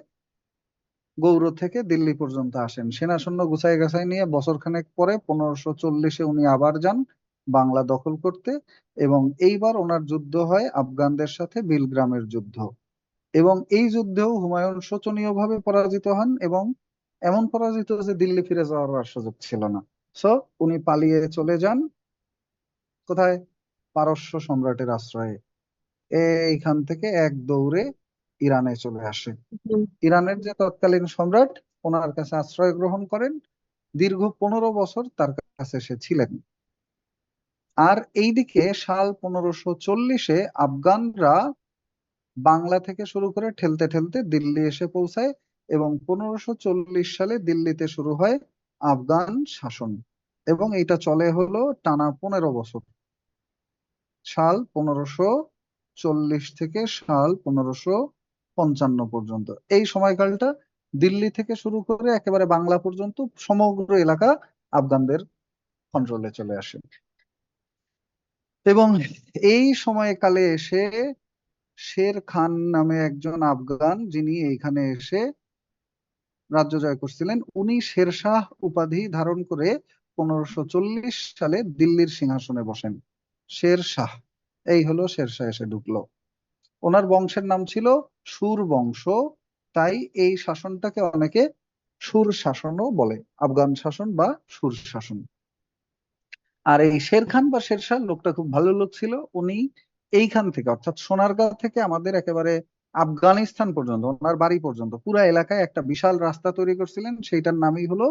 গৌড় থেকে দিল্লি পর্যন্ত আসেন। সেনা সৈন্য গুছাই গাছাই নিয়ে বছরখানেক পরে 1540-এ উনি আবার যান বাংলা দখল করতে, এবং এইবার ওনার যুদ্ধ হয় আফগানদের সাথে, বিলগ্রামের যুদ্ধ। এবং এই যুদ্ধেও হুমায়ুন শোচনীয়ভাবে পরাজিত হন, এবং এমন পরাজিত যে দিল্লি ফিরে যাওয়ার আর সুযোগ ছিল না। সো উনি পালিয়ে চলে যান কোথায়? পারস্য সম্রাটের আশ্রয়ে। এইখান থেকে এক দৌড়ে ইরানে চলে আসে। ইরানের যে তৎকালীন সম্রাট, ওনার কাছে আশ্রয় গ্রহণ করেন। দীর্ঘ 15 বছর তার কাছে সে ছিলেন। আর এইদিকে সাল 1540-এ আফগানরা বাংলা থেকে শুরু করে ঠেলতে ঠেলতে দিল্লি এসে পৌঁছায়, এবং 1540 সালে দিল্লিতে শুরু হয় আফগান শাসন। এবং এটা চলে হলো টানা 15 বছর, সাল 1540 থেকে সাল 1555 পর্যন্ত। এই সময়কালটা দিল্লি থেকে শুরু করে একেবারে বাংলা পর্যন্ত সমগ্র এলাকা আফগানদের কন্ট্রোলে চলে আসে। এবং এই সময়কালে এসে শের খান নামে একজন আফগান, যিনি এইখানে এসে রাজ্য জয় করছিলেন। উনি শেরশাহ উপাধি ধারণ করে 1540 সালে দিল্লির সিংহাসনে বসেন। শেরশাহ, এই হলো শেরশাহ এসে ঢুকলো। ওনার বংশের নাম ছিল সুর বংশ, তাই এই শাসনটাকে অনেকে সুর শাসনও বলে, আফগান শাসন বা সুর শাসন। আর এই শের খান বা শেরশাহ লোকটা খুব ভালো লোক ছিল। উনি এইখান থেকে অর্থাৎ সোনারগাঁ থেকে আমাদের একেবারে আফগানিস্তান পর্যন্ত, ওনার বাড়ি পর্যন্ত পুরা এলাকায় একটা বিশাল রাস্তা তৈরি করছিলেন, সেইটার নামই হলো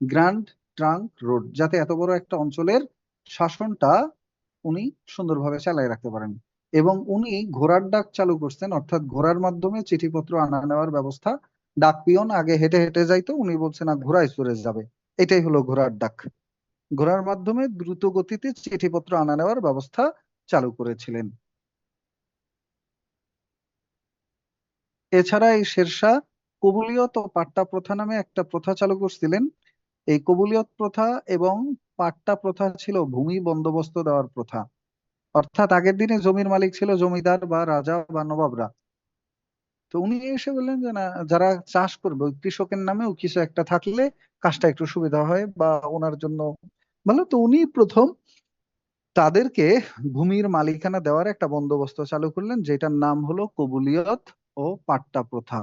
গ্র্যান্ড ট্রাঙ্ক রোড, যাতে এত বড় একটা অঞ্চলের শাসনটা উনি সুন্দরভাবে চালিয়ে রাখতে পারেন। এবং উনি ঘোড়ার ডাক চালু করছেন, অর্থাৎ ঘোড়ার মাধ্যমে চিঠিপত্র আনা নেওয়ার ব্যবস্থা। ডাক পিয়ন আগে হেঁটে হেঁটে যাইতো, উনি বলছেন না ঘোড়ায় চড়ে যাবে। এটাই হলো ঘোড়ার ডাক। ঘোড়ার মাধ্যমে দ্রুত গতিতে চিঠিপত্র আনা নেওয়ার ব্যবস্থা চালু করেছিলেন। এছাড়া এই শেরশাহ কবুলিয়ত ও পাট্টা প্রথা নামে একটা প্রথা চালু করছিলেন। এই কবুলিয়ত প্রথা এবং পাট্টা প্রথা ছিল ভূমি বন্দোবস্ত দেওয়ার প্রথা। অর্থাৎ আগের দিনে জমির মালিক ছিল জমিদার বা রাজা বা নবাবরা। তো উনি এসে বললেন যে না, যারা চাষ করবে ওই কৃষকের নামেও কিছু একটা থাকলে কাজটা একটু সুবিধা হয় বা ওনার জন্য ভালো। তো উনি প্রথম তাদেরকে ভূমির মালিকানা দেওয়ার একটা বন্দোবস্ত চালু করলেন, যেটার নাম হলো কবুলিয়ত ও পাট্টা প্রথা।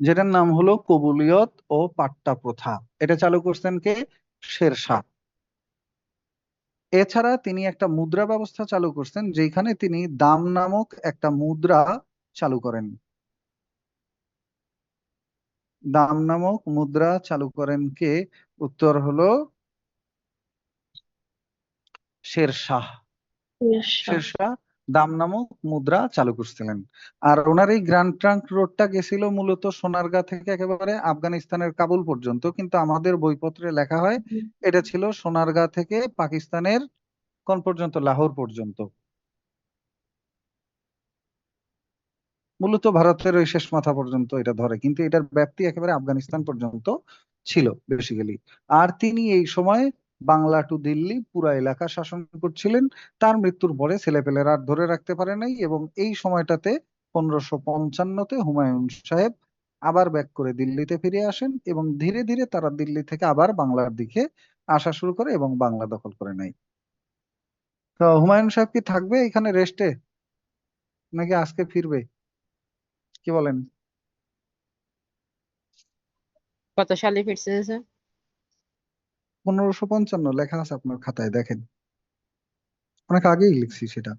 যেটার নাম হলো কবুলিয়ত ও পাট্টা প্রথা। এটা চালু করছেন কে? শেরশাহ। এছাড়া তিনি একটা মুদ্রা ব্যবস্থা চালু করছেন, যেখানে তিনি দাম নামক একটা মুদ্রা চালু করেন। দাম নামক মুদ্রা চালু করেন কে? উত্তর হলো শেরশাহ। ঈর্ষা। শেরশাহ দাম নামক মুদ্রা চালু করছিলেন। আর ওনার এই গ্র্যান্ড ট্রাঙ্ক রোডটা গেছিল মূলত সোনারগাঁ থেকে একেবারে আফগানিস্তানের কাবুল পর্যন্ত, কিন্তু আমাদের বইপত্রে লেখা হয় এটা ছিল সোনারগাঁ থেকে পাকিস্তানের কোন পর্যন্ত? লাহোর পর্যন্ত। মূলত ভারতের ওই শেষ মাথা পর্যন্ত এটা ধরে, কিন্তু এটার ব্যাপ্তি একেবারে আফগানিস্তান পর্যন্ত ছিল বেসিক্যালি। আর তিনি এই সময় বাংলা টু দিল্লি পুরা এলাকা শাসন করছিলেন। তার মৃত্যুর পরে ছেলেপেলেরা আর ধরে রাখতে পারে নাই, এবং এই সময়টাতে 1555-তে হুমায়ুন সাহেব আবার ব্যাক করে দিল্লিতে ফিরে আসেন, এবং ধীরে ধীরে তারা দিল্লি থেকে আবার বাংলার দিকে আসা শুরু করে এবং বাংলা দখল করে নেয়। তো হুমায়ুন সাহেব কি থাকবে এখানে রেস্টে, নাকি আজকে ফিরবে? কি বলেন? কত সালে ফিরছে স্যার? 1555 লেখা আছে আপনার খাতায়, দেখেন। অনেক আগেই লিখছি সেটা।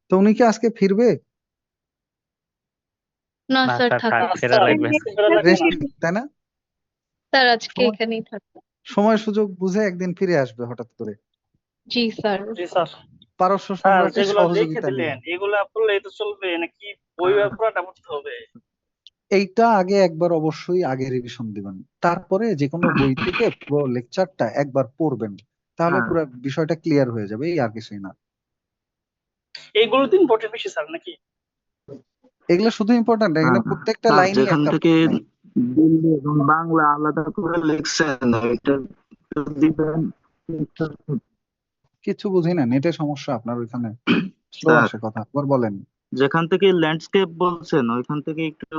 তো উনি কি আজকে ফিরবে? না না স্যার, স্যার, থাক, থাকবে। ফেরা লাগবে না। ফেরা লাগবে রেস্ট, না। তাই না? স্যার আজকে সময় এখানেই থাকবে। সময় সুযোগ বুঝে একদিন ফিরে আসবে হঠাৎ করে, জি স্যার। জি স্যার। পারস্য স্যার সম্রাটের যেগুলো লিখে সহযোগিতা নিয়ে। দিলেন এগুলা পড়লেই তো চলবে নাকি? বই পুরাটা পড়তে হবে? এইটা আগে একবার অবশ্যই আগে রিভিশন দিবেন, তারপরে যে কোনো বই থেকে পুরো লেকচারটা একবার পড়বেন, তাহলে হ্যাঁ পুরো বিষয়টা ক্লিয়ার হয়ে যাবে, এই আর কিছুই না। এইগুলো তো ইম্পর্টেন্ট বেশি স্যার নাকি? এগুলো শুধু ইম্পর্ট্যান্ট, এখানে প্রত্যেকটা স্যার লাইনই যেখান একটা থেকে লাইন। দিল্লি এবং বাংলা আলাদা করে লিখছেন এটা দিবেন। কিছু বুঝি না, নেটের সমস্যা আপনার ওইখানে, স্লো স্যার আসে কথা, আবার বলেন। যেখান থেকে ল্যান্ডস্কেপ বলছেন ওইখান থেকে একটু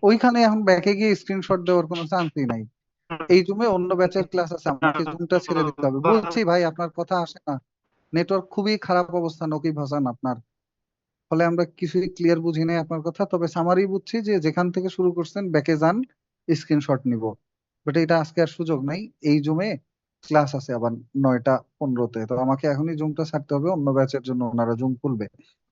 ওইখানে এখন ব্যাকে গিয়ে স্ক্রিনশট দেওয়ার কোনো চান্সই নাই। এই জুমে অন্য ব্যাচের ক্লাস আছে, আমাকে জুমটা ছেড়ে দিতে হবে। বলছি ভাই, আপনার কথা আসে না, নেটওয়ার্ক খুবই খারাপ অবস্থা নকিব হাসান আপনার। ফলে আমরা কিছুই ক্লিয়ার বুঝি নাই আপনার কথা, তবে সামারি বুঝছি যে যেখান থেকে শুরু করছেন ব্যাকে যান, স্ক্রিনশট নিব। বাট এটা আজকে আর সুযোগ নাই, এই জুমে ক্লাস আছে আবার 9টা 15-তে, তো আমাকে এখনই জুমটা ছাড়তে হবে, অন্য ব্যাচের জন্য ওনারা জুম খুলবে।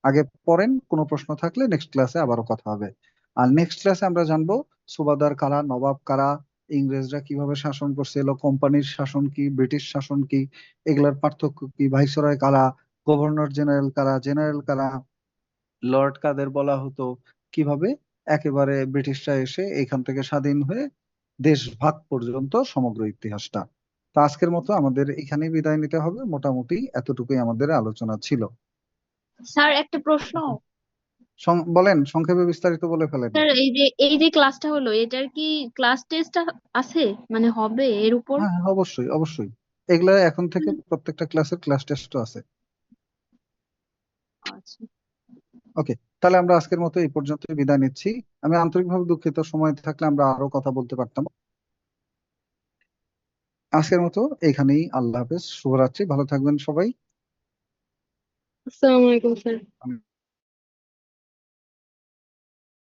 আগে পড়েন, কোনো প্রশ্ন থাকলে নেক্সট ক্লাসে আবারও কথা হবে। আর নেক্সট ক্লাসে আমরা জানবো সুবাদার কারা, নবাব কারা, ইংরেজরা কিভাবে শাসন করছিল, কোম্পানির শাসন কি, ব্রিটিশ শাসন কি, এগুলার পার্থক্য কি, ভাইসরয় কারা, গভর্নর জেনারেল কারা, জেনারেল কারা, লর্ড কাদের বলা হতো, কিভাবে একেবারে ব্রিটিশরা এসে এখান থেকে স্বাধীন হয়ে দেশ ভাগ পর্যন্ত সমগ্র ইতিহাসটা। তো আজকের মতো আমাদের এখানেই বিদায় নিতে হবে, মোটামুটি এতটুকুই আমাদের আলোচনা ছিল। স্যার একটা প্রশ্ন। বলেন, সংক্ষেপে বিস্তারিত বলে ফেলেন। স্যার এই যে ক্লাসটা হলো, এটার কি ক্লাস টেস্ট আছে, মানে হবে এর উপর? হ্যাঁ হ্যাঁ, অবশ্যই অবশ্যই, এগুলা এখন থেকে প্রত্যেকটা ক্লাসের ক্লাস টেস্টও আছে। আচ্ছা। ওকে, তাহলে আমরা আজকের মতো এই পর্যন্ত বিদায় নিচ্ছি। আমি আন্তরিকভাবে দুঃখিত, সময় থাকলে আমরা আরো কথা বলতে পারতাম। আজকের মতো এখানেই, আল্লাহ হাফেজ, শুভরাত্রি, ভালো থাকবেন সবাই। আসসালামু আলাইকুম স্যার।